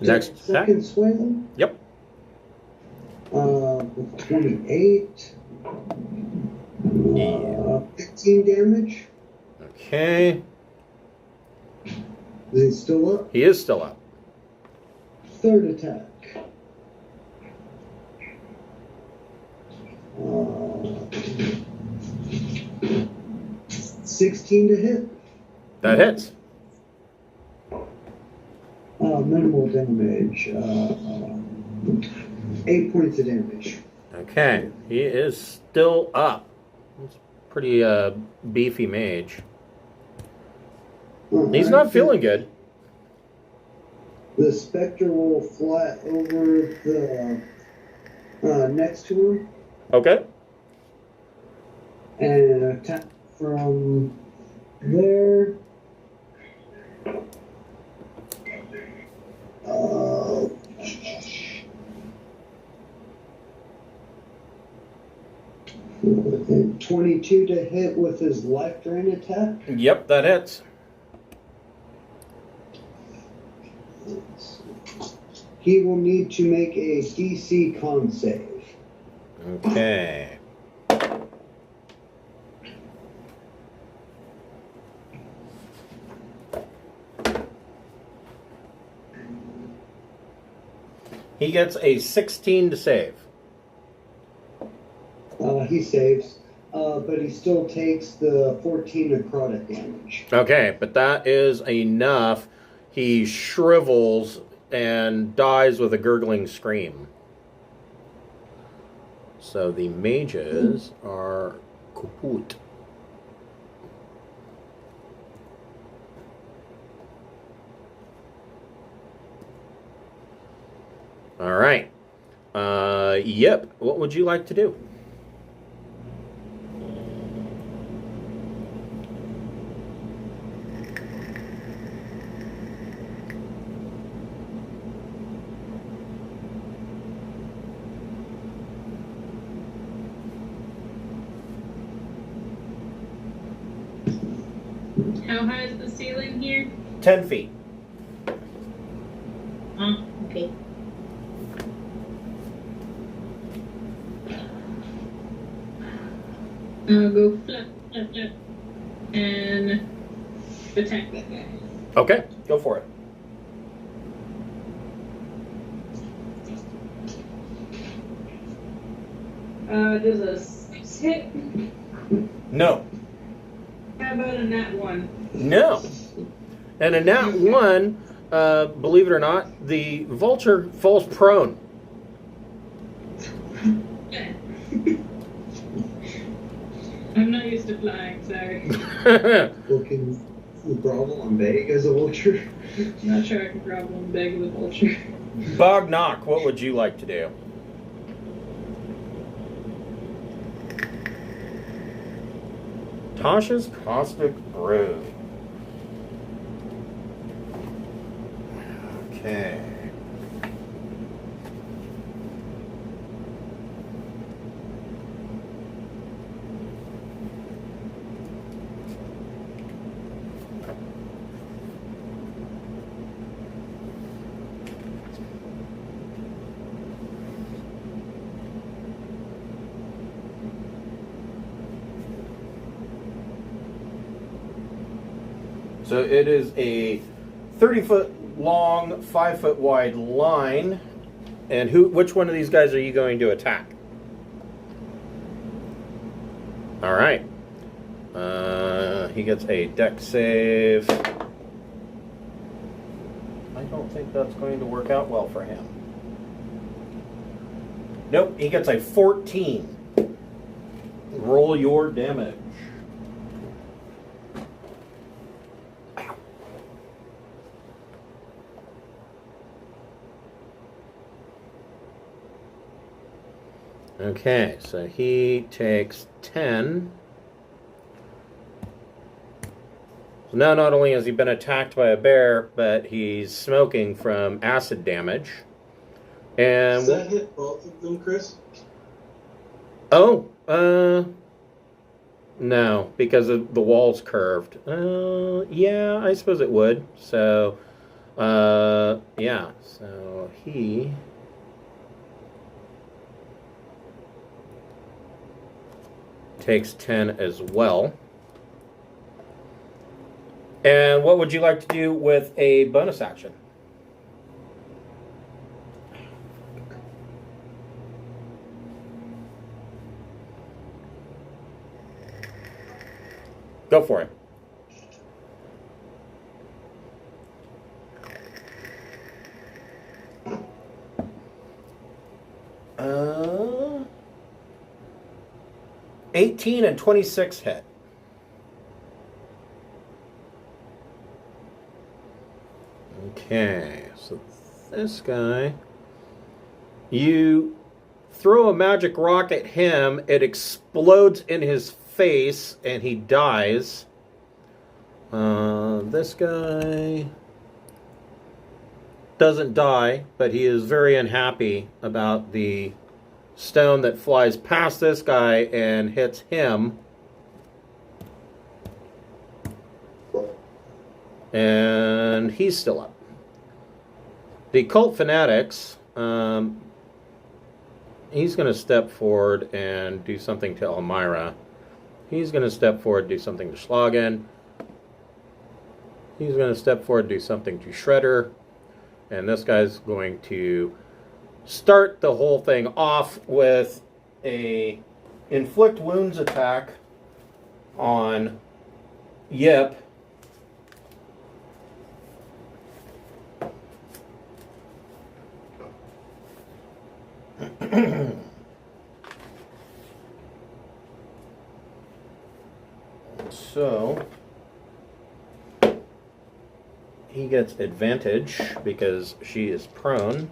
Next Second swing. Yep. 28. Yeah. 15 damage. Okay. Is he still up? He is still up. Third attack. 16 to hit. That hits. Minimal damage. 8 points of damage. Okay. He is still up. That's a pretty beefy mage. He's not feeling good. The specter will fly over the next to him Okay. and attack from there. And 22 to hit with his life drain attack. Yep, that hits. He will need to make a DC con save. Okay. He gets a 16 to save. He saves, but he still takes the 14 necrotic damage. Okay, but that is enough. He shrivels and dies with a gurgling scream. So the mages are kaput. All right. Yep. What would you like to do? How high is the ceiling here? 10 feet. Oh, okay. I'll go flap, flap, flap, and attack that guy. Okay, go for it. Does a 6 hit? No. How about a nat 1? No. And in that one, believe it or not, the vulture falls prone. I'm not used to flying, sorry. Well, can you grovel and beg as a vulture? Not sure I can grovel and beg with a vulture. Bognock, what would you like to do? Tasha's Caustic Brew. Okay. So it is a 30-foot long, 5-foot wide line. And which one of these guys are you going to attack? All right. He gets a dex save. I don't think that's going to work out well for him. Nope, he gets a 14. Roll your damage. Okay, so he takes 10. So now not only has he been attacked by a bear, but he's smoking from acid damage. And does that hit both of them, Chris? Oh, no, because of the wall's curved. Yeah, I suppose it would. So, yeah, so he takes 10 as well. And what would you like to do with a bonus action? Go for it. Uh, 18 and 26 hit. Okay, so this guy, you throw a magic rock at him, it explodes in his face, and he dies. This guy doesn't die, but he is very unhappy about the stone that flies past this guy and hits him. And he's still up. The cult fanatics, he's going to step forward and do something to Elmira. He's going to step forward, do something to Schlagen. He's going to step forward, do something to Shredder. And this guy's going to start the whole thing off with a inflict wounds attack on Yip. So he gets advantage because she is prone.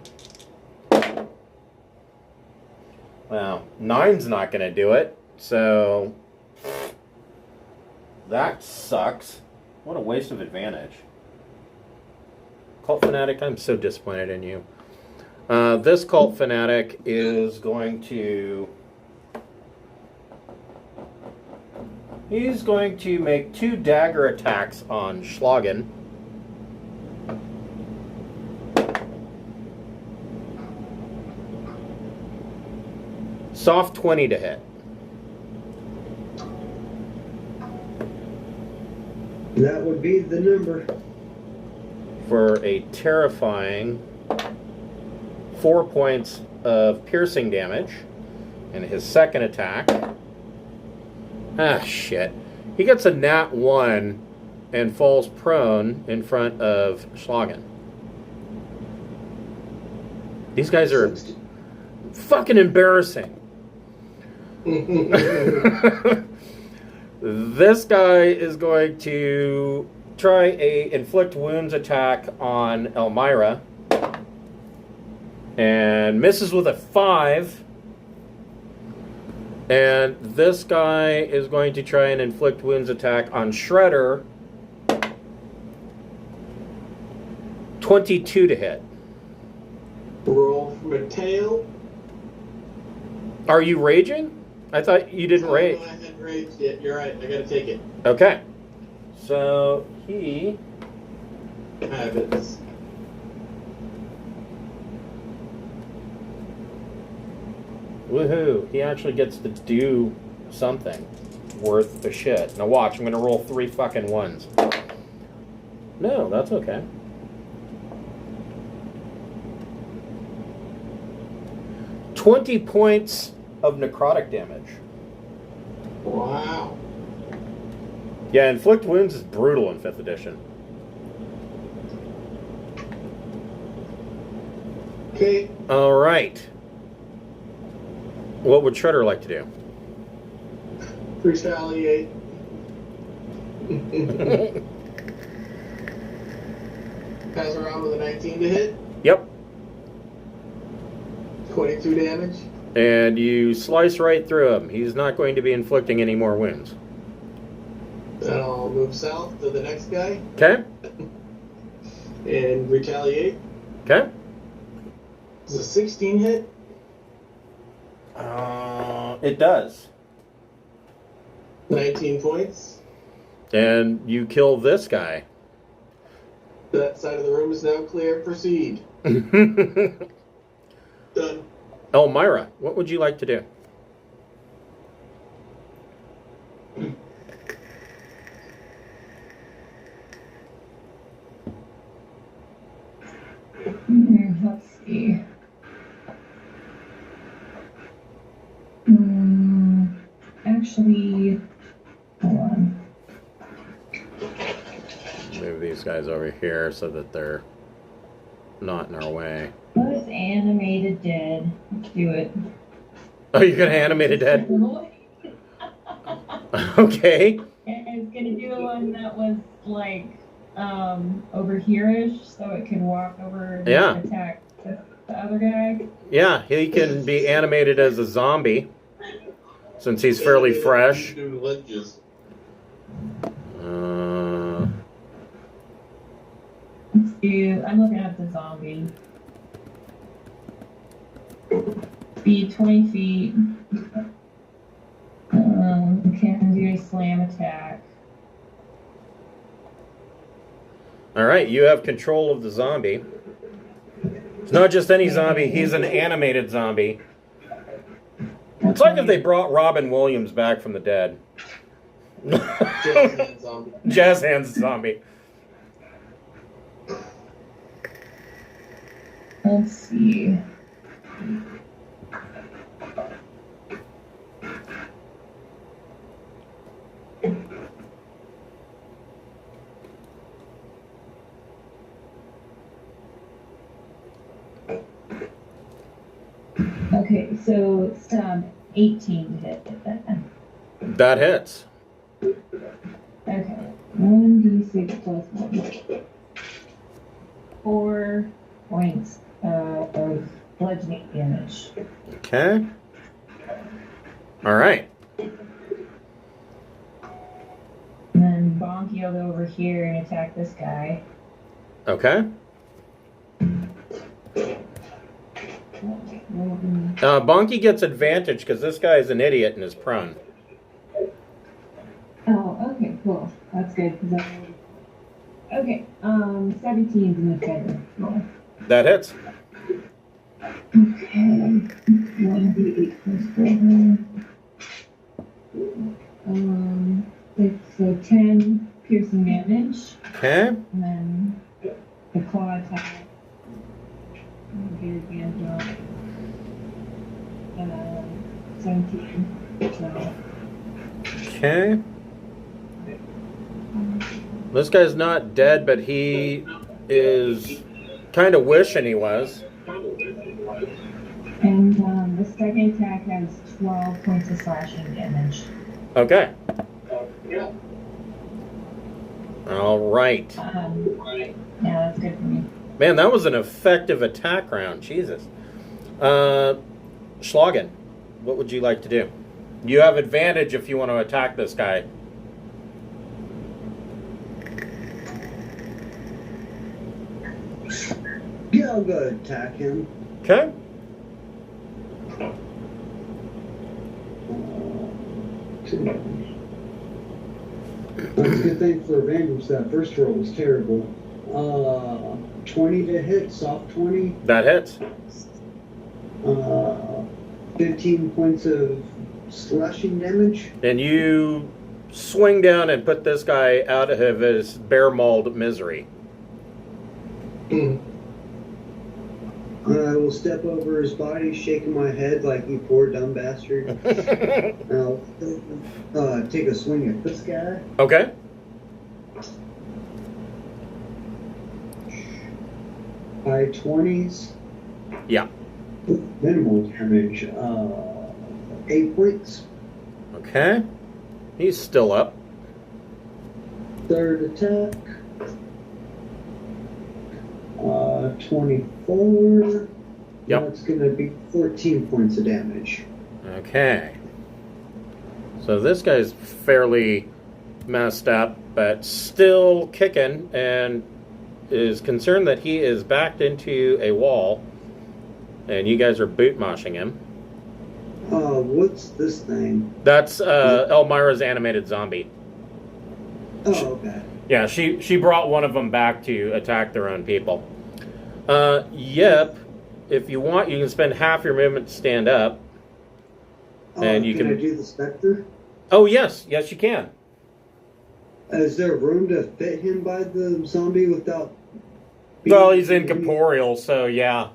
Well, 9's not going to do it, so that sucks. What a waste of advantage. Cult Fanatic, I'm so disappointed in you. This Cult Fanatic is going to... He's going to make 2 dagger attacks on Schlagen. Soft 20 to hit. That would be the number. For a terrifying 4 points of piercing damage. And his second attack... Ah, shit. He gets a nat 1 and falls prone in front of Schlagen. These guys are fucking embarrassing. This guy is going to try a inflict wounds attack on Elmira. And misses with a 5. And this guy is going to try and inflict wounds attack on Shredder. 22 to hit. Roll from a tail. Are you raging? I thought you didn't rage. No, I hadn't raged yet. You're right. I gotta take it. Okay. So he... Habits. Woohoo. He actually gets to do something worth a shit. Now watch, I'm going to roll 3 fucking 1s. No, that's okay. $20 points of necrotic damage. Wow. Yeah, inflict wounds is brutal in 5th edition. Okay. All right. What would Shredder like to do? Retaliate. Pass around with a 19 to hit. Yep. 22 damage. And you slice right through him. He's not going to be inflicting any more wounds. Then I'll move south to the next guy. Okay. And retaliate. Okay. Does a 16 hit? It does. 19 points. And you kill this guy. That side of the room is now clear. Proceed. Done. Elmira, what would you like to do? Let's see. Actually, hold on. Move these guys over here so that they're not in our way. What's animated dead? Let's do it. Oh, you're going to animate a dead? Okay. And I was gonna do the one that was like over here-ish, so it can walk over and Yeah. attack the other guy. Yeah, he can be animated as a zombie since he's fairly fresh. Lunges. Let's do. I'm looking at the zombie. Speed 20 feet. Can do a slam attack. All right, you have control of the zombie. It's not just any zombie, he's an animated zombie. It's like if they brought Robin Williams back from the dead. Jazz hand zombie. Jazz hands zombie. Let's see. Okay, so it's 18 to hit that. That hits. Okay, 1d6 plus 1. 4 points of bludgeoning damage. Okay. All right. And then Bonky will go over here and attack this guy. Okay. Bonky gets advantage because this guy is an idiot and is prone. Oh, okay, cool. That's good. Okay, 17's in the center. Yeah. That hits. Okay, 1d8 plus 4. So 10 piercing damage. Okay. And then the claw attack. Get advantage on 17. So. Okay. This guy's not dead, but he is kind of wishing he was. And the second attack has 12 points of slashing damage. Okay. All right. Yeah, that's good for me. Man, that was an effective attack round. Jesus. Schlagen, what would you like to do? You have advantage if you want to attack this guy. Yeah, I'll go attack him. Okay. That's a good thing for advantage. That first roll was terrible. 20 to hit, soft 20. That hits. 15 points of slashing damage. And you swing down and put this guy out of his bear mauled misery. I will step over his body, shaking my head like you poor dumb bastard. And I'll take a swing at this guy. Okay. High 20s. Yeah. Minimal damage. 8 points. Okay. He's still up. Third attack. 24. Yep. That's going to be 14 points of damage. Okay. So this guy's fairly messed up, but still kicking, and is concerned that he is backed into a wall, and you guys are boot moshing him. What's this thing? That's Elmira's animated zombie. Oh, okay. Yeah, she brought one of them back to attack their own people. Yep. If you want, you can spend half your movement to stand up. And you can I do the Spectre? Oh, yes. Yes, you can. Is there room to fit him by the zombie without... Well, he's incorporeal, so yeah.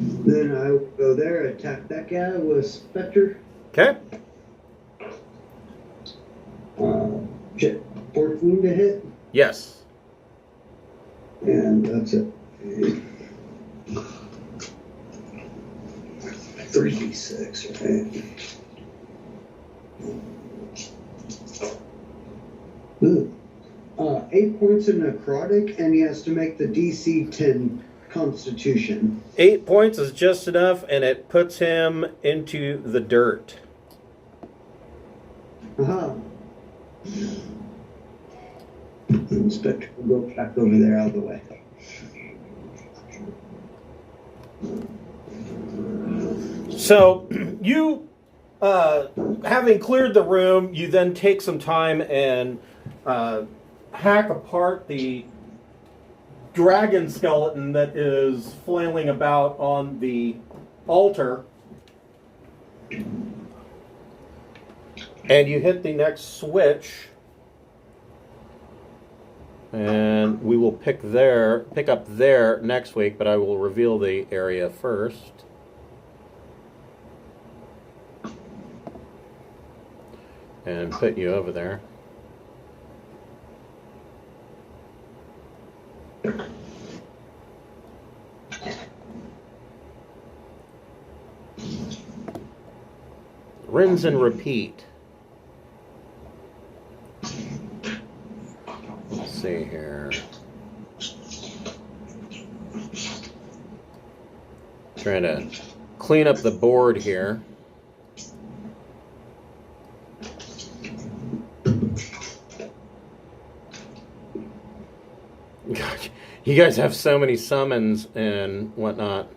Then I will go there, attack that guy with Spectre. Okay. 14 to hit. Yes. And that's it. 3d6, right? Ooh. 8 points of necrotic, and he has to make the DC 10 Constitution. 8 points is just enough, and it puts him into the dirt. Aha. The inspector will go back over there out of the way. So, you, having cleared the room, you then take some time and hack apart the dragon skeleton that is flailing about on the altar. And you hit the next switch. And we will pick up there next week, but I will reveal the area first. And put you over there. Rinse and repeat. Let's see here. Trying to clean up the board here. God, you guys have so many summons and whatnot.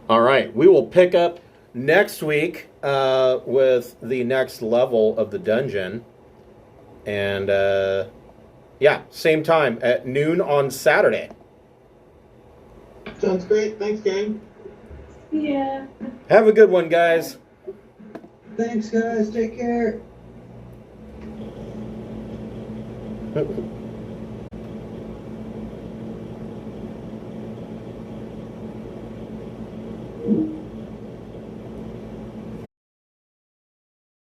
All right, we will pick up next week with the next level of the dungeon. And, yeah, same time at noon on Saturday. Sounds great. Thanks, gang. Yeah. Have a good one, guys. Thanks, guys. Take care.